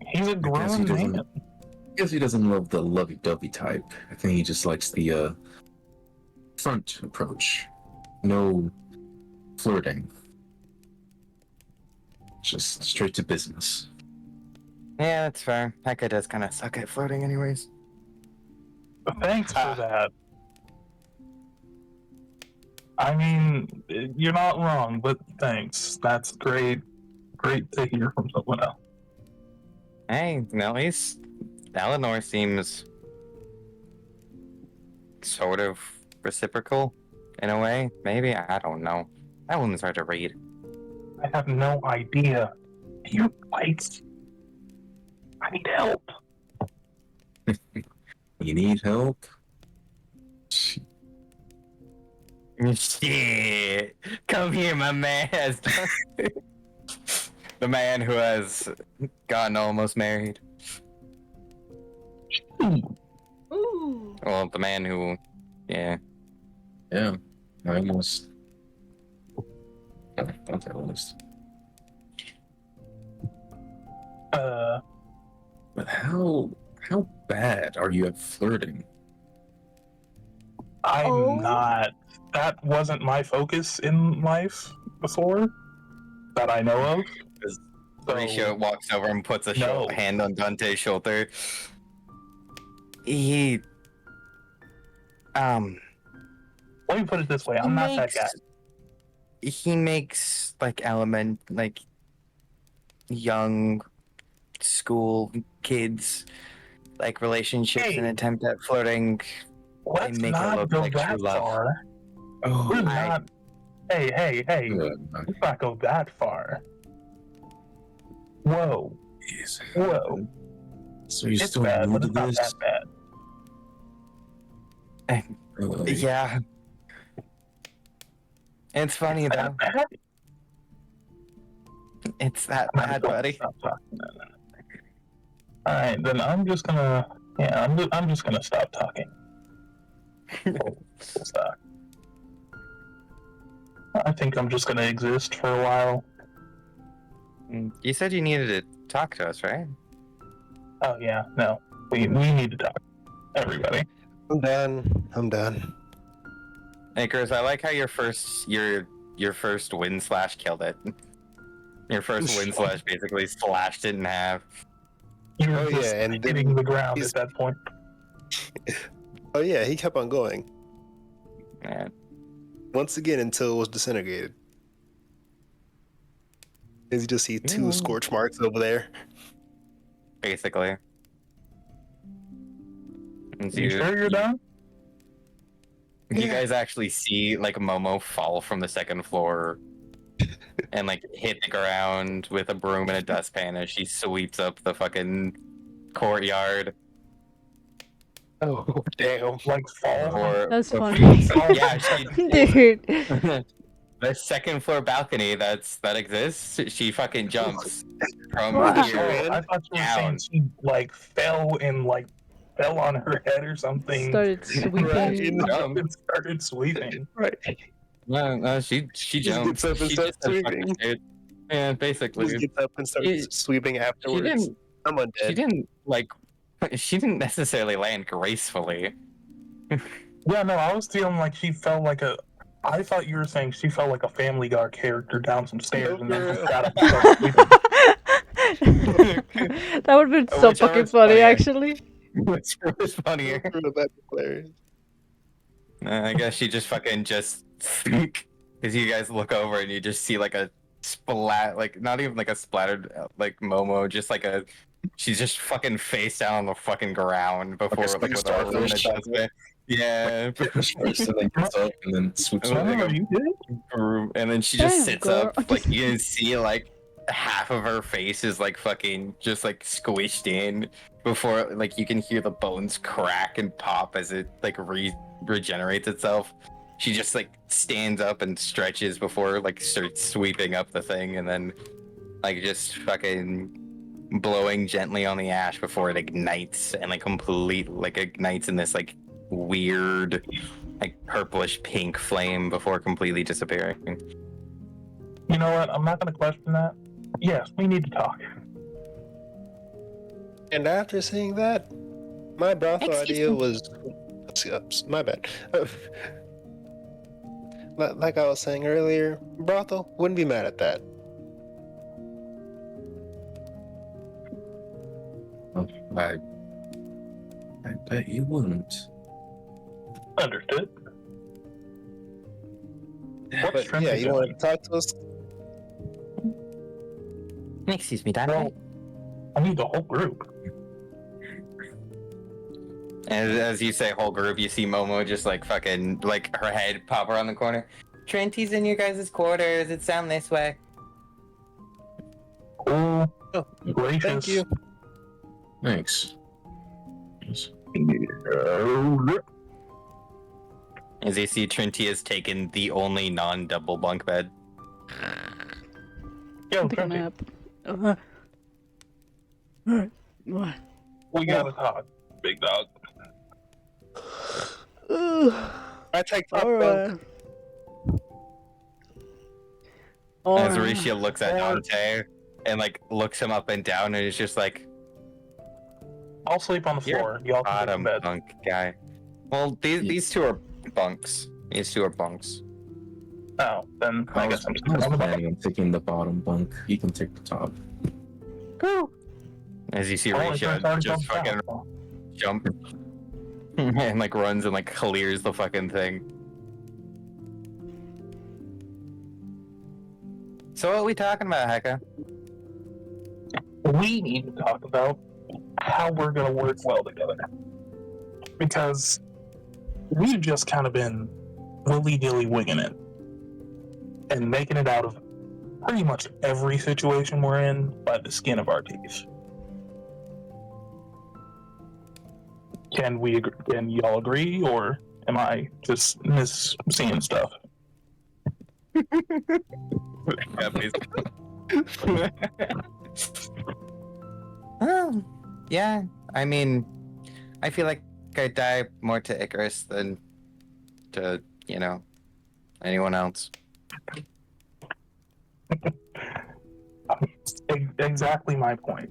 He's a grown man. I guess he doesn't love the lovey-dovey type. I think he just likes the front approach. No flirting. Just straight to business. Yeah, that's fair. Heka does kind of suck at flirting anyways. Thanks for that. I mean, you're not wrong, but thanks. That's great. Great to hear from someone else. Hey, at least Eleanor seems sort of reciprocal in a way. Maybe, I don't know. That woman's hard to read. I have no idea. You fights. I need help. You need help? Shit. Come here, my man. The man who has gotten almost married. Ooh. Well, the man who, yeah. Yeah, I almost. I thought that was. But how bad are you at flirting? I'm not. That wasn't my focus in life before, that I know of. Horatio walks over and puts a hand on Dante's shoulder. Let me put it this way, I'm not that guy. He makes like young school kids like relationships and attempt at flirting. Let's make not it look go like that true love. far. We're not. Hey. Let's not go that far. Whoa. Whoa. So you're It's still bad, new but to it's not this? that bad. Yeah. It's funny though. It's that bad, buddy. All right, then I'm just gonna. Yeah, I'm just gonna stop talking. Stop. I think I'm just gonna exist for a while. You said you needed to talk to us, right? Oh yeah, no, we need to talk. Everybody. I'm done. Hey, Chris, I like how your first win slash killed it. Your first win slash basically slashed it in half. You're Oh just yeah, and then hitting the ground at that point. Oh yeah, he kept on going. Man. Once again until it was disintegrated. As you just see two scorch marks over there. Basically. And You sure you're done? You guys actually see like Momo fall from the second floor and like hit the ground with a broom and a dustpan as she sweeps up the fucking courtyard. Oh damn! Like fall. That's funny. Yeah, she Dude. The second floor balcony that exists. She fucking jumps from Wow. here I thought you were down. saying she like fell on her head or something. Started sweeping. And started sweeping. Right. No, she jumps. Gets up and She starts just said, "Fuck sweeping. this shit." Yeah, basically. Just gets up and starts sweeping afterwards. didn't- I'm undead. She didn't necessarily land gracefully. Yeah, no, I was feeling like she fell like a. I thought you were saying she fell like a Family Guy character down some stairs and then just got up and started sweeping. That would have been so Whichever fucking is funny, funnier. actually. Which was funnier? That's hilarious. I guess she just fucking just because you guys look over and you just see like a splat, like not even like a splattered like Momo, just like a she's just fucking face down on the fucking ground before like with her broom and a dustpan. Yeah. First and then gets up and then swoops Oh, over. like a you did? broom, and then she just Damn, sits girl. up, like you can see like half of her face is like fucking just like squished in before like you can hear the bones crack and pop as it like regenerates itself. She just like stands up and stretches before like starts sweeping up the thing, and then like just fucking blowing gently on the ash before it ignites and like ignites in this like weird like purplish pink flame before completely disappearing. You know what? I'm not going to question that. Yes, we need to talk. And after seeing that, my brothel idea was my bad. Like I was saying earlier, brothel wouldn't be mad at that. I bet you wouldn't. Understood. But yeah, you want to talk to us? Excuse me, Dad. I need the whole group. And as you say whole group, you see Momo just like fucking like her head pop around the corner. Trenty's in your guys' quarters. It's down this way. Cool. Oh, gracious. thank you. Thanks. As you see, Trenty has taken the only non-double bunk bed. Yo, Take a Trenty, nap. What? we gotta talk, big dog. I take top Alright. As Risha looks at Dante and like looks him up and down and is just like, I'll sleep on the floor. Y'all can bottom go to bed. bunk guy. Well, these two are bunks. These two are bunks. Oh, then I guess I'm I was on the bed. planning on taking the bottom bunk. You can take the top. As you see Oh, it's Risha already just jumped fucking out. jump and like runs and like clears the fucking thing. So what are we talking about, Hecka? We need to talk about how we're gonna work well together. Because we've just kind of been willy-nilly winging it. And making it out of pretty much every situation we're in by the skin of our teeth. Can we? Can y'all agree, or am I just seeing stuff? Oh, yeah. I mean, I feel like I die more to Icarus than to, anyone else. Exactly my point.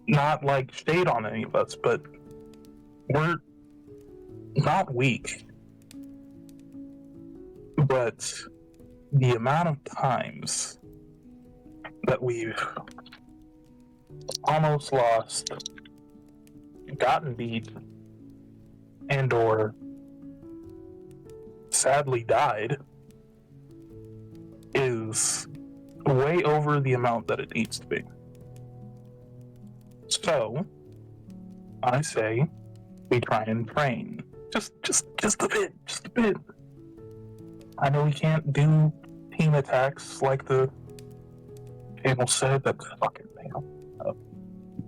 Not like shade on any of us, but we're not weak. But the amount of times that we've almost lost, gotten beat, and or sadly died is way over the amount that it needs to be. So, I say we try and train. Just a bit, just a bit. I know we can't do team attacks like the panel said, that's fucking panel.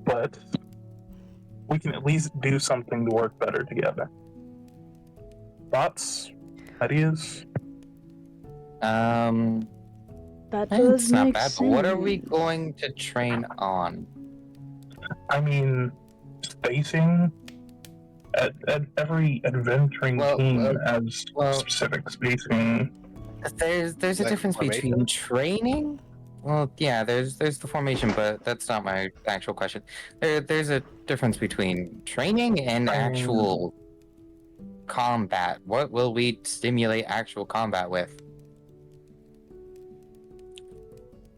But we can at least do something to work better together. Thoughts? Ideas? That It's does not make bad, sense. but what are we going to train on? I mean, spacing. At every adventuring team has specific spacing. There's a difference between training. Well, yeah, there's the formation, but that's not my actual question. There's a difference between training and actual combat. What will we stimulate actual combat with?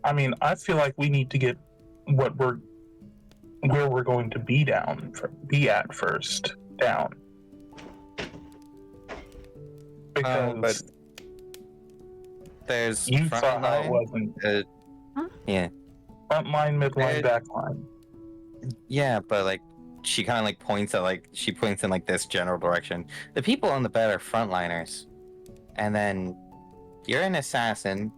I mean, I feel like we need to get where we're going to be at first down. Because there's you front saw how it line, wasn't. Yeah. Front line, mid line, back line. Yeah, but like she kind of like points in like this general direction. The people on the bed are frontliners, and then you're an assassin,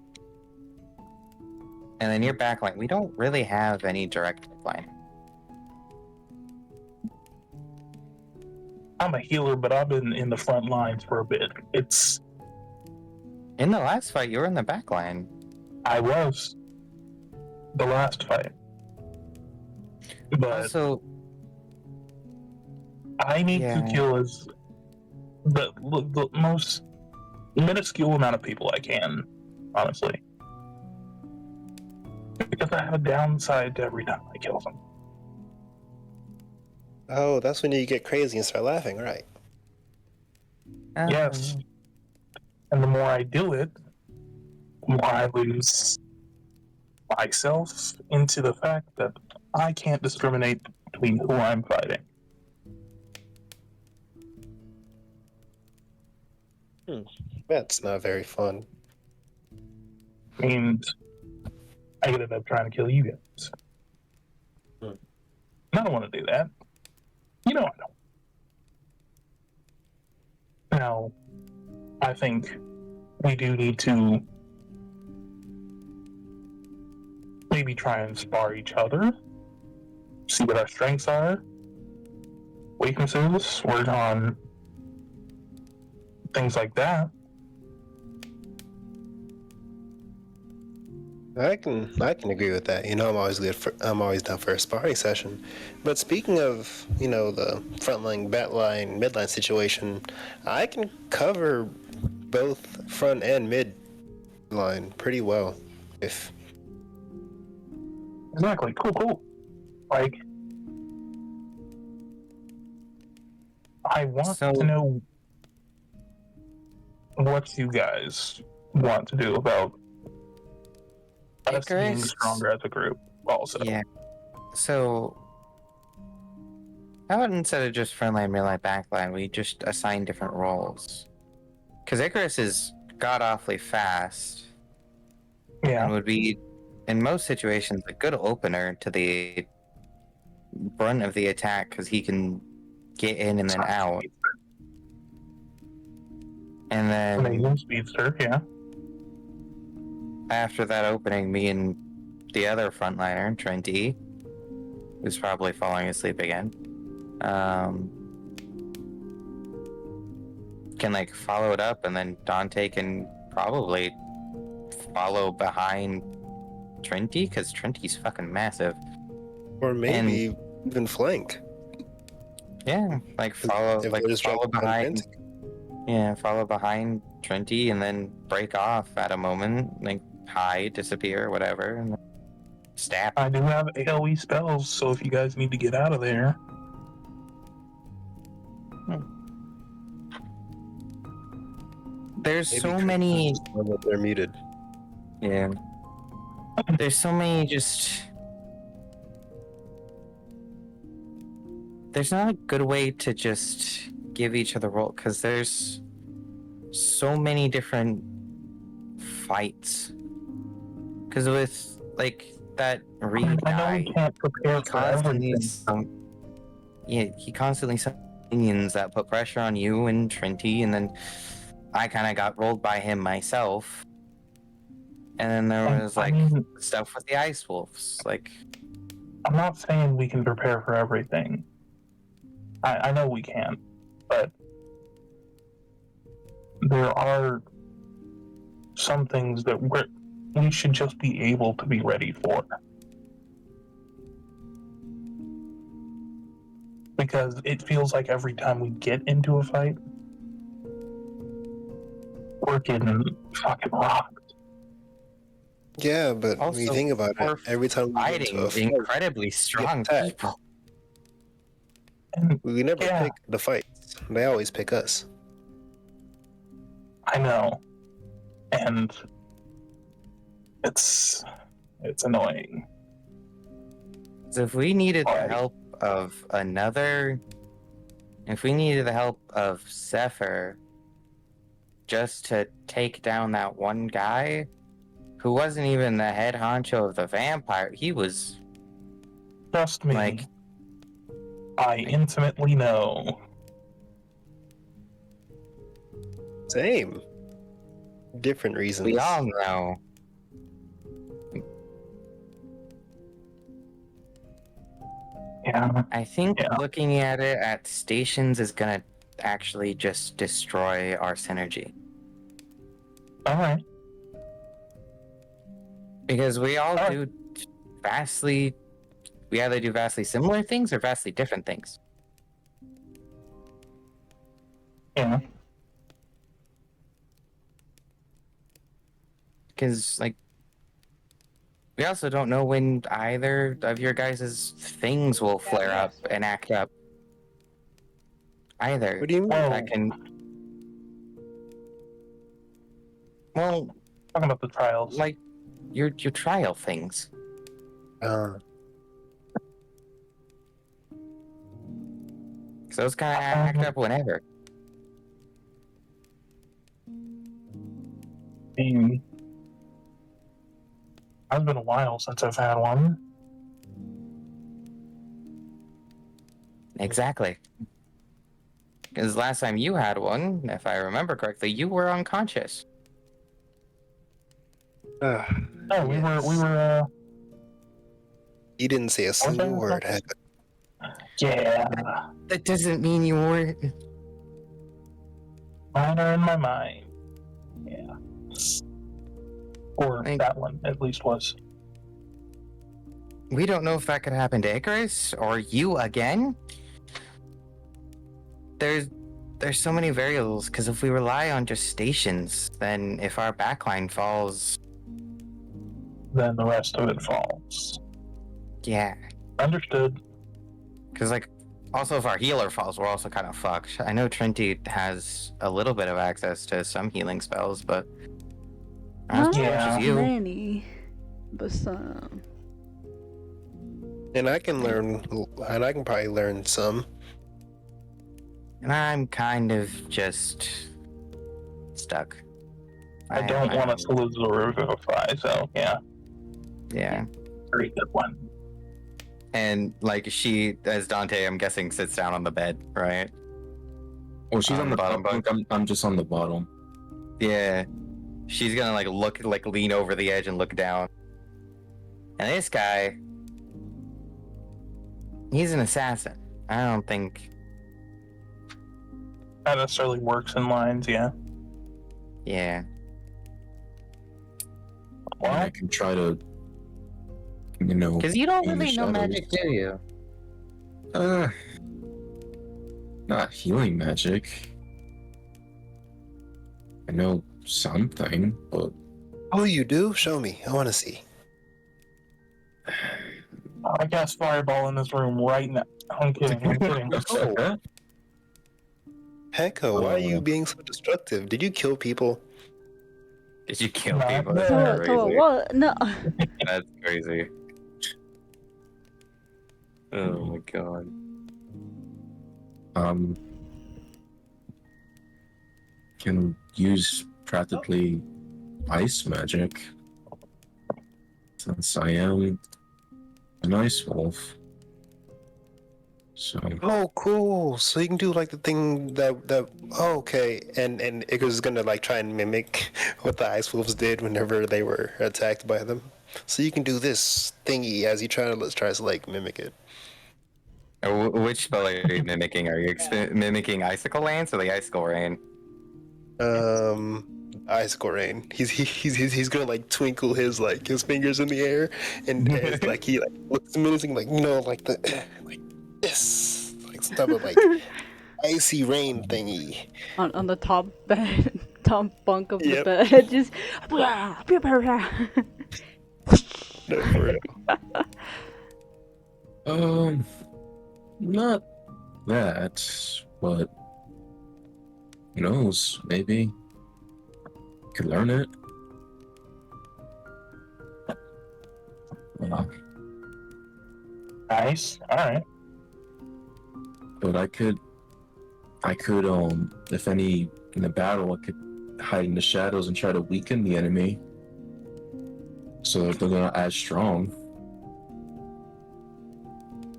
and then you're backline. We don't really have any direct line. I'm a healer, but I've been in the front lines for a bit. It's in the last fight you were in the back line. I was the last fight, but also I need to kill as the most minuscule amount of people I can, honestly, because I have a downside to every time I kill them. Oh, that's when you get crazy and start laughing, right? Yes. And the more I do it, the more I lose myself into the fact that I can't discriminate between who I'm fighting. That's not very fun. And I could end up trying to kill you guys. I don't want to do that. You know I don't. Now, I think we do need to maybe try and spar each other, see what our strengths are, weaknesses, work on things like that. I can agree with that. You know, I'm always down for a sparring session. But speaking of, the frontline, backline, midline situation, I can cover both front and mid line pretty well. Exactly. Cool. Like, I want to know what you guys want to do about us being stronger as a group also. Yeah. So how about instead of just frontline, midline, backline, we just assign different roles? Because Icarus is god awfully fast. Yeah. And would be, in most situations, a good opener to the brunt of the attack because he can get in and then out. And then amazing speedster, yeah. After that opening, me and the other frontliner, Trent E, who's probably falling asleep again. can like follow it up, and then Dante can probably follow behind Trinity, because Trinity's fucking massive. Or maybe even flank. Yeah, like follow behind. Yeah, follow behind Trinity, and then break off at a moment, like hide, disappear, whatever, and stab. I do have AoE spells, so if you guys need to get out of there. There's Maybe so many. They're muted. Yeah. There's so many just. There's not a good way to just give each other role, because there's so many different fights. Because with like that Reed guy, we can't prepare for everything. he constantly sent minions that put pressure on you and Trinity, and then I kind of got rolled by him myself. And then there was like stuff with the Ice Wolves. Like, I'm not saying we can prepare for everything. I know we can, but there are some things that we should just be able to be ready for. Because it feels like every time we get into a fight, we're getting fucking rocked. Yeah, but also, when you think about it, every time we get into a fight, incredibly strong people. We never pick the fights. They always pick us. I know. And it's annoying. So if we needed the help of Zephyr just to take down that one guy who wasn't even the head honcho of the vampire, he was. Trust me. I intimately know. Same. Different reasons. We all know. Yeah. I think looking at it at stations is gonna actually just destroy our synergy. Alright. Because we all do we either do vastly similar things or vastly different things. Yeah. Because, like, we also don't know when either of your guys' things will flare up and act up. Either. What do you mean? That can. Well, talking about the trials. Like, your trial things. So those kind of act up whenever. It's been a while since I've had one. Exactly. Because last time you had one, if I remember correctly, you were unconscious. No, we were. You didn't say a single word. Yeah. That doesn't mean you weren't. Mine are in my mind. Yeah. Or that one, at least, was. We don't know if that could happen to Icarus or you again. There's so many variables, because if we rely on just stations, then if our backline falls, then the rest of it falls. Yeah. Understood. Because, like, also if our healer falls, we're also kind of fucked. I know Trinity has a little bit of access to some healing spells, but Not as you. many, but some. And I can probably learn some. And I'm kind of just stuck. I don't want us to lose the Revivify, so yeah. Yeah. Very good one. And, like, she, as Dante, I'm guessing, sits down on the bed, right? Oh, she's on the bottom bunk. I'm just on the bottom. Yeah. She's gonna, like, lean over the edge and look down. And this guy, he's an assassin. I don't think. That necessarily works in lines, yeah. Yeah. Well, I can try to, you know. Because you don't be in the really know magic, shadows. do you? Not healing magic. I know something, but Oh, you do? Show me. I want to see. I cast fireball in this room right now. I'm kidding. I'm kidding. Oh. Hecko, why are you being so destructive? Did you kill people? Did you kill Nah, people? no. That's Toa, crazy. what? No. That's crazy. Oh my god. can use practically ice magic. Since I am an ice wolf. So Oh, cool. So you can do like the thing that oh, okay, and it was gonna like try and mimic what the ice wolves did whenever they were attacked by them. So you can do this thingy as you tries to like mimic it. Which spell are you mimicking? Are you mimicking Icicle Lance or the Icicle Rain? Icicle Rain. He's gonna like twinkle his fingers in the air, and it's like he like looks menacing, like like like this, like some type of like icy rain thingy. On the top bed, top bunk of the Yep. bed, just. No, for real. not that, but who knows? Maybe could learn it. Nice. All right. But I could, if any in the battle, I could hide in the shadows and try to weaken the enemy, so that they're not as strong.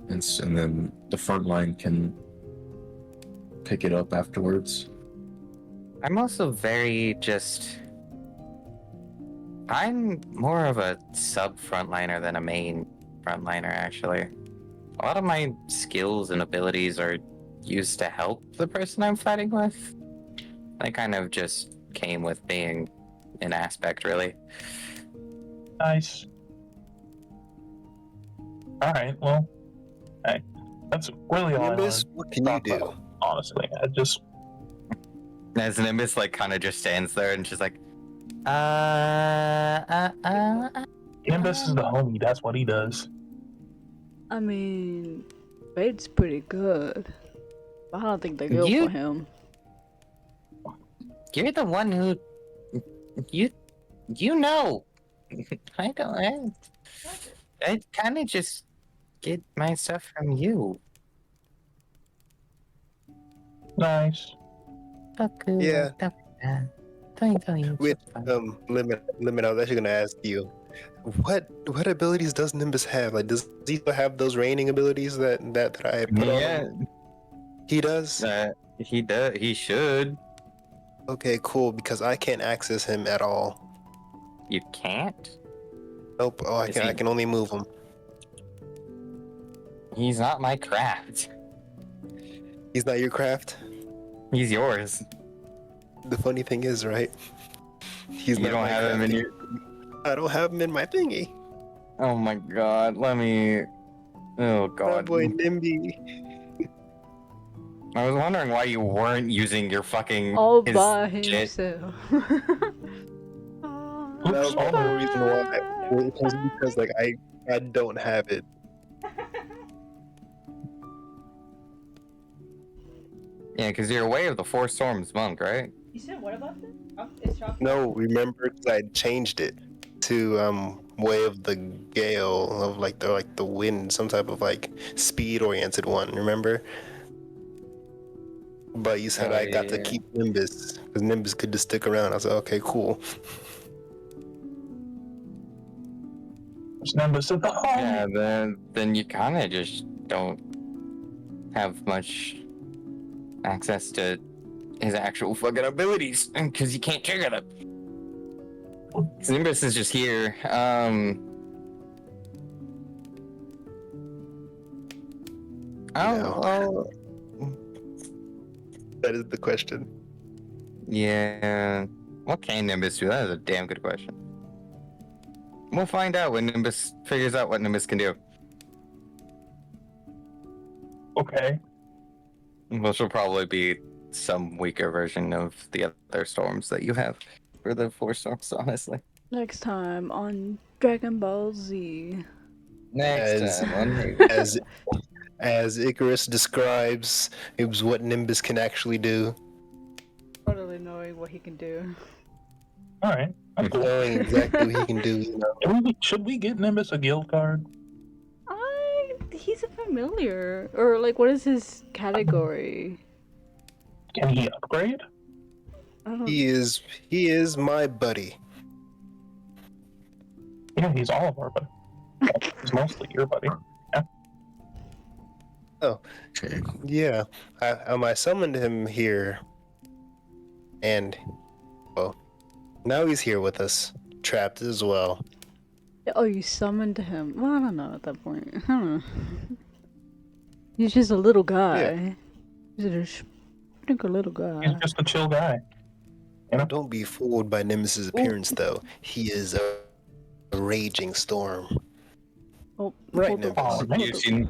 And then the front line can pick it up afterwards. I'm also I'm more of a sub frontliner than a main frontliner, actually. A lot of my skills and abilities are used to help the person I'm fighting with. They kind of just came with being an aspect, really. Nice. All right. Well, hey, that's really all Nimbus, I what can you do? about, honestly, I just. As Nimbus like kind of just stands there and she's like, Nimbus is the homie. That's what he does. I mean, Bait's pretty good. I don't think they go for him. You're the one who you know. I don't. I kind of just get my stuff from you. Nice. Yeah. With Limit. limit, I was actually gonna ask you, what abilities does Nimbus have? Like, does he still have those raining abilities that I put on him? He does. He does. He should. Okay, cool. Because I can't access him at all. You can't? Nope. Oh, I can only move him. He's not my craft. He's not your craft? He's yours. The funny thing is, right? He's You not don't my have him in craft. your. I don't have him in my thingy. Oh my god. Let me. Oh My god. boy Nimby. I was wondering why you weren't using your fucking. All his by shit. himself. That was the whole reason why. It was because like I don't have it. Yeah, because you're away of the Four Storms monk, right? You said what about this? No, remember, 'cause I changed it to Way of the Gale, of like the wind, some type of like speed oriented one. Remember? But you said I got to keep Nimbus because Nimbus could just stick around. I was like, okay, cool. Nimbus at the home. Yeah, then you kind of just don't have much access to his actual fucking abilities because you can't trigger them. Nimbus is just here. Oh, That is the question. yeah. What can Nimbus do? That is a damn good question. We'll find out when Nimbus figures out what Nimbus can do. Okay. Which will probably be some weaker version of the other storms that you have for the 4 storms, honestly. Next time on Dragon Ball Z. Next time on as Icarus describes, it was what Nimbus can actually do. Totally knowing what he can do. All right. Knowing exactly what he can do. You know. Should we get Nimbus a guild card? He's a familiar. Or, like, what is his category? Can he upgrade? He is my buddy. Yeah, he's all of our buddy. He's mostly your buddy. Yeah. Oh, yeah. I summoned him here, and well, now he's here with us, trapped as well. Oh, you summoned him. Well, I don't know at that point. I don't know. He's just a little guy. Yeah. He's a little guy. He's just a chill guy. You know? Don't be fooled by Nemesis's appearance, though. He is a raging storm. Oh, right, Nimbus.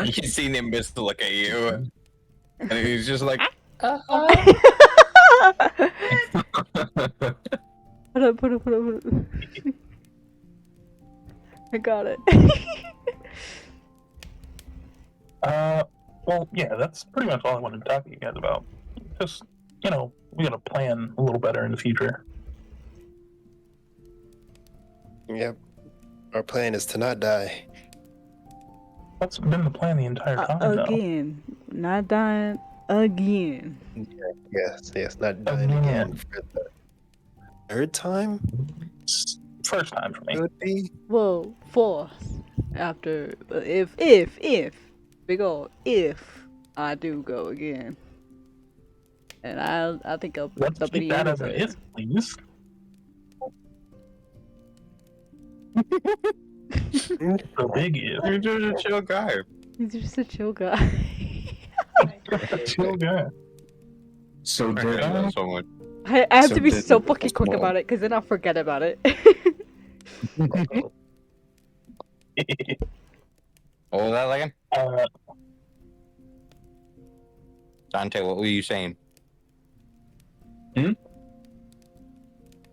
You see Nimbus look at you, and he's just like, Put it. I got it. Well, yeah, that's pretty much all I wanted to talk to you guys about. Just, we gotta plan a little better in the future. Yep. Our plan is to not die. That's been the plan the entire time, again. Not dying again. Yes, not dying again for the third time? First time for me. It would be. Well, fourth. After, if, big ol' if I do go again. And I think I'll put up keep that as an if, please. The big if. You're just a chill guy. He's just a chill guy. Chill guy. So I have to be so fucking quick about it, because then I'll forget about it. What was that again? Dante, what were you saying?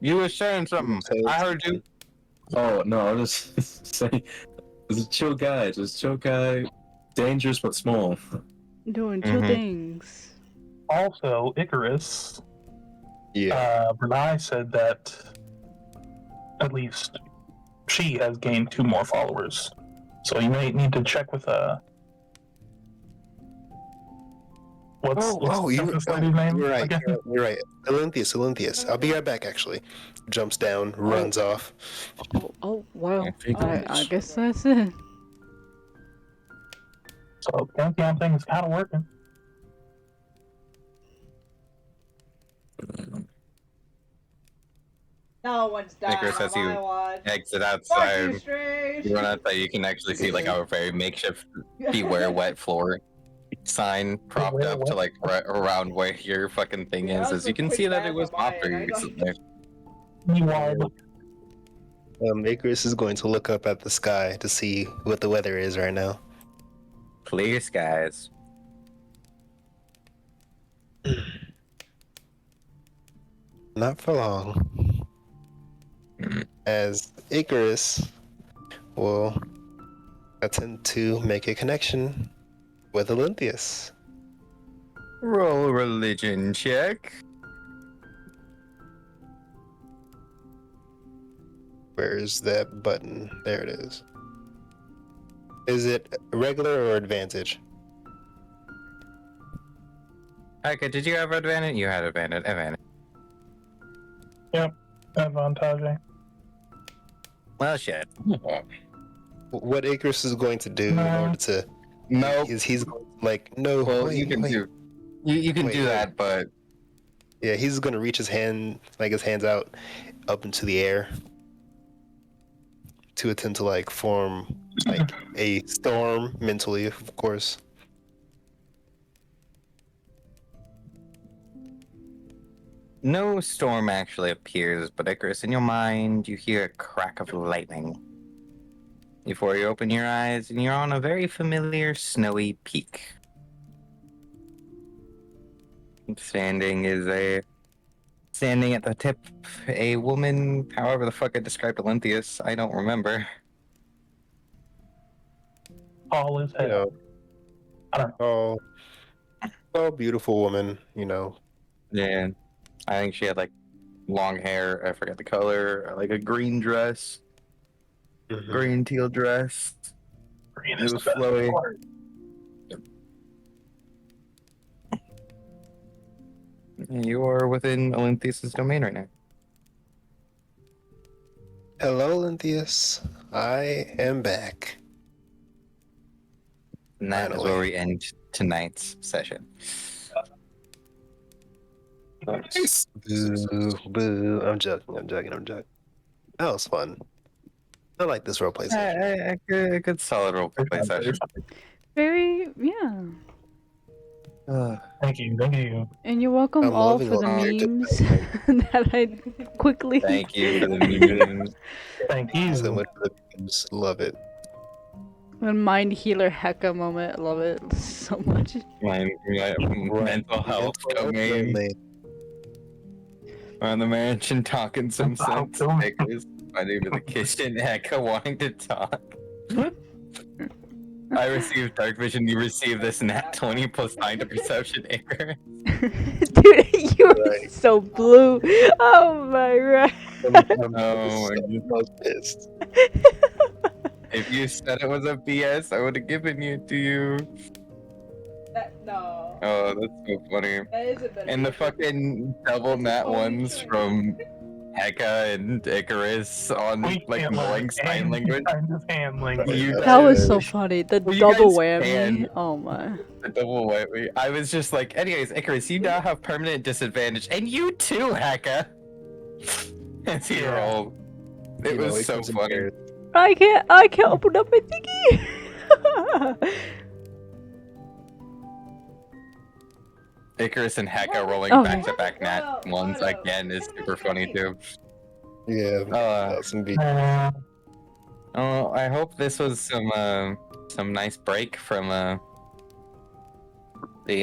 You were saying something. I heard you. Oh, no, I was just saying, he's a chill guy, dangerous but small. Doing chill things. Also, Icarus. Yeah. Renai said that at least she has gained 2 more followers. So you may need to check with what's this lady's name? You're right. You're right. Olympius. I'll be right back. Actually, jumps down, runs off. Oh wow! I guess that's it. So Pantheon thing is kind of working. No one's dying Icarus, as you exit outside, you run outside, you can actually see like a very makeshift "Beware wet floor" sign propped up to like right around where your fucking thing is. As you can see that it was not previously. Icarus is going to look up at the sky to see what the weather is right now. Clear skies. Not for long. As Icarus will attempt to make a connection with Olympius. Roll a religion check. Where's that button? There it is. Is it regular or advantage? Okay, did you have advantage? You had advantage. Yep, advantage. Well, shit. What Icarus is going to do in order to... No. Is he's like, no, well, wait, you can do... You can do that, but... Yeah, he's going to reach his hand, like his hands out, up into the air. to attend to like form like a storm mentally, of course. No storm actually appears, but Icarus, in your mind, you hear a crack of lightning. Before you open your eyes, and you're on a very familiar snowy peak. Standing at the tip, a woman, however the fuck I described Olympias, I don't remember. Tall as hell. You know, oh, beautiful woman. You know. Yeah, I think she had like long hair. I forget the color. Like a green dress, green teal dress. Green It is was the best flowy. part. You are within Olympias' domain right now. Hello, Lynthius. I am back. And that is where we end tonight's session. Boo, boo. I'm joking. That was fun. I like this roleplay session. A good solid roleplay session. Very, yeah. Thank you. And you're welcome I'm all loving for the all your memes that I quickly. Thank you for the memes. Thank you so much for the memes. Love it. The mind healer hecka moment. Love it so much. My mental health domain. On the mansion talking some sense. Stickers. My name in the kitchen. Hecka wanting to talk. I received dark vision. You received this nat 20 plus 9 to perception error. Dude, you were so blue. Oh my god. Oh my I was pissed. If you said it was a BS, I would have given it to you. No. Oh, that's so funny. That is a better. And the fucking double nat ones from Hecka and Icarus on like knowing sign language. That was so funny. The Well, you double guys whammy. can. Oh my. The double whammy. I was just like, anyways, Icarus, you now have permanent disadvantage, and you too, Hecka. And so you're all. It was so funny. I can't open up my thingy. Icarus and Hecka rolling back-to-back nat ones again is super funny too. Yeah, awesome beat. Oh, I hope this was some nice break from the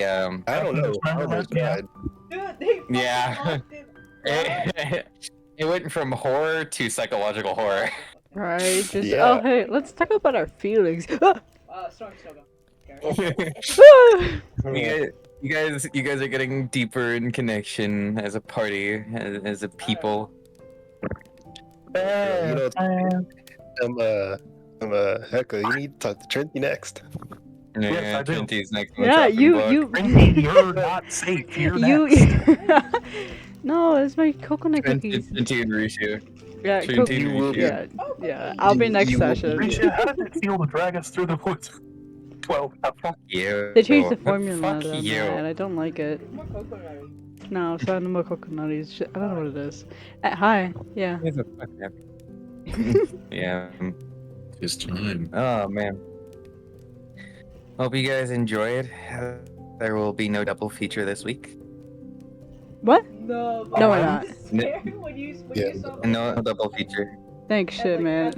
I don't know. I almost died. Yeah. It went from horror to psychological horror. Right. Just Yeah. oh hey, let's talk about our feelings. You guys are getting deeper in connection as a party, as a people. You know, Hecka, you need to talk to Trinity next. Yeah, I do. Trinity's next. Yeah, you. Trinity, you're not safe. You're You. next. No, it's my coconut cookies. Trinity and Rishu. Yeah, Trinity and Rishu. yeah. I'll be next session. Risha, how did it feel to drag us through the woods? 12. Fuck you. They changed the formula, Fuck though, you. and I don't like it. No, it's not more coconutties. Shit, I don't know what it is. Hi. Yeah. He's a fucking yeah. It's time. Oh man. Hope you guys enjoyed. There will be no double feature this week. What? No, we're not. No double feature. Thanks, shit, man.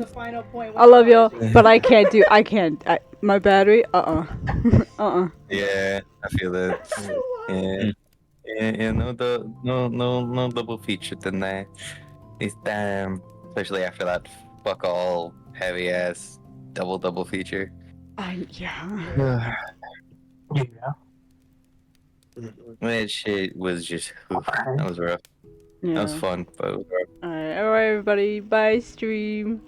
I love y'all, but I can't. My battery. Yeah, I feel that. Yeah. No double feature tonight. It's damn, especially after that fuck all heavy ass double feature. Yeah. Yeah. That shit was just that was rough. Yeah. That was fun, but it was rough. Alright, everybody. Bye, stream.